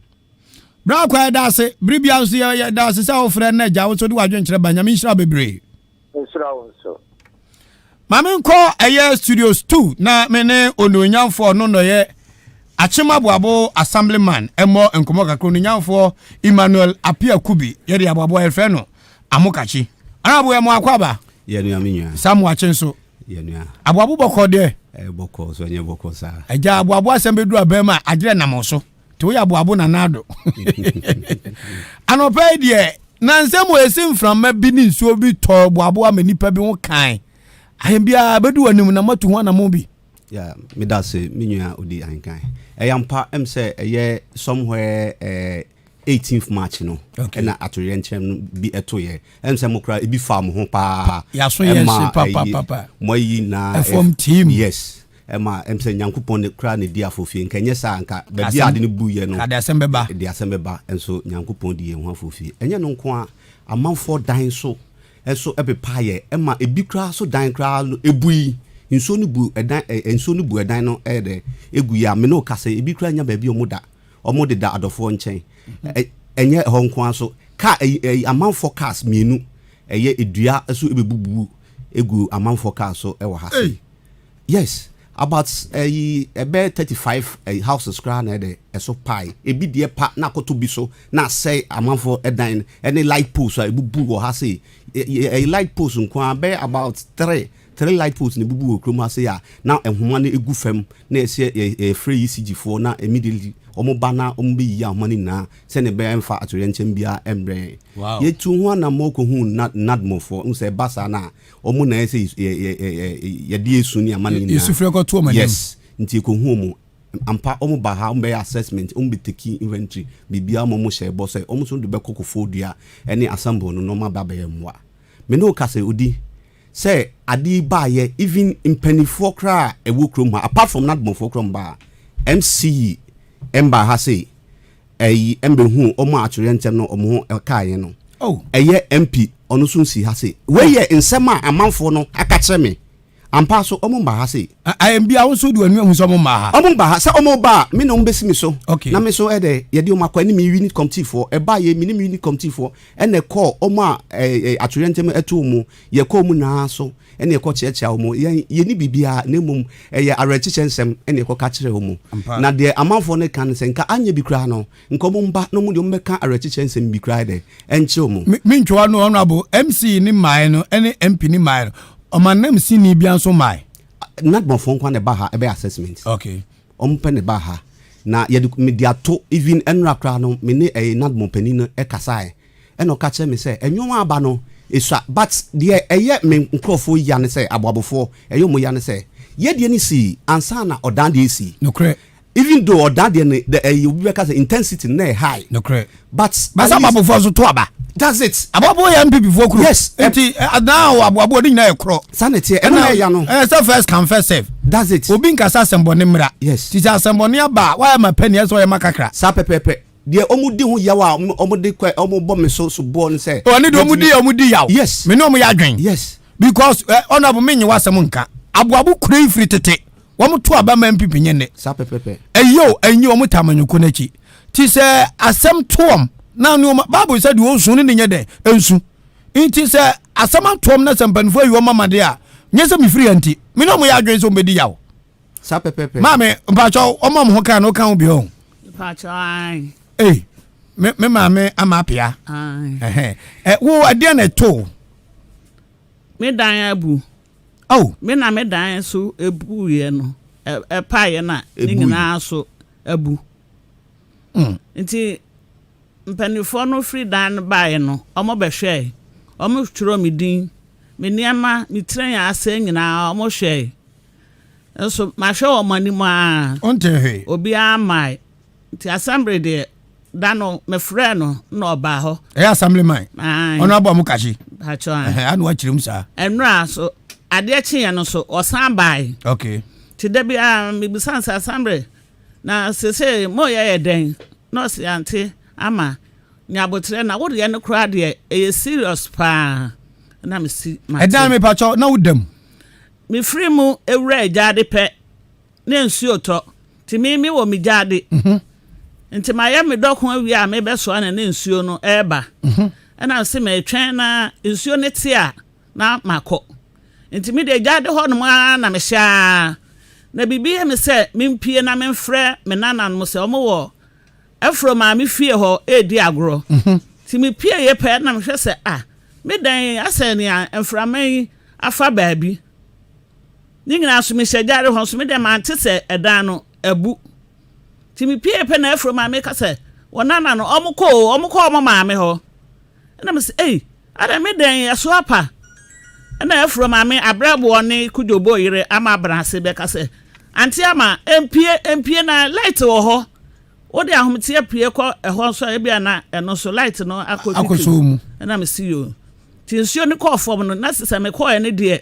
bra kwa da se bribia so ya da se sa ofre na ja wo so de wadwen kire banya min shira bebre nsira wonso mame nko eye studios 2 na mene ononyamfo no no ye achemaboabo assemblyman emo enkomo kakro ononyamfo Emmanuel Apia Kubi ye de aboabo efe no amokachi arabo ye mo akwaba ye nua menua samu achenso ye nua aboabo boko de boko so nye boko sa eja aboabo asembedu abema agire namoso to ya aboabo na nado anope de na nsemo esim from bi ni nsuo bi to aboabo amanipa bi ho kan ahembia bedu anim na matu ho na mo bi ya me da se menua Odi Ahenkan eyampa say eye somewhere 18th March no na atoyenchem bi etoye say mokra e bi farm ho pa ya so yes papa moyi na form team yes say nyankopon ne kra ne dia afofie nkenye sa anka ba bi ade ne buye no ade asembeba enso nyankopon di ye ho afofie enye no nko a amanfo dan so eso ebepa ye ebi kra so dan kra ebui nso no bu edan no de egu ya me no kase ebi kra nya ba bi omo de da adofo nchen enye ho nko aso ka amanfo cars mienu eye edua eso ebebubu egu amanfo cars so e wo ha yes about about 35 houses kra na de eso pai ebi de pa na koto bi so na say amanfo edan any light post ebubu wo ha say light post nko about 3 light posts ne bubu okroma se ya na ehoma na egu fam na ese free ECG for na immediately omo bana omo bi ya homa ni na se ne be emfa atorenchem bia embre yetu ho na moko hu nadmo for nse basa na omo na ese ye die esu ni amani na yesu free ko to omani yes nti ko hu omo ampa omo ba ha omo be assessment omo be taking inventory bibia omo share boss say omo so de be kokofo dua ene assemble no normal ba be yemwa me no ka say Odi say adi ba ye even impenifo kra ewo krom ha apart from that bonfo krom ba MC emba ha say embe hu omo atwere ntem no omo ho kaye no eye MP ono so nsi ha say we ye nsema amanfo no aka kire me ampa so omo ba ha say bia wo so du anu hu so omo ba ha omo ba ha say omo ba me no mbesi mi so na me so ede ye de omo akwa ni me unit committee for e ba ye me ni unit committee for ene call omo atwere ntem eto omo ye call mu na so ene ye call checha omo ye ni bibia na mum ye arechichensem ene ye call ka kire omo na de amanfo ne kan se nka anya bi kra no nka omo mba no mu de omo ka arechichensem bi kra de enche omo me ntwa no honorable MC ni mai no ene MP ni mai no omanam si ni bia so mai not bonfo kwa ne ba ha ebe assessment ompe ne ba ha na ye media to even enra kra no me ne not mon pani no e kasae eno ka che me se enwon aba no esua but de eye me nkrofo ya ne se aboabofo eye mo ya ne se ye de ni si ansa na odan de si no cre even though odan de the you be ka intensity na high no cre but ababofo so to aba that's it ababo ya mp before kro yes enti now ababo de nyina ekro sanity eno ya no say first come first serve that's it obi nkasa asembo ne mra yes ti asembo ne aba why ma penny so ya makakra sa pepepe de omudi hu yawa omudi kwa ombo me so bo ne say oni de omudi yaw yes me no mo ya adwen yes because honorable me nyi wasem nka aboabo kura free tete wo mo to aba ma mp pinyene sa pepepe eyo enyi wo mo tamanyuko nachi ti say asem tom na no Bible said you osun ni nye de ensu nti se asama tom na sempanfo yi o mama de a nye se mi free anti me no mo ya adwen so mbedi yawo sa pepepe mame mpacho o mama ho kan no kan obi ho mpacho ai me mame ama apia wo ade na to me dan abu me na me dan so ebu ye no pa ye na ni nyina so abu nti mpanifo no free dan bae no omo behwe omo tworo me din me niama me tren ase nyina omo hwe so ma hwe o mani ma onte he obi amai ti assembly de dano me frɛ no na ɔba hɔ assemblyman ɔno abɔ mo kashi anu akyerem saa ɛnura so adeɛ kyeɛ no so ɔsan bae okay ti da bi a mebisan sa assembly na sese mo yɛ den no se ante ama nyabotre na wo de no kra de e serious pa na me si ma ɛdan me pacho na wodam me free mu ewura agade pɛ ne nsuo tɔ ti me wɔ me gade nti ma yɛ me dɔko awi a me bɛso ana ne nsuo no ɛba ɛna se me twɛn na nsuo ne te a na makɔ nti me de gade hɔ no na me hya na bibi me sɛ me mpie na me mfrɛ me nana no sɛ ɔmo wɔ afro ma me fie hɔ edi agro ti me pie ye pɛ na me hwɛ sɛ me dan asɛ ne mframan afa baabi ni nyina so me hyɛ gare hɔ so me de ma ante sɛ ɛdan no abu ti me pie pɛ na afro ma me ka sɛ wɔnana no ɔmo kɔ ma me hɔ na me sɛ ada me dan ɛso apa na afro ma me abrabo ne kudwobo yire ama branse be ka sɛ anti ama empie na light wɔ hɔ wode ahomtie pie kɔ ɛhɔ so ebia na ɛno so light no akɔso mu na me si yo ti nsuo ne kɔ fam no na sɛ me kɔ ne de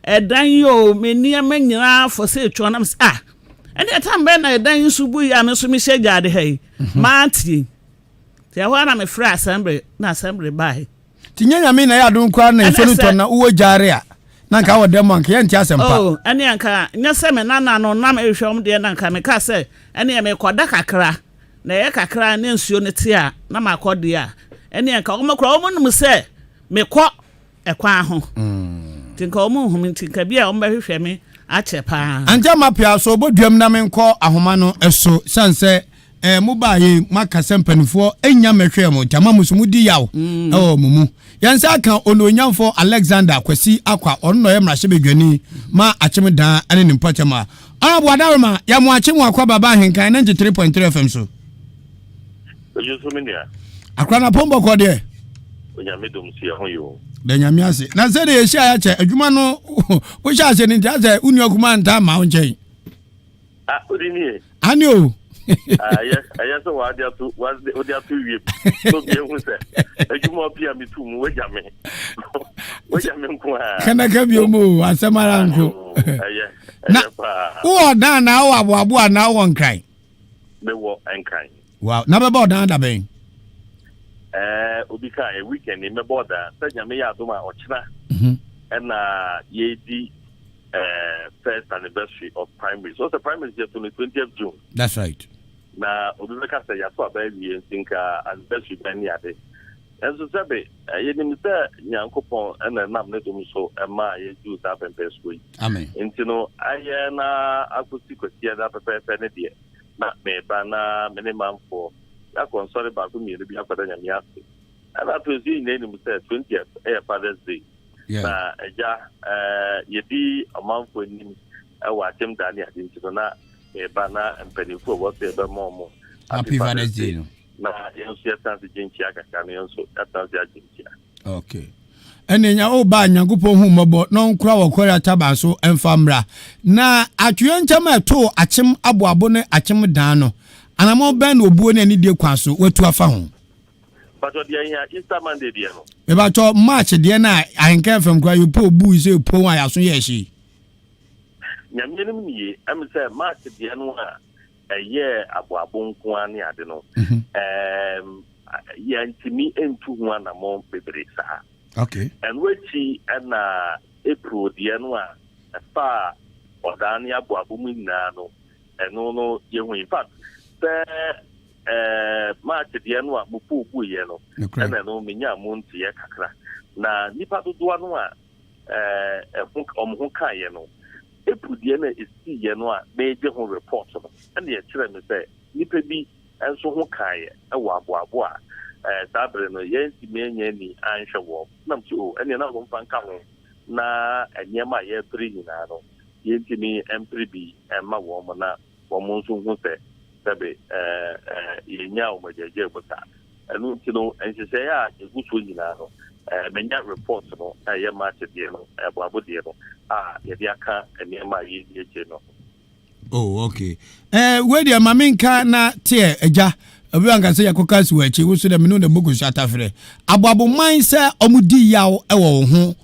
ɛdan yo me niam nyina fo sɛ etwa na me ɛne ɛtam bɛ na ɛdan nso bu ya me so me hyɛ gyade ha yi maantie ti ɛhɔ na me frɛ assembly bai ti nyanya me na ya do nkwa na nsuo no tɔ na wo gyare a na nka wo dem anka yɛnti asɛmpa ɛne anka nya sɛ me nana no na me hwɛm de na nka me ka sɛ ɛne me kɔda kakra na yɛ kakra ne nsuo ne te a na makɔde a ɛne anka ɔmɔkora ɔmɔnum sɛ me kɔ ɛkwan ho tinka ɔmɔhum tinka bi a ɔmbɛhwehwɛ me akyɛ paa anja mapia so oboduam na me nkɔ ahoma no ɛso sanse mo ba ye maka sempanifo enya mehwe mo tama musumu di yawo mumu yansa kan ononyamfo Alexander Kwasi akwa onno ye mrahye bedwani ma akyem dan ane ne mpatema abo adaroma ya mo akyem akwa baba Ahenkan 93.3 FM so ojuso minia akwa na pombo ko de onyame dom si ho yo de nyame ase na se de ye hia ya che adwuma no wo hia ase ni ntia se uni okuma nta ma wo nchen odini ani o yes so what they are to you so be who say adwuma pia mitum wejame kwa kana ka bi omo asemara nko na wo dan na wo aboabo na wo nkran me wo nkran wow na be bo dan da ben obi ka a weekend me bo da sanya me ya doma ochina na yedi first anniversary of primary. So the primary is on the 20th June. That's right. Na obibeka say ya so abayi ntinka anniversary ben ya de. Enso sebe ye nim say Nyankopon na nam ne dum so ma ye do that pempe school. Amen. Intino aye na akusi kwesi da pepe ne de. Na me ba na minimum for ya konsole ba ko mi bi akwada nyame ase. Ana to zi ne nim say 20th Father's Day. Na eja yedi amanfo nim wa atem dani adintino na eba na mpanifo wo se eba momo happy Father's Day no na yenso yetanse jinchi akaka no yenso yetanse jinchi okay enenya oba Nyankopon hu mabo no nkura wokora taba so emfamra na atwe nchama to akyem aboabo ne akyem dan no anamo ben obuo ne ani die kwa so watu afa ho but dia here Easter Monday dia no e ba to March dia na Ahenkan fam kwa you po bu se po wa ya so ye hye nyamenim nie am say March dia no a eye aboabo nko ani ade no ya ntimi entu ho anamo bebre sa okay and wechi na April dia no a fa odani aboabo mu nyina no eno no ye hu in fact March dia no a bupu ye no na no menya monti ye kakra na nipa dodo no a ho ka ye no epudie na esi ye no a meje ho report no na ye kire me say nipa bi enso ho ka ye wo aboabo a sabre no ye nti menye ni anhwe wo na mtu ene na go mfanka ho na enyema ye pri nyina no ye nti mi M3B emma wo mo na wo mo nso hu se sabe yenya o majeje bota enu nti no enhye ya eguso nyina no menya report no ye match die no aboabo die no ye dia ka enema ye die no oh okay we dia maminka na tie eja obi anka say yakoka si wachi wo so da me no da bogo shata frɛ ababo man sɛ ɔmudi yaw ɛwɔ ho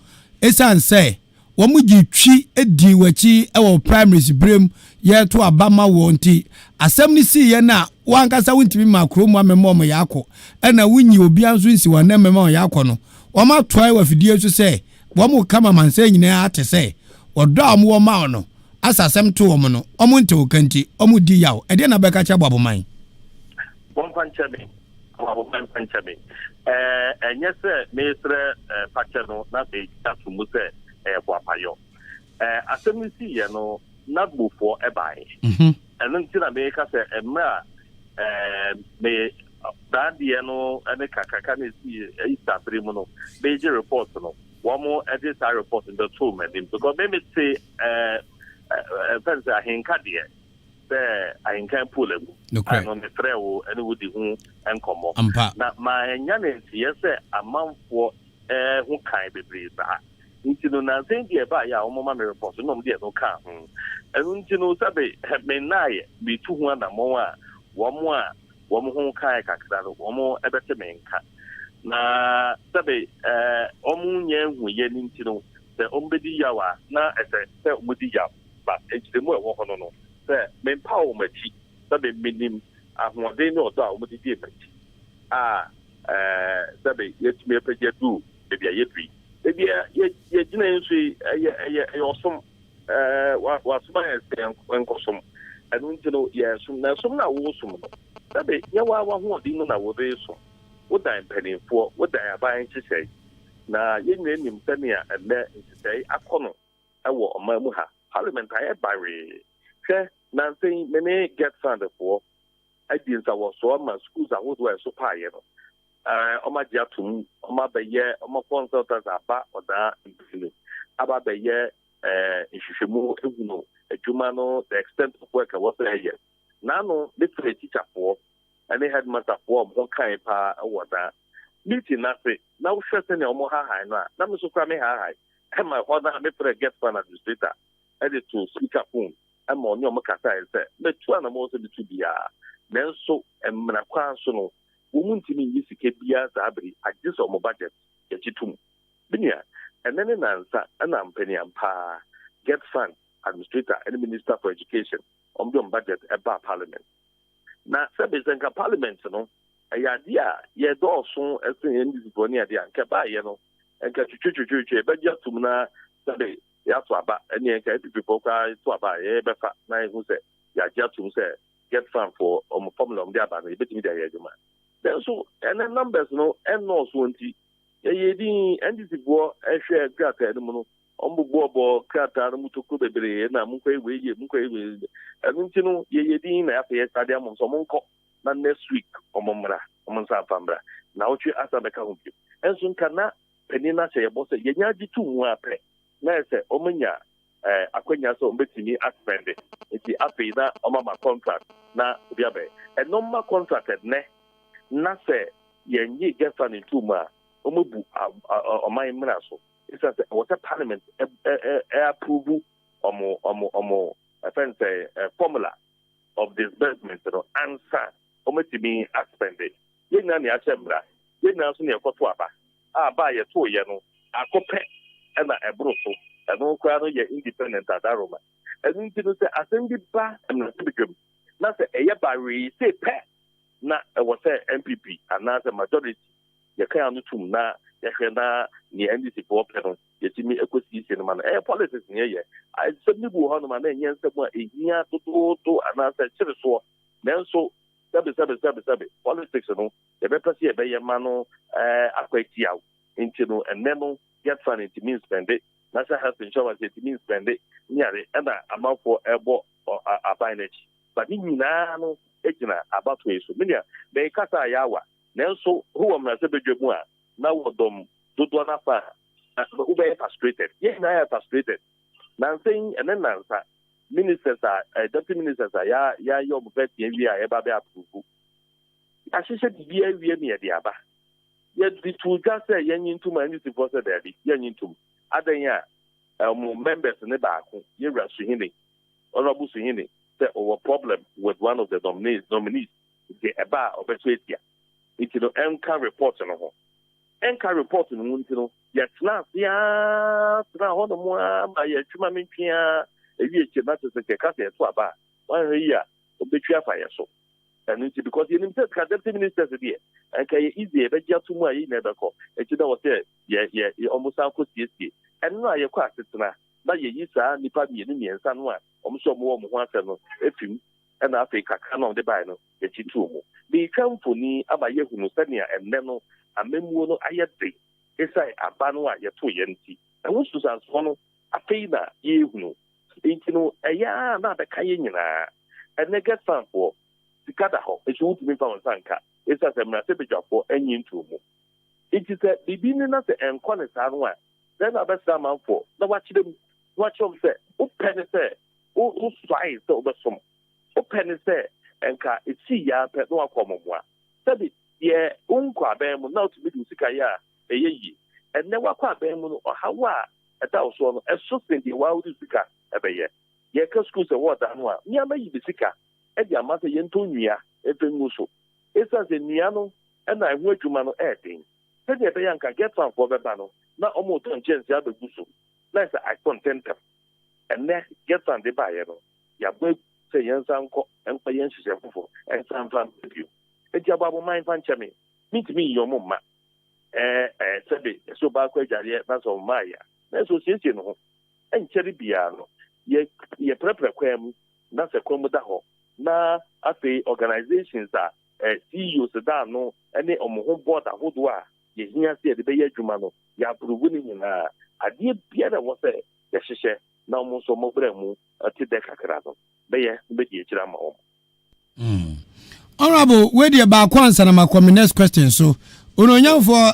esan sɛ wɔn gyi twi edi wachi ɛwɔ primaries brem yɛ to abama wɔ nti asɛm ni si yɛ na wankasa wontimi makro mu amemɔ mo yakɔ ɛna wunyi obi anso nsi wɔ na memɔ yakɔ no wɔn atoa wɔ fidie so sɛ wɔn kama mansa nyinaa ate sɛ wɔdɔ ɔmo wɔ ma no asasɛm to wɔn no ɔmo nte okanti ɔmo di yaw ɛde na bɛka kyɛ ababo man Panchami, Panchami. Yes, Mr. Pachano, not a Tatumuse, Wapayo. Asem see, not before a buy. And then till America say, may Dandiano and the Kakakani see a Primono, major report, one more editor report in the 2 men, because maybe say, Ahenkan Ahenkan Kwame and on the trail and would the uncommon. Now, my young yes, a month for who can't be breathed. Into the nothing by our moment report, no dear no car. And you know, Sabe have been nigh be 200 more, one who can't one more a better man. Now, Sabe, Omunia, we yen into the Ombedi Yawa, now as I said, with the Yaw, but it's the more walk on. Sɛ mempower machi sɛ be minim ahoɔden ne ɔdɔ a wɔde die machi sɛ be yɛtumi apagya du baabi a yɛfiri ebi yɛgyina nso ɛyɛ ɔsom wasom ayɛ sɛ nkɔsom ɛno nti no yɛsom na som no a wɔsom no sɛ be yɛwɔ ahoɔden no na wɔde som wodan mpanimfoɔ wodan aban nhyehyɛe na yɛnyina nim sɛnea ɛnɛ nhyehyɛe akɔ no ɛwɔ ɔman mu ha parliament ayɛ baree hwɛ nansen mene get fund for agents a was so ma schools a would wear so pie no oma jatum oma beye oma consultants aba oda impini aba beye nhwehwemu ehuno adwuma no the extent of work was here na no literate teacher for any headmaster for mo kan pa oda meeting na say na wo hwɛ sɛ ne omo ha ha no na me so kra me ha ha e my father me for get fund administrator edit to speaker phone I'm on your Makata and said, but 2 animals to be then so and Manaquansono, woman to me, you see, Kabia Zabri, I just on my budget, get you to Binia, and then an answer, and I'm penny and pa, get fund, administrator, and minister for education, on your budget about parliament. Now, Sabisanka parliament, a idea, ye also as the end is going near the Ankaba, and catch you, but just to na Sabi. Ya to aba any people cry to aba befa na who say ya jatum say get fan for formula dia ba na betimi dia yeduma then so and the numbers no and no so nti ye din ndc bo ehwe grata no no ombubo bo grata no mutoko bebre na munko ewe nti no ye din na afa ye stadium so monko na next week omomra omonsa pambra na ochi asa beka hu and so kana penina say bo say ye nya di tu mu apre na sɛ ɔmanya akwanya sɛ ɔmbɛtumi aspɛnde nti afei na ɔmama contract na obi abɛ ɛnɔma contract ɛnɛ na sɛ yɛnye gɛfa ne ntom a ɔmabu ɔman mmara so ɛsiane sɛ ɛwɔ sɛ parliament approve ɔmo ɛfɛn sɛ formula of disbursement no ansa ɔmatumi aspɛnde yɛnyina ne akyɛ mmara yɛnyina nso ne yɛkɔto aba a yɛtoyɛ no akɔpɛ ɛna ɛboro so ɛno koraa no yɛ independent adaroma ɛno nti no sɛ asɛm bi ba ɛmnase bedwam na sɛ ɛyɛ baree sɛ pɛ na ɛwɔ sɛ MPP anaasɛ majority yɛka no tum na yɛhwɛ na ne NDC foɔ pɛ no yɛtumi ɛkɔsiesie no ma no ɛyɛ politics ne yɛyɛ asɛm no bi wɔ hɔ no ma na ɛnyɛ nsɛm a ɛhia totooto anaasɛ kyere soɔ nanso sɛbe politics no yɛbɛpɛ sɛ yɛbɛyɛ ma no akwatia nti no ɛnɛ no get fund it means spend it. National health insurance it means spend it. Nyare and amount for ebo or a binage. But in no ejina about way so many they kata yawa. Nelso who am na sebe jemua na wodom do na fa ube frustrated. Yes, na are frustrated. Now saying and then answer ministers are deputy ministers are ya your bet we are eba be approve. Ashisha di we near the aba. Yet the two just say young into my new force there, young into Adanya members in the back, Yera Suhini, Honorable Suhini, said over problem with one of the nominees, nti eba obeto etia nti no enka report no ho enka report no nti no yɛtena ho no mo ama yɛtwuma mentwea ewie che na tse ke ka se to aba wan hwe yi a obetwa fa yɛ so and nti because you need to deputy ministers there okay easy be jatu mu ayi na be ko eti da wo say ye almost anko tie and no aye kwa asetena na ye yi saa nipa bi ni miensa no a omso mo ho asem no efim na Africa kan on the buy no ye chitu mu bi kamfo ni abaye hunu sania enne no amemmuo no aye de esai aba no a ye to ye nti e wo susanso no afei na ye hunu nti no eya na be kan ye nyina enne get fan for sikada ho esu utumi fa wansanka esa se mrase bejafo enyi ntu mu iti se bibi ni na se enko ne sa no a then abesa manfo na wachidem se o pene se o swai se obesom o pene se enka eti ya pe no akomo mu a sabi ye unko aben mu na utumi du sika ya eyeyi enne wakọ aben mu no ohawa eta oso no eso sendi wa udi sika ebeye ye ka school se water no a mi amayi bi sika edi amata yento nwia efengu so esa se nwia no na ehu adwuma no edin se de be yanka get fan for beba no na omo to nchensị abegu so na se I content and ne get fan de ba ye no ya gbe se yensa nko enpa yen hihye fofo ensan fan bio edi ababo man fan cheme mitimi yo mo ma se be so ba kwa jare na so ma ya na so siesie no enchere bia no ye prepare kwam na se kwam da ho na afi organizations CEOs da no ene omo board ahodo a ye hia se de be ye adwuma no ya approve ni nyina ade bia na wo se ye hihye na omo so mo bra mu ati de kakra no be ye be di ekira ma omo Honorable we dey ba kwansa na makomi next question so ononyamfo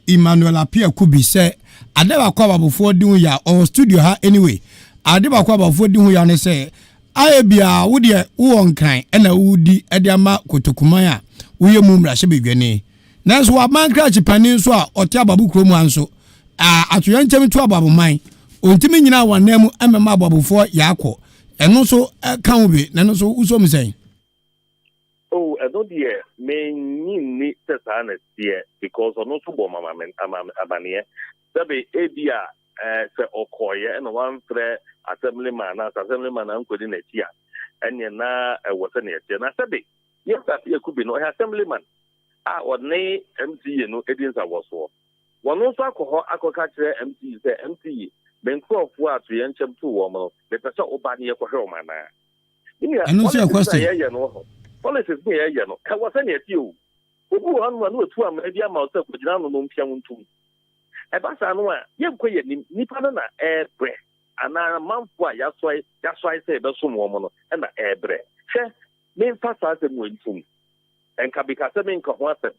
Emmanuel Apia Kubi se ade ba kwa babofo di hu ya o studio ha anyway ade ba kwa babofo di hu ya ne se ayebia wo de wo nkan na wudi ade ama kotokuman a wo ye mu mrahye bedwane nanso wa man crash panin so a ote ababu kromu anso atoye nchem tu ababoman ontimi nyina wanam amema ababofo yakọ eno so kan obi na no so uso msen oh I don't hear me ni tesana tie because ono so bo mama men abanie sabe ebia se okoye na one fre assemblyman ankodi na tia enye na wote na tia na sabe yes Apia Kubi no assemblyman odne MCA no edinsa woso wono so akọ akọka kire MCA se MCA benkrofo atu ye nchem tu wo mo be pese oba ne yekohwe o mana eno so question ye no ho policies ni ye no ka wose na tia o obu anu anu atu am e bia ma o se kujina no mpia ntum e ba sa no a ye kọ ye nipa na ebre ana manfo a ya soi se be so mo no na ebre hwe me fa sa se mo ntum enka bika se me nka ho asem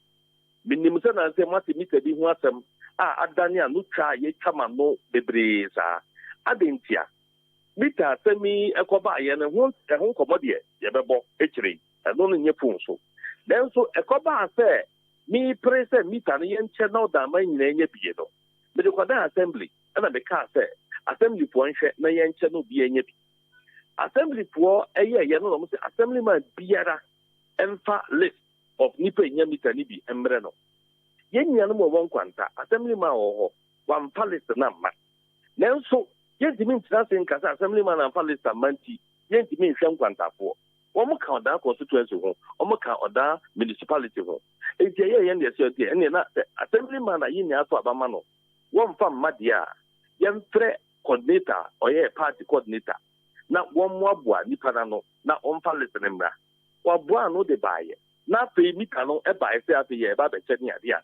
minim se na se mate mita bi ho asem adani anu twa ye twama no bebre sa adentia mita se mi ekoba ye ne ho komode ye bebo ekire eno no nye fun so den so ekoba se mi prese mita no ye nche na oda man nyina nye biye no me de kwada assembly na be ka se assembly po nhwe na ye nche no biye nye bi assembly po ye no mo se assemblyman biara emfa list of nipa nyamita ni bi emre no yenya no mo won kwanta assemblyman ho wan palace na ma nenso yentimi ntina sen kasa assemblyman na palace manti yentimi nhwe kwanta fo omo ka oda constituency ho omo ka oda municipality ho enti ye ne se oti ene na assemblyman na yini ato abama no won fa madia yemfre coordinator oye party coordinator na won mo aboa nipa na no na on palace ne mra waboa no de baye na pe mika no e ba ese afi ye ba be cheni ade a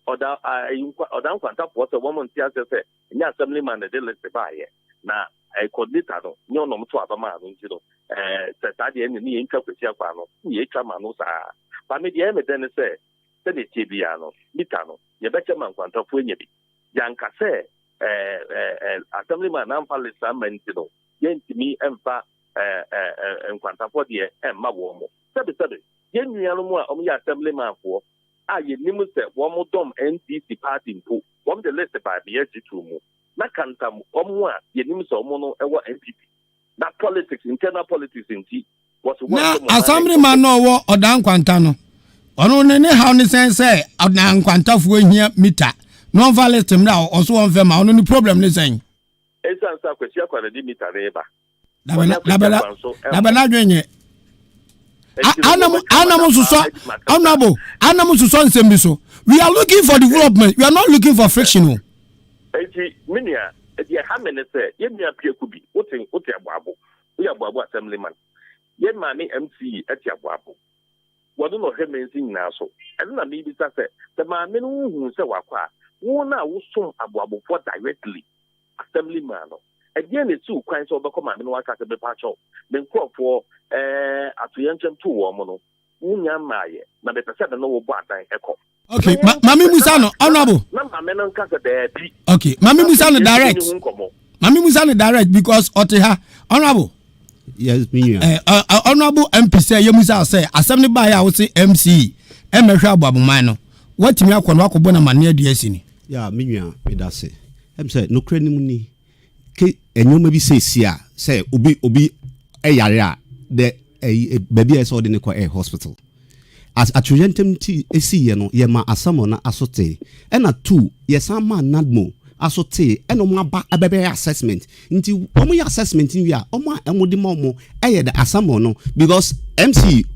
oda nkwanta pote woman ti ase se nya assemblyman de list ba ye na coordinator no nyo no mto abama no nti no se tade ene ni entwa kwesi akwa no ni etwa ma no sa ba me de me den se de tibia no mika no ye be chema nkwanta fo enya bi yanka se assemblyman na mfa list amenti no ye ntimi emfa nkwanta fo de emma wo mo sebe ye nuanu mu a omo ya assemblyman fo ye nimu se wo mo dom NDC party mpo wo mo de list ba be ye jitu mu na kantam omo a ye nimu se omo no ewo NPP na politics internal politics nti na assemblyman no wo odan kwanta no ono ne how ne say odan kwanta fo hia meter no valid mra oso won fe ma ono ni problem ne sen esan sa kwesi akwara di meter ne ba na dwenye Anam suso nsembiso. We are looking for development. We are not looking for friction. Eti minia eti hamene say ye mia pieku bi. Oti aboabo. We aboabo assemblyman. Ye mani MC eti aboabo. Wadu no hemensi nyina so. Eno na mi bi say the man no hu say wakwa. Wo na wo som aboabo for directly assemblyman no. Again it's two kinds of become no waka se be pacho. Den for atoyenchem to wo mo no. Unya maye na be pese no wo bo adan eko. Okay, Mami Musa no honorable. Na mama no nka se dey bi. Okay, Mami Musa no direct. Mami Musa no direct because oteha honorable. Yes, me. Honorable MP say ye Musa say assembly ba ya wo say MC emehwe ababuman no. Watimi akwono akobo na mane aduasi ni. Yeah, me nua me da say. Em say no kra nim ni. Ke enyoma bi say sia say obi eyare a the baby is ordinary kwa hospital as atruyentem ti esi ye no ye ma asamo na asote ena 2 ye sama nadmo asote eno mo aba abebe assessment nti omo ya assessment wi a omo emode ma omo eye the asamo no because MC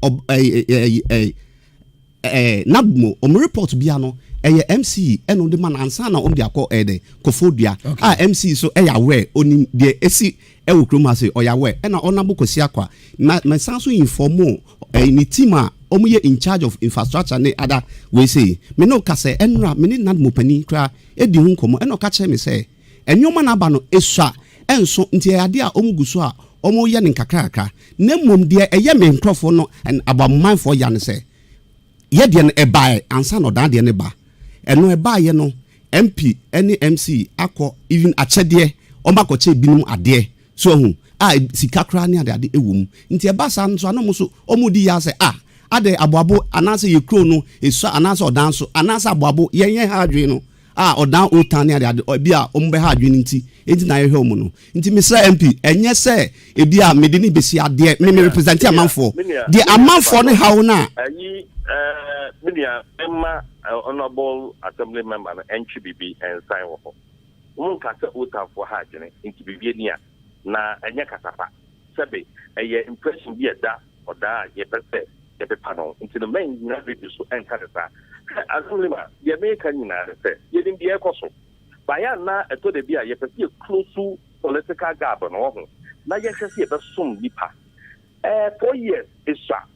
nadmo omo report bia no eye MC eno de man ansa na omo de akọ ede kofodua MC so eye aware onim de esi ewo kroma se oyawe ena onabo kosi akwa na sanso inform ni team a omo ye in charge of infrastructure ne other we say me no ka se enra me ni nadmo pani kra edi hu nkomo eno ka che me se enwoma na aba no esua enso nti ade a omo guso a omo ye ne nkakrakra na mom de eye me nkrofo no abamman for ya ne se ye de ne ebae ansa no dan de ne ba eno ebae no MP any MC akọ even achede omako che binum ade so hu sika kra ne ade ewum nti eba sa nso anam so omudi ya se ade aboabo anase ye kro no eso anase odan so anase aboabo yenye ha adwe no odan otan ne ade bia ombe ha adwe nti enti na ye hwe omu no nti Mr MP enye se ebia mede ni besi ade me represent amanfo de amanfo ne hawo na ayi minia emma honorable assembly member na NCBB and sign wo mun ka se otan fo ha adwe nti bibie ni a na enye katapa sebe eye impression bi eda oda ye pese ye pe pano into the main na video so enkaresa azumle ma ye me kan nyina se ye dim bi ekoso baya na eto de bia ye pese ye close political gap no ho na ye hwese ye be som nipa 4 years isa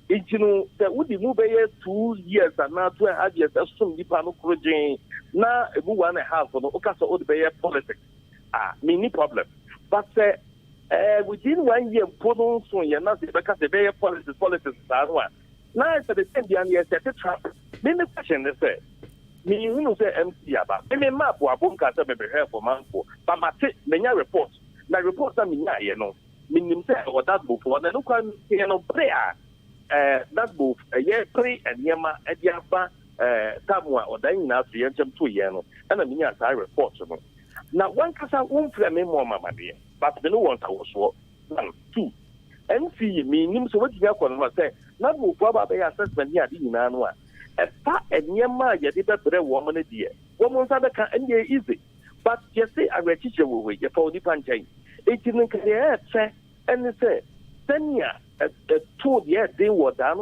ejinu se udi mu be ye 2 years na 2.5 years som nipa no projin na ebu 1.5 no okasa odi be ye politics mini problem. But within 1 year, Podon so you're not because the very politics are one. Now it's the same year set a trap. Then the question is say, me you know say MC about. Me map wa bunka say be help for manfo. But my many reports. Na reports am nya ye no. Me say or that before na look am you know prayer. That book ye pray and yema ediaba tamwa or dan na to yenchem to ye no. And me nya say report no. Now, one kasa won't frame more, mamma dear, but the no one I was 1, 2. MC, me, nim so what you have on say, not will probably assessment here, didn't know. A far and near my better woman, dear. Woman's other can and easy. But you say, I will teach you away, you for the punching. It didn't clear, say, and say, 10 years, a 2 year day were done,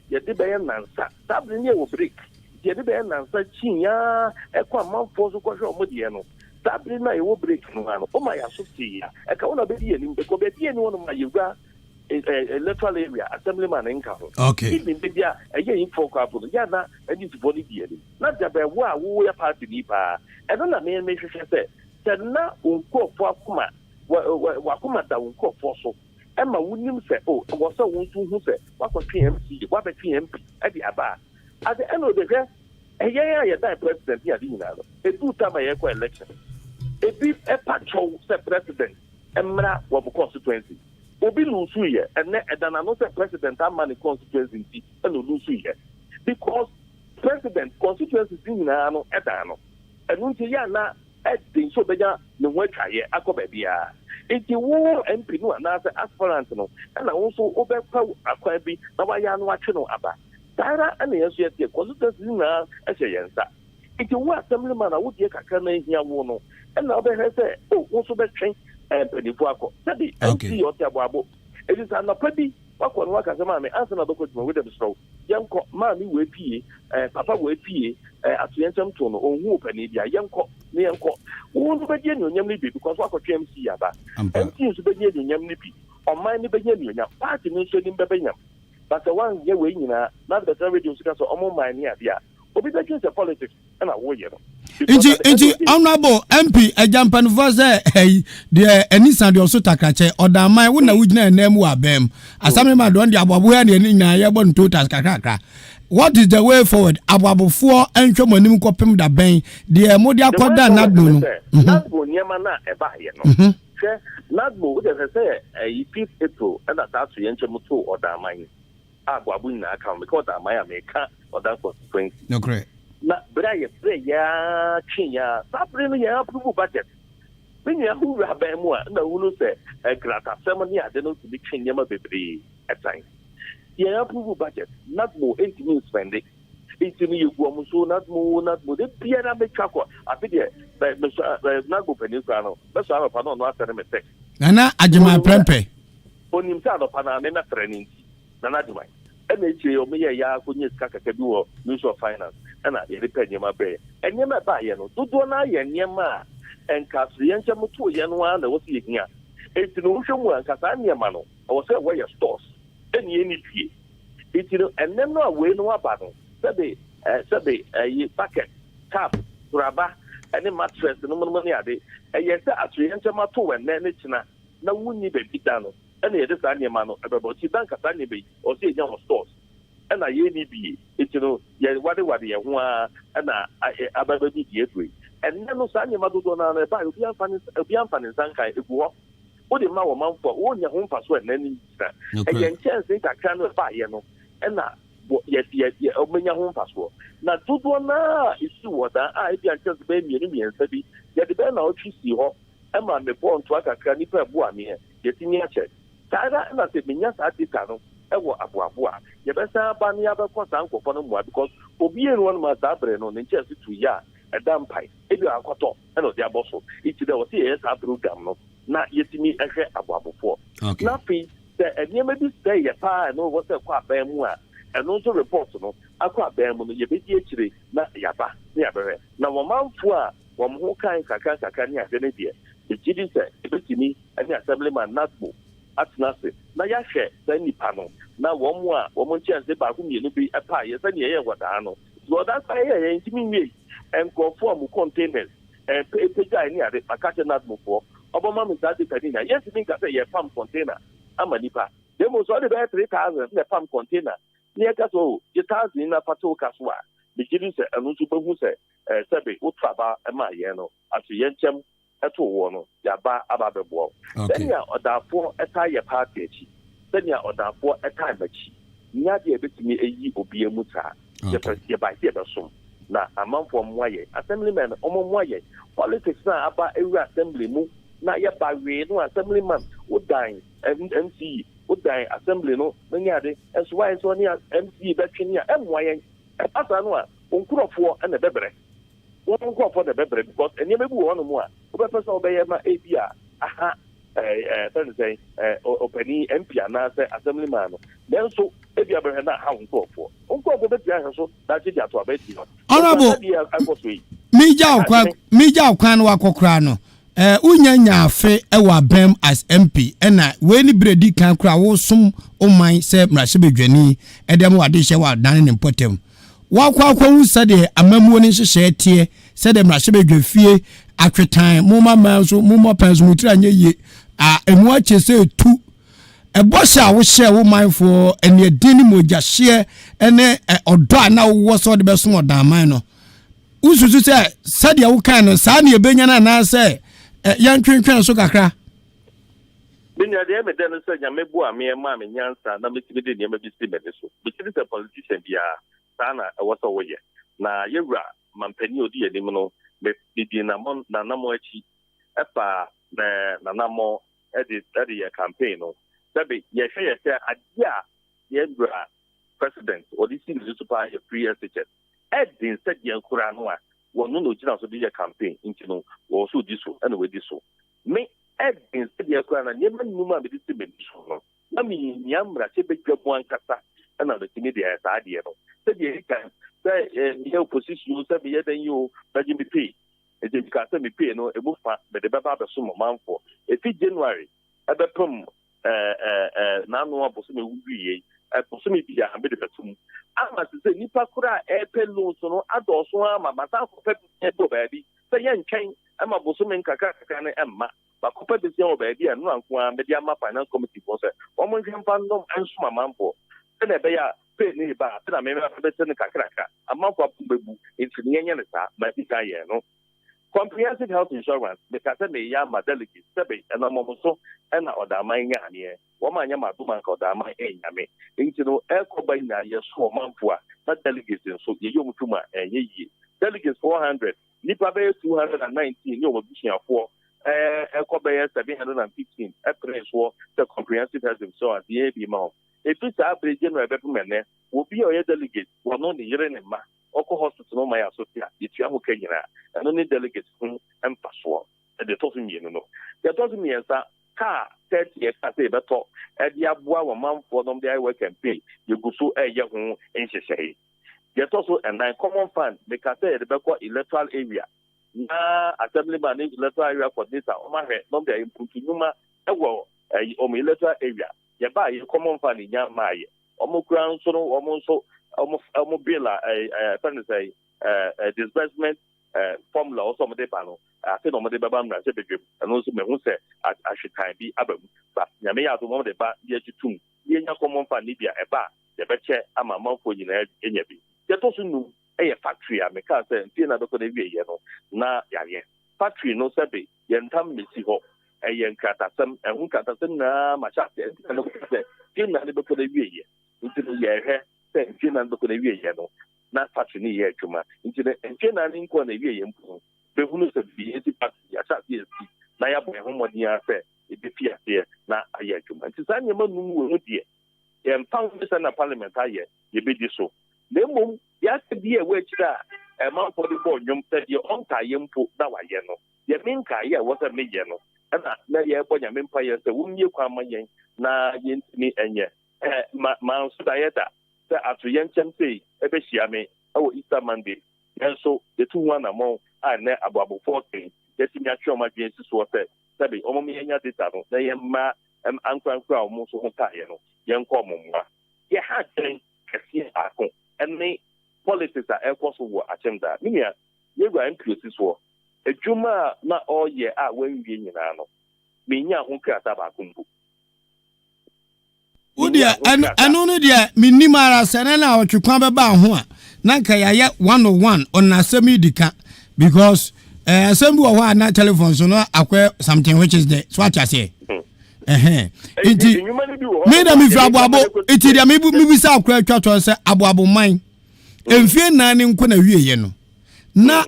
you did by an answer, doubling your brick. You did by an answer, Chinya, a quam for the question of Modiano. Sabri na ewo break no ano o ma ya so ti ya e ka wona be die ni be ko be die ni wona ma yuga electoral area assemblyman nka ho okay ni be dia e ye info ko apo ya na e di body die ni na ja be wo a wo ya party ni pa e no na me hwehwe se na onko fo akoma wa akoma da onko fo so e ma wunim se wo so won tu hu se wa ko PMC wa be PMP e di aba at the end of the day e ye ya da president ya di na no e tu ta ma ye ko election ebi patrol se president emra wo constituency obi lusu ye ene edana no se president amani constituency ti eno lusu ye because president constituency tin na no edano enu nti ya na edin so beja ne ho atwaye akoba bia It's the war and Pino and as aspirant, and also over Aquabi, Nawayan Wachino Abba. Tara and the SCT, because it does not as a answer. It's a war assemblyman, I would get a cannon here, Wono, and now they have said, oh, also the train and Penifuaco. Sabi, okay, or Tababo. It is an apedi. What one work as a man, answer another question with them so. Young mammy will pee, papa will pee, at the end of tone, or whoop and India, young cock, near cock. Won't be genuine Yamli because what could see about? And seems to be genuine Yamli, or mind the genuine, party mentioned in Babinam. But the one year waiting, not the radio scars or more my near, yeah. Obi that is politics and a warrior. Inti honorable MP ejampan vose the enisa de oso takrache oda man wo na wugina enemu abem asame ma don de abobo ya ne nya ya bon total kakaka. What is the way forward? Ababofo enhwe monim kopem da ben de mo de akoda nadbo no. Nadbo niema na eba ye no. Hwe nadbo wo de say e 5 April and that to yenche mo to oda man. Agwabu na aka because that my America or that constituency. No correct. Na braya ya chinya sabre ya approve budget. When you who rabbe mo na wulu say grata semani ade no to be chinya ma bebre at time. Ya approve budget not more 8 million spending. 8 million go mo so not more the piano make chako abi de na go peninsula no. That's why I no after me text. Nana ajima prempe. Onim sa do pana na training. Nanadumai. NHA Omeya ya kunye skaka kebiwo Ministry of Finance. And I repair Yama Bay. And Yama Bayano, Dudona Yama and Casriancha Mutu Yanwa, and was here. It's an ocean one, Casania Mano, or say where your stores. And Yenny P. It's and then no way no battle. Sabe, a bucket, tap, rubber, and a mattress, no money are they. And yes, Atriancha Matu and Nanichina. No one need a bit down. And it is Animano about Chitanka Tanibi or say young stores. And I need be it, what you want, and I about the gateway. And then no Sanya Madonna, by Obian Fan and Sankai, if what the Mao Mount for all your home pass when any and chance think I cannot buy, and yes, open your home passport. Now, Tudona is what I just baby and said, yet the band out you see her. I'm on the phone to a canipa boamia, getting your check. Tara and I said, Minas Aticano, Ewa Abuabua. Yabesa Bania Bacosanco for no more because Obian one must have on in Chelsea to ya, a damn pipe, if you are caught up, and of the apostle. It's the OCS Abru not yet me a Abuabu for. Nothing that a near maybe stay a pa and know what's a quite bamua, and also reports no, a quite bamu, you be actually not Yaba, never. Now, a month for one who kind Kakakania, Venetia. The GD said, if it's me, and the assemblyman not move. At Nasi, Nayashe, Sani Pano. Now, one chance the Bakum you be a pie, yes, and yeah, what I know. So that's why I ain't me and conform containers and pay guy near the Pakacha not move for. Obama is that the Kadina. Yes, you think I say a pump container. I'm a nipa. They must only buy 3,000 in a pump container. Near Caso, your 1,000 in a pato caswa. The GD said, and Usuba who said, Sabi, Utraba, and my yano, at the Yenchem. One, Yaba Abababo. Then ya order for a tire party. Then ya order for a time achi. Niadi a bit me a ye or be a muta. The first year by here soon. Now, a month from Waye, assemblyman, Omo Waye. Politics now about every assembly move. Now, yet by way, no assemblyman would die, MC would die, assembly no, Nanyade, as why it's only MC Betchinia, MY, and Asanwa, Uncle and the Bebre. One go for the Bebre because and you may be one more. Professor Obeyama APR, aha, say, opening MP and answer assemblyman. Then so, if you ever had that how go for. Uncle for the so that's it to a bit. Honorable, Mija Kwan Wakokrano. Unyanya fe ewa bem as MP ena weni bredi kan kra wo som o man se mrasebedwani edem wade hye wa dan ne potem wakwa hu sade amamuo ne hye tie sade mrasebedwafie atwetan muma manso muma panso mutira anye ye emu ache se tu ebosha wo hye wo man fo ene dini moja hye ene odo ana wo so de beso odan man no ususu se sade wo kan no sa ne ebenya na na se yan twentwen so kakra binya de me den so nya mebu ame ma me nyansa na metime de ne ma bi sti me so bi sti the politician bia sana e wo so wo ye na yewura mampani odi anim no me di na mo achi epa na namo the campaign no sabi ye hwe say adia ye bra president or this is super free SHS edin said ye nkura no a wono no gina so the campaign into no also this so and we this so me edin said ye nkura na nyema numa be this be so no na mi nyamra se be dwabo ankasa na the timi dey sa ade no said ye kan say ye opposition say ye den you baji me pay e dey ka say me pay no e mo fa be the baba be so mo manfo e fi January e be pom na no aboso me wuye aboso me bia ambe de betum ama se nipa kura epelo so no adoso ama mata ko pe do baabi se ye ntwen ama aboso me nkaka na emma ba ko pe bia o baabi anu anko a me dia ma finance committee for se o mo nhempa ndom anso mamampo se na be ya pe ni ba se na me be se ne kakraka ama ko bebu ntini yenye ne sa ma bi ka ye no comprehensive health insurance because me ya ma delegate sebe na mo so na odama nya ane wo ma nya ma do man ka odama enya me nti no ekoba nya ye so manfo a na delegates so ye yom tuma enye yi delegates 400 nipa be 219 ni o busuafo ekoba ye 715 epres wo the comprehensive health insurance ye bi ma e fi sa abre general be pemene wo bi o ye delegate wo no ni yire ne ma oko hospital no ma ya so tia yetua ho kanyina eno ni delegates fun empaso e de tofu mienu no de tofu miensa ka 30 years ase beto e dia boa wo manfo no de work campaign ye guso eye ho enhyehyei de tofu and nine common fund make say de beko electoral area na assemblyman electoral area coordinator o ma hwe no de improve numa e wo o me electoral area ye ba ye common fund nya maaye o mo kura nso no o mo nso omo bila say disbursement formula also mo de ba no ase no mo de baba mra se bedwem eno so me hu se ahwetan bi abam ba nyame ya do mo de ba ye tutum ye nya common fan ni bia e ba ye be che ama manfo nyina enya bi ye to so nu e factory a me ka se ntie na doko de wie ye no na yare factory no se be ye ntam mesi ho e ye nkratasem e hu nkratasem na ma sha se no se tin na de doko de wie ye nti ye he se na ndoko na wie ye no na factory ni ye adwuma nti ne na ni nko na wie ye mpu be hunu se bi enti factory ya cha bi na ya bo ho modi ya se e be fia se na aye adwuma nti sa nyema nu wo die ye mpan se na parliament aye ye be di so na mom ya se bi e we kira e man for the board nyom se die on ka ye mpu na wa ye no ye min ka ye wo se me ye no na ye bo nya mempa ye se wo mie kwa mayen na ye ntimi enye ma so da ye da se atu yenchem sei ebe hia me awo Easter Monday enso the two one among na ababo 14 yetimi atwe ma dwen siso se sabi omo me nya data no na ye ma ankwankwa omo so ho ka ye no ye nko omo mwa ye ha tren kese akon ene politics a ekoso wo achemda nimia ye gwa MPC so adwuma na oye a wanwie nyina no me nya ho krata ba kumbu Udia anu no dia minimara sene na otwekwan beba ho a na nka ya 101 on asemi dika because asem wo ho na telephone so no akwa something which is the swat ase enti me da mi fra aboabo enti dia mi bisa akwa atwa se aboabo man emfie na ne nko na wieye no na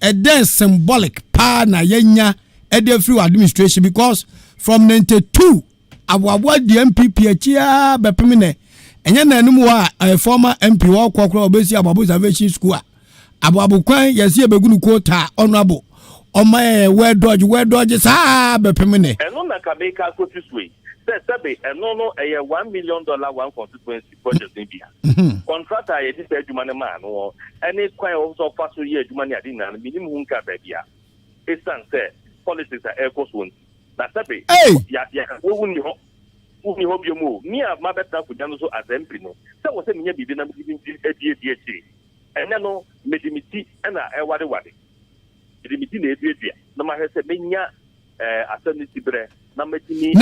a symbolic pa na yenya e dey free administration because from 92 aboabo di MPP achia bepemene enye na anum wa former MP wa kwakra obesi aboabo salvation school aboabo kwan yesi ebegunu quota honorable omaye we dodge sa bepemene eno na ka make ko tiswe sebe eno no $1 million one constituency project in bia contractor ye dis adwuma ne ma no any kwan also faso ye adwuma ne ade na minimum hunka ba bia esan say politics are equals one na sebe ya wo wuni ho biomo mi a ma beta ko jano so azempi no se wo se minya bibi na bibi edi ene no medimiti na wade medimiti na edi na ma hese menya asani tibre na metimi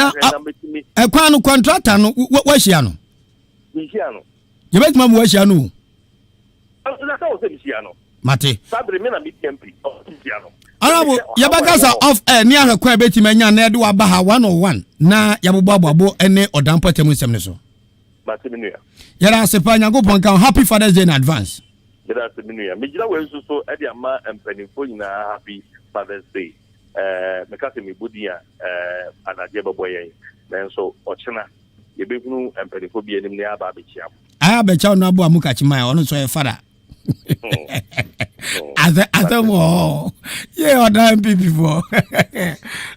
kwanu contractor no wa hia no ye betima mu wa hia no na sa wo se hia no mate sabre me na mi tempi hia no Arabo yabagasa of ni ahakwa betima nya na de wa ba ha 101 na yabobo ababo ene odampo temu nsem ne so mate menua yara asepa nyagopon kan happy Father's Day in advance yara ase menua me gira we so e de ama empanifo nyina happy Father's Day meka se me bodi a anaje beboye then so ochena ye behunu empanifo bi anim ne aba bechiam aba becha no abo amuka chima ono so e fara Asem ye oda MPP for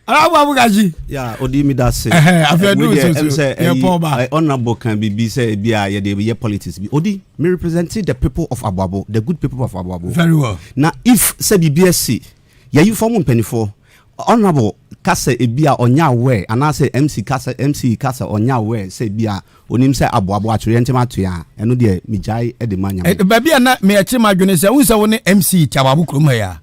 abo amuka ji ya odi mi da se afia do so ye poba honorable kan bibi say bia ye dey politics bi odi me representing the people of Aboabo, the good people of Aboabo. Very well. Now if say BBSC ya you form mpanifo honorable kasa ebia onya we and I say MC kasa onya we say bia onim say Aboabo atwere ntem atoya eno de mijai e de manya ba na me achi madwene say unsa wo ne MC Aboabo krom ya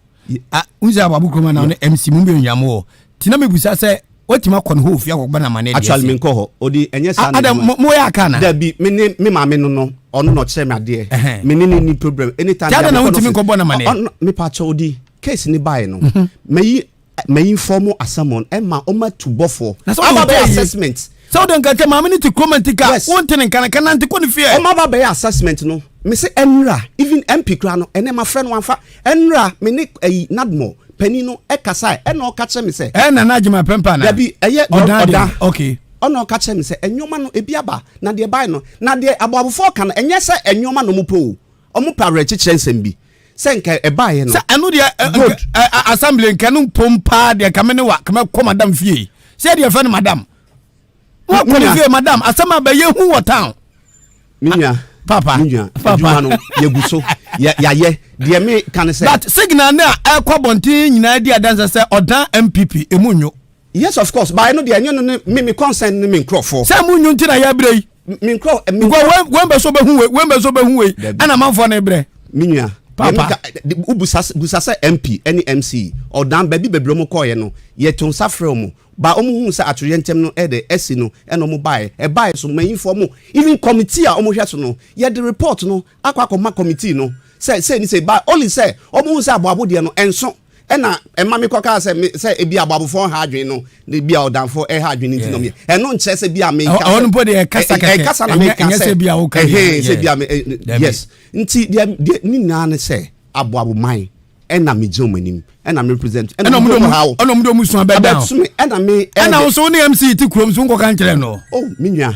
unsa Aboabo krom na ne MC mu be nyamo tina mebusa say watima kon ho ofia ko bana mane actually me nko ho odi enye sa na mo ya kana da bi me ma me no ono no che me ade me ni problem anytime na wotimi ko bona mane me pa cha odi case ni buy no me inform Asem e ma o ma tubofo aba be assessment so don ka ma me to comment ka wonten kana nte ko ni fear o ma ba be assessment no me say enra even MP kra no ene ma friend wan fa enra me ni nadmo penino ekasa e na okache me say na najima pempa na da bi eye oda okay ono okache me say enwoma no ebiaba na de buy no na de aboabofo kan enye say enwoma no mupo omo pare chichire nsem bi senka e buy no say enu de assembly kan pompa de kamene wa kama ko madam fie say de fa madam wa ko fie madam asema ba ye hu wa town minya papa no yeguso ya de me kan say that signal na kwabontin nyina di adansa say odan MPP emunyo yes of course but I know the enyo no me consent me nkrofo say munyo ntina ya brei me nkro when be so be hu we ana manfo na bre minya papa busa say MP any MC odan baby bebre mo koye no ye ton safre mo ba omo hu say atreyentem no e de esi no e no mo buy so me inform even committee a omo hwe so no ye the report no akwa committee no say ni say ba only say omo hu say Aboabo de no enso ena ema me koka say e bia Aboabo fo ha adwen no ne bia odanfo e ha adwen nti no me eno nche say bia me ka on po de kasa na me ka say bia wo ka say bia me yes nti de ni na ne say Aboabo man ena me jomanim ena me represent ena mo how ena mo mu so ba down ena me ena so ni MC ti krom so nko kan kire no oh minua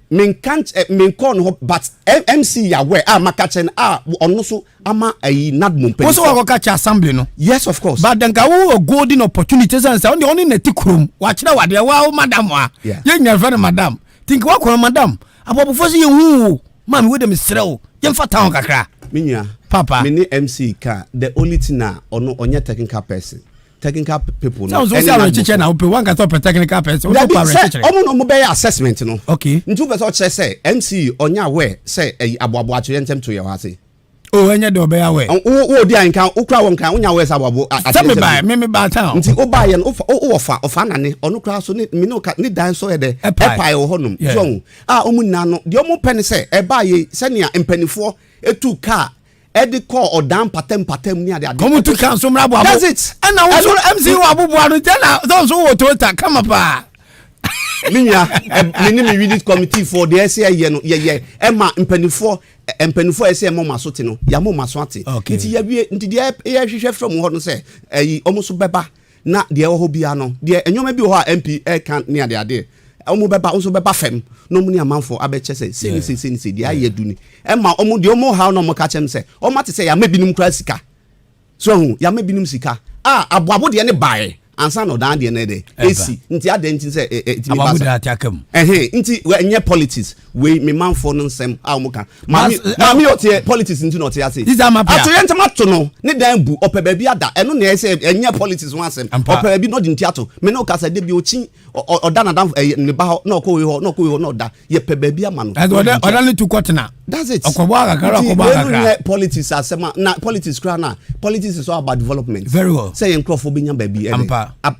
men can't men no but MC ya we maka chen ono so ama ayi nadmum pe so wa ka cha assembly no yes of course but then ka wo golden opportunities and say only na ti krom wa kire wa de wa madam a ye nya very madam think wa ko madam Aboabo fo se ye hu ma me we dem srew ye mfa town kakra minua papa me ni MC ka the only thing na ono onye technical person technical people no so say teacher na open one ka top technical person we pa teacher no be assessment no okay ntu be so che say MC onya we say Aboabo atwere ntem to your hase oh enye de obe ya we wo Odi Ahenkan ukra won kan onya we say Aboabo atwere me ba town nti oba ye no ofa na ne ono kra so ni no ka ni dan so ye de epai wo honum so omunna no de omu pene say eba ye senia empanifo etu ka edi call odan patem ni ade come to cancel Aboabo that's it and now so MC Aboabo no tell those who to come up minya me read it committee for the SA ye no ye ema empanifo SA mo masote no ya mo masoate nti ya wie nti de ya hwehwe from ho no say omo so beba na de ho bia no de enyoma bi ho a MP kan ni ade omo beba onso beba fem no mu ni amanfo abeche say ni de aye duni ema omo de omo how no mo ka chem say omo te say ya mebinum kra sika so hu ya mebinum sika Aboabo de ne bae ansa no dan de ne de esi nti ade nti say ti me Aboabo da atakam nti we nye politics we me manfo no nsem omo ka mami otie politics nti no tie ase atoye ntama to no ne dan bu opeba bi ada eno na say nye politics one asem opeba bi no de nti ato me no ka say de bi ochi odana dan ne ba ho na okowe ho no da ye peba bi ama no oda ne tu kotena that's it okobo akakara politics asema na politics kra na politics is all about development very well say enkrofo bi nya ba bi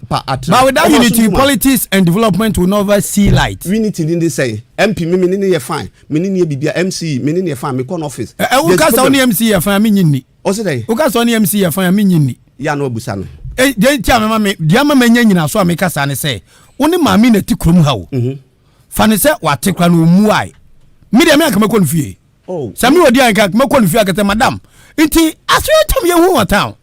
but without unity politics and development will never see light unity didn't say MP me ni ye fine me ni bibia MC me ni ye fine me con office wo ka so ni MC ye fine me nyinni o se dey wo ka so ni MC ye fine me nyinni ya no obusa no je ti amema me dia mama nya nyina so ameka sa ne say woni maami na ti krom ha wo fa ne say wa tekra no mu ai me dia me aka me kon fie sami Odi Ahenkan me kon fie akete madam nti aso tom ye hu wa town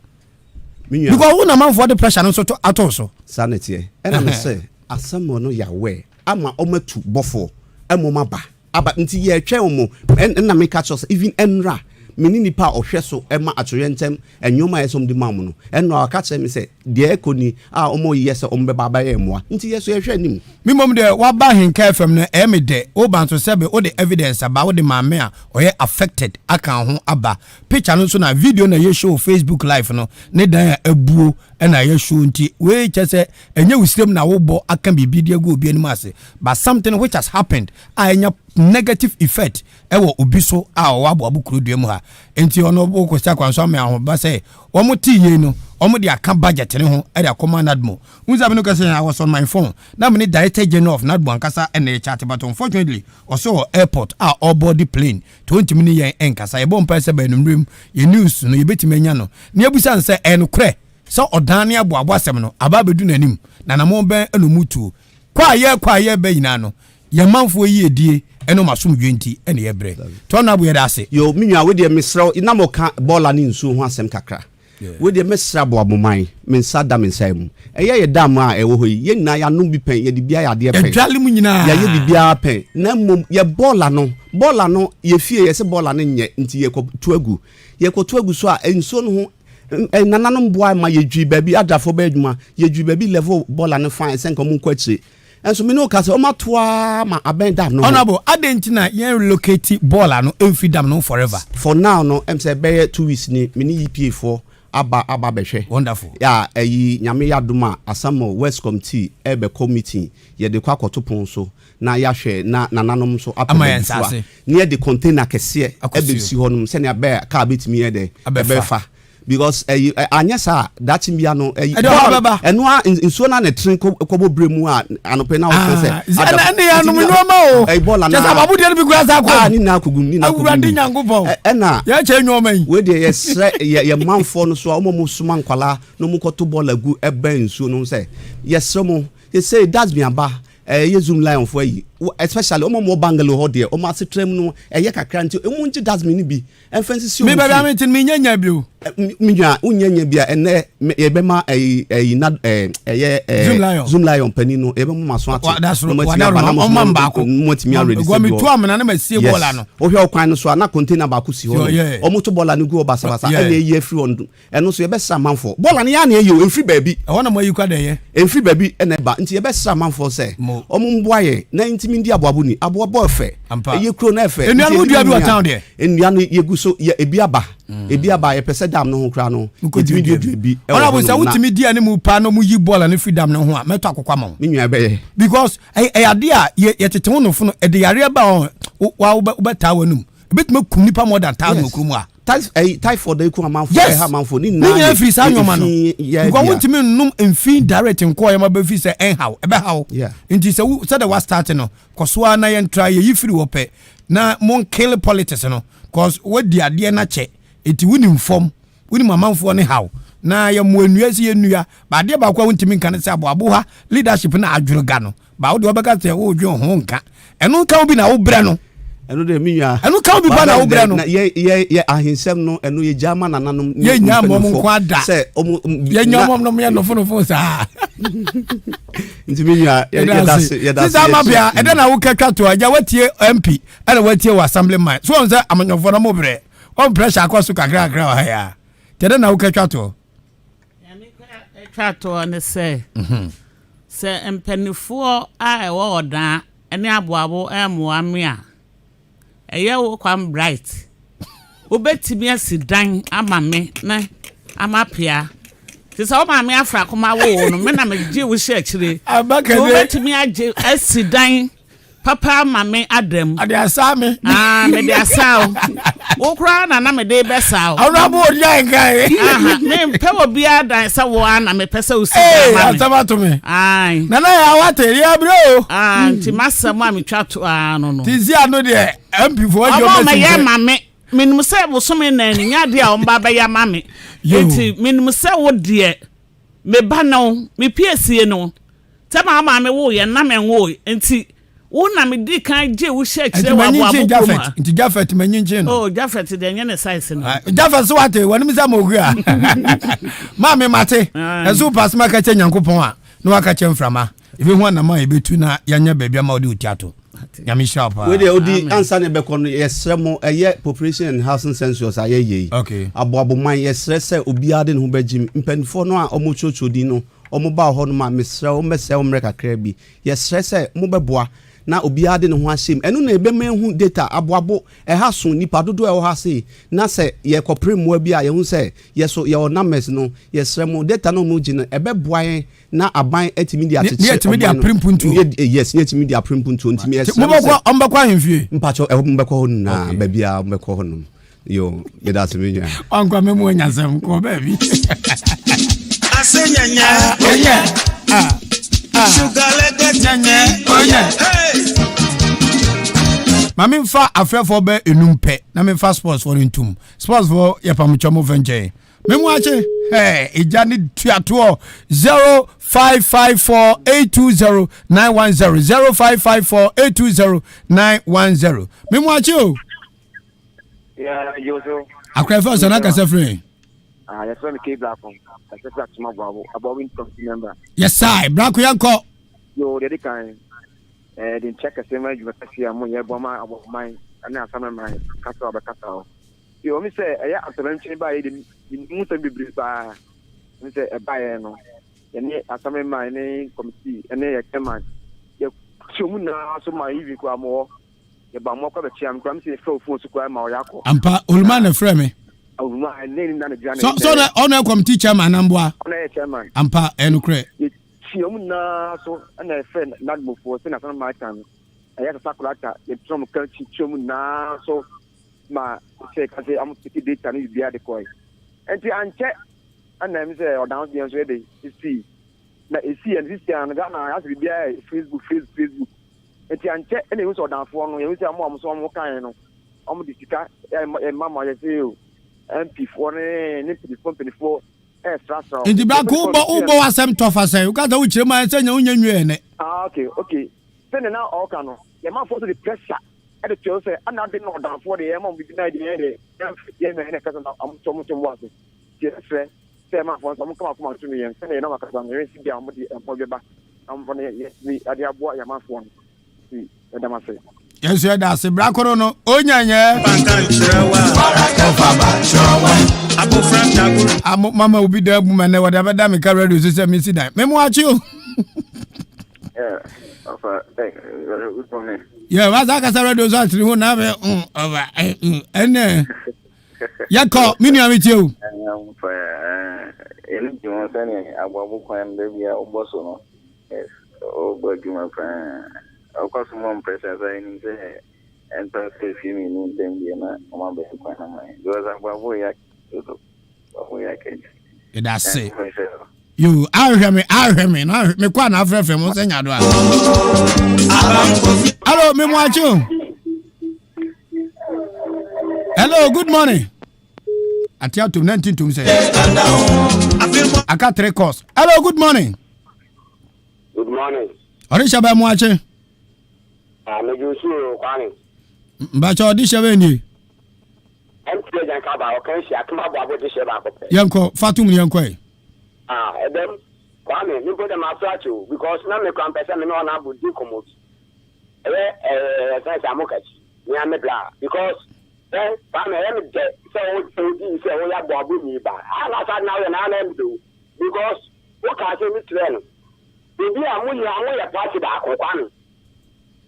because who na man for the pressure no so to at also sanity and I say Asem no ya we ama omatu bofo emoma ba aba nti ye twa omo na me catch us even enra mini nipa ohwe so ema atoyentem enyoma yesom di mamu no enno aka che me say de ekoni a omo yese ombe baba ye moa nti yeso ye hwe nim mi mom de wa ba Ahenkan FM no eme de o ban so sebe o de evidence aba o de maame a oye affected aka ho aba picture no so na video na ye show Facebook live no ne dan abuo na ye show nti we chese enye wisrem na wo bo aka bibi de go obi anim ase but something which has happened anya negative effect ewo obi so a wo abo abukuru duam ha enti ono bo ko sta kwanso me aho ba say wo mo ti ye no omo de aka budget ne ho e de command admo unza me no kase I was on my phone na me director general of nadbo ankasa e na chat but unfortunately also airport all body plane 20 minutes yen enkasa e bom pese ba enumrem ye news no ye betime nya no ne abusa nse enukre so odane abo abasem no aba bedu nanim na na mo ben enomutu kwa ye be yina no ye manfo yi edie eno masum dwenti ene ye bre to na bo ye da se yo minwa we de misra na mo ka bola ni nsu ho asem kakra we de mesra bo aboman mensa da mensa mu eye ye dam a ewo hoyi ye nyina ya no bi pen ye de bia ya de pen edwale mu nyina ya ye bibia pen na mom ye bola no ye fie ye se bola no nye nti ye ko to agu so a enso no ho nananom boa ma ye dwi baby adafo ba adwuma ye dwi baby level bola no fine senko mu kwachi enso me no ka se o matwa ma aben dam no honorable adentina ye relocate bola no emfi dam no forever for now no em say be 2 weeks ni me ni EPA4 aba behwe wonderful ya eyi nyame yadoma Asamo West Committee ebe committee ye de kwa kotopon so na ya hwe na nananom so apama near the container kese ebe si honum se ne be ka betimi ye de ebe fa because anyasa that mbia no eno nsuo na trin kobo bremu a anope na wo say ene ya no no ma o bola na just babu de bi gura sa ko ni na kugum awurade nyankopon ena ya che nwo man we de ye manfo no so omo suma nkwala no mu koto bola gu ebe nsuo no say yes mo you say that's me aba ye zoom line for yi especially omo bangalo ho de omo asetrem no ye kakra nti emu nti that's me ni bi enfensi si me baba me tin me nyanya bi o minya unyanya bia ene ye be ma zoom lion pani no ye be ma so ate o man ba ko motimi already go me to amana na masie bola no o hwe okwan no so na container ba ko si ho omo to bola no go basa ene ye free on eno so ye be sa manfo bola no ya na ye o free baby e wona mo yi kwa de ye free baby ene ba nti ye be sa manfo se omo mboaye na ntimi ndi aboabo ni aboabo efe ye kro na efe enu anu dia bi wa town de enu anu ye gu so ye ebiaba ye pese dam no ho kra no ntimi di bi ona bo sa wutimi dia ne mu pa no mu yi bola ne freedom no ho a meto akokwa ma me nwa be because ade a ye tete ho no fo no de yare ba wa ubeta wanum ebetuma kum nipa more than 1000 okrumu a typhoid dey ku amanfo ha manfo ni na ye free sa nyoma no because wutimi num enfin direct nko ye ma be fi se enhaw ebe haw nti se the was start no koso na ye ntra ye yifiri wo pe na mon kill politics no cause we di ade na che eti wuni mfom wuni mamanfo ne haw na ye mo enua si enua ba de ba kwa wuntimi nka ne se abo ha leadership na adwuruga no ba wo de obeka se wo dwe ho nka eno nka obi na wo bre no eno de minwa eno ka obi ba na wo bre no ye ahensem no eno ye jama nananom ye nya mom nko ada se ye nya mom no me no fo sa nti minwa ye da se ma bia e de na wo katwa to aja watie MP ana watie wa assemblyman so on say amanyofo na mo bre on pressure akwaso kakra wa ya tede na wo katwa to twato ne se se mpanifo a ewo odan ene aboabo emoamia eye wo kwam bright obetimi asidan amame na amapia tisa o maame afra koma wo no me na me gye wo hye akire obetimi age asidan papa mame adam ade asame me de asao wo kra na me de besao awrabo Odi Ahenkan me mpe obi adan sa wo na me pese o si mame atama to me ai na ya wateri ya bro nti masam a me twato no tizi ano de MP for your message ma ye mame minum se wo so me na ni nya de a o mba ba ya mame nti minum se wo de me ba no me piesie no te ma me wo ye na me wo nti Una me di kan je wo share kire wa abo Jafet. Nti Jafet manyinche no. Oh, Jafet de nye ne size no. Jafet so wate wani mi za mo hu a. Ma me mate. Ezo pass ma ka che Nyankopon a. No waka che mframa. Ebi hu na ma ebetu na yanya baabi ama odi utiato. Nyame sharp. We dey odi answer ne be kono yesremo eye population and housing census ayeye. Okay. Aboabo man yesre se obi ade ne ho bagim mpanifo no a omo chochodi no omo ba ho no ma mesre o mese o mreka kra bi yesre se mo beboa na obi ade ne ho ahyem eno na ebe man hu data aboabo ha so nipa dodo e ho ha se na se ye kopre mo bi a ye hu se yeso ye onames no yesre mo data no mo gi no ebe boa na aban etimedia teche etimedia primpuntu yes etimedia primpuntu ntimi yesre mo bako ombako ahemfie mpacho e mbeko ho na baabi a mbeko ho no yo ye da se menya onkwa memo nyasem ko baabi asenyanya sugar like nyanya hey Mami mfa afrefo be enumpe na me mfa sports for ntum sports for yapamchomo venje memu ache ejani tuato 0554820910 0554820910 memu ache o yoso akrefo so na kasa free yes when ke black from kasa black ma babo about win from member yes sai black yanko yo dey kan den check Asem you kasi am Yeboah ma about mine and Asem mine kasa ba kasa yo mi say eya atrenche ba ye mu se bibiri ba mi say e ba ye no ye ni Asem mine ni committee ene ye chairman ye chomu na so ma yivi ko amo ye ba mo ko be chiam ko mi say phone so ko ma o yakọ ampa oluma na frɛ me oluma neni na jana so na ono committee chairman amboa ona ye chairman ampa enu kre chomu na so na friend na mo for say na Asem my time eya sakulata ye trom kan chomu na so ma say kasi am tiki data ni bia de koi enti anche ana mi say o down the so dey see na see and this and ga na as bia Facebook enti anche ene we so down for no ye say am so am kan no am di sika mama ye say o MP for ne company for extra. Enti ba ko ubo Asem tofa say u ka ta u chirema say nya unya nwie ne okay say na all kan no ye ma for the pressure at the tell say I'm not being down for the amount with the idea yeah because I'm so much was yes say my phone some come to me and say no because I'm very see am the back I'm for yes me ade aboa ya my phone see that ma say yes you da se brakoro no onyanye mama obi da bu mane wada bada me ka radio so say me see that me mo achi o yeah, what's that? Because I read those actually who never over and Yako, Minia with you. You want any about when baby or Bosono? Yes, oh, but you my friend. Of course, one pressure I say, and perfect feeling them be a man better point of mine. Because I'm going to that's it. You I hear me na me kwa na afrefe mo senya do a hello me mwachu hello good morning atia to 19 to say aka 3 course hello good morning orisha ba mwache me Joshua Kwame mbacha odisha be ni MP jan ka ba o kan shi akuma bo abo dishe ba ko pe yanko fatum yanko then Kwame, you go to my flat too, because now me can person me no na bu di komot. Say Samukachi, me am bla because Kwame am dey say o ya bo abu ni ba. Na sa now na am do because what can say me train. Bibi amu ya party ba ko Kwame.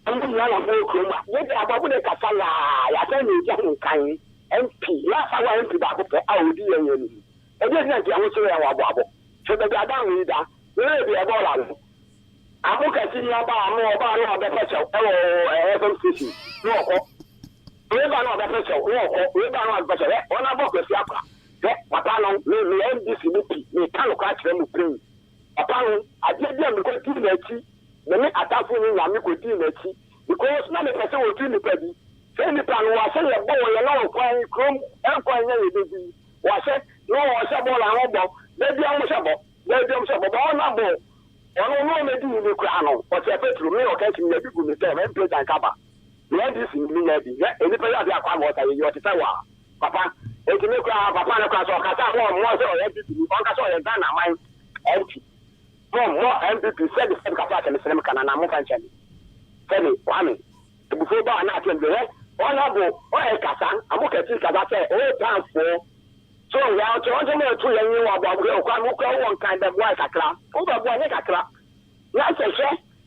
Amu ya na ko kroma. Ye dey ababu de kasala ya say me jan kan MP. Ya sa wa MP ba ko pe awudi yen yen. E dey na ti amu so ya wa abo. So the Adam leader, will be a ball. I'm looking at about the pressure. FM station. No, we're not the pressure. We're not the pressure. One of the Siaka. What I know, me MDC, me can't catch them with bring. Upon I did them because the me attack me, I'm going because none of the person will do the petty. Say the plan was a boy, a long crying chrome, and crying everything. Was it? No, I said, well, I maybe I'm sure, but I'm number Ono no me di ni kura no. O te petro me o ka ti me bi gu mi te me play dan kaba. Me ndi si mi na bi. Eni pe ya bi akwa mo ta yi o ti ta wa. Papa, e ti me kura papa na kura so ka ta mo so o MPP ni on ka so o dan na man MP. Mo MPP said the same ka ta me sele me kana na mo kan chani. Tell Kwame. Before ba na ti be honorable o e kasa amu ka ti kasa say o plan for so ya o to me to yan yi wa ba o kwa mo ko won kind of boy kakra o ba boy ne kakra ya se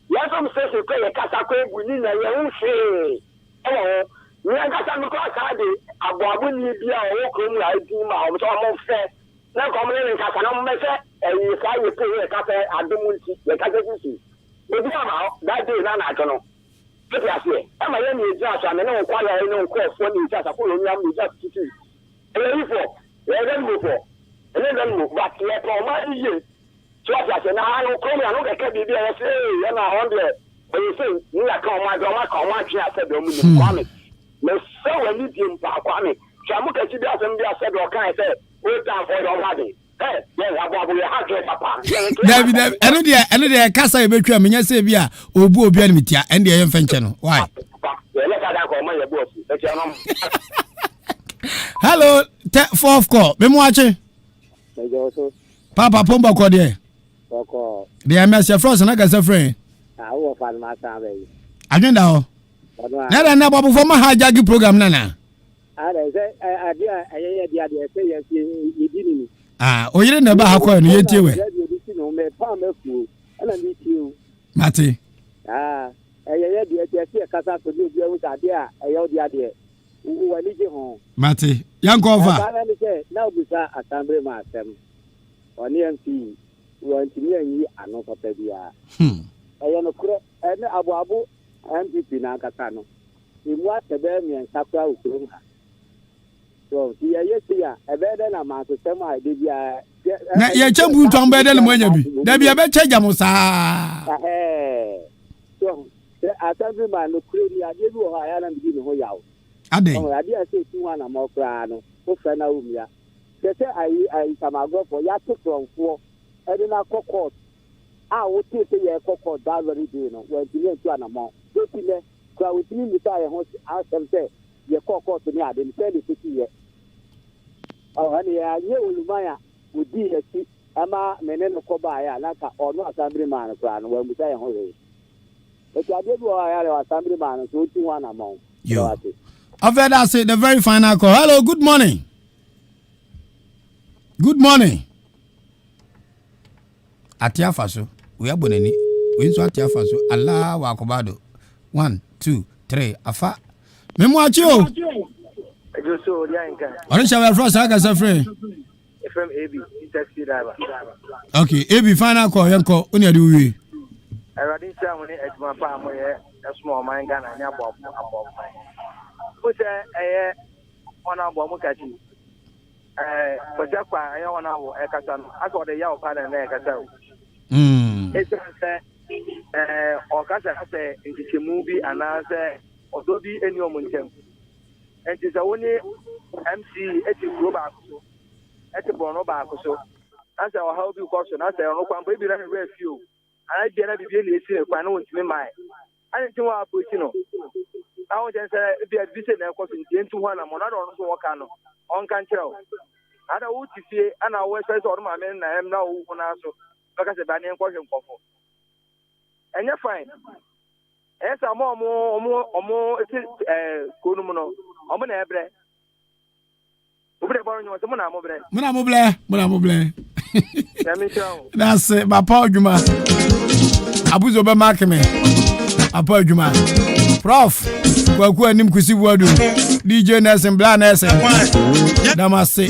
ya so me say ko e kasa ko ebu ni na ye hu hwe ni an kasa mi ko aka de abu ni bia o ko mu ai di ma o to mo fe na ko mo ni kasa na mo me se e yi sa ye pe e kasa adumu nti ye kasa si ebi ama that day na na jono Kiti asiye, ama ye ni eja so amene nkwa ya ene nkwa ofo ni eja sa ko lo nyam ni eja titi. Ele ifo, ele dem mo ba ti e ko ma iye. So asiye na anu ko mi anu keke bibi e se ye na 100. But you say ni ya ka ma twi ase do mu ni Kwame. Me so we ni di mpa Kwame. So amu ka ti bi asem bi ase do kan se o ta for do body. David, eno de kasa ebetwa menya se bia obu obi an mitia ende ye mfenche no why Hello, fourth call me mo ache Papa pomba ko de de am se frost na ga se friend wo fa ma ta be agenda ho na babu fo ma haja gi program na ada se adia ayeye dia de se ye yidini oyire na ba ha ko no yetie we Mate eyeye dia tie kasa to bi o ta dia eyo dia de wani je ho Mate yanko over na obusa assembly ma Asem oni MP won ti ni ano papa bia eyo no kure ene abu MPP na kasa no imu atebe mi nsakwa ukuru ha so ti ya ebe de na ma so sema de bia na ye chambu nton be de le mo anya bi da bia be cheja mo sa so assembly man no kure ni ade bi o ha ya na bi ni ho yawo ade o ade ase ti wa na mo kra no o fa na umia se ai samago for ya to from for ede na court o ti se ye court that very day no we ti ni tu ana mo so ti ne kwa we ti ni ta ye ho Asem se ye court ni ade ni se ni ti ye hani ya ye ulumaya udi eti ama meneno ko ba ya naka ono assembly man kwa no we musa ye ho ye eti ade bi o ya le assembly man so ti wa na mo yo after that say the very final call. Hello, good morning atia faso we abonani we nso atia faso Allah wa akobado 1 2 3 afa memo achi o Joso Odi Ahenkan. Ori shawe frost aka sa free. FM AB taxi driver. Okay, AB final call yanko oni ade wi. Eradi sha mo ni ejuma pa mo ye small man Ghana nya bom abom. Ko se ona bom kachi. Ko ja kwa aye ona wo e kasa no. Aka de ya o pa na e kasa o. Ese o kasa se nkichemu bi ana se odobi eni omuntem. And it's only MC at the group at the Bono Bacoso. As our how you caution, as I don't know, baby, let me review. I didn't be really a final to me. I didn't know what you know. I was just be a visit and cause into one. I'm not on so can on control. I don't want to see and I was on my men. I am now on also because the banning question. And you're fine. Yes, I'm more, Kunumono. I'm an ebre. Muna moble. That's it. My Paul Juma. Abuzo be mark me. Apo Juma. Prof. Kwaku anim kusi wadu. DJ Nelson Bla Nelson. Damase.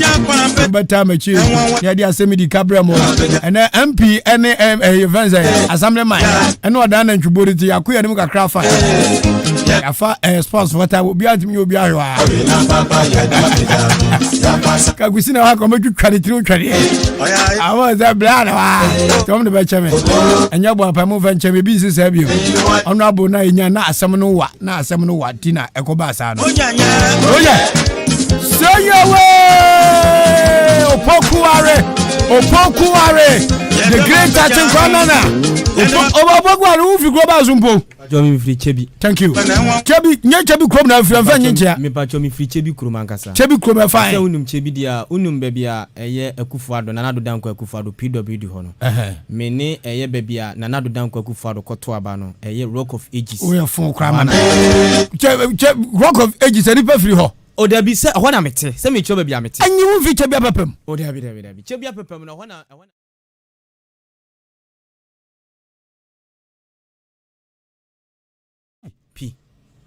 Beta mechi. Ya dia Asem di Cabra mo. Ene MP ene events assembly man. Ene oda na ntwubori ti yaku ya nim kakra fa. Afa sports water obi atimi obi ahwa. Kagusi na wa ko meju tware tiri tware. Awo za Bla na wa. Tom de be cheme. Enya bo apa mo venture be bi sisa bio. Ono abo na enya na Asem no wa. Na Asem no wa tina ekoba asa no. Oye. Say your way. Opokuare. the great Ahenkan Kwame Obogwa no fi global zumpo pacho mi free chebi thank you chebi nye chebi krom na fi anfa nyenchia me pacho mi free chebi krom ankasa chebi krom fine se unum chebi dia unum ba bia eye Akufo-Addo Nana-Addo Dankwa Akufo-Addo PWD ho no me ne eye ba bia Nana-Addo Dankwa Akufo-Addo koto aba no eye Rock of Ages we fun krama na Rock of Ages ani pa free ho o da bi se ho na mete se me cho ba bia mete anyi wo fi chebi apapam o da bi chebi apapam na ho na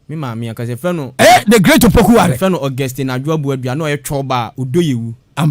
me ma me akase fe no the great Opoku are fe no Augustine Adwoabu adua no ye twoba odoyewu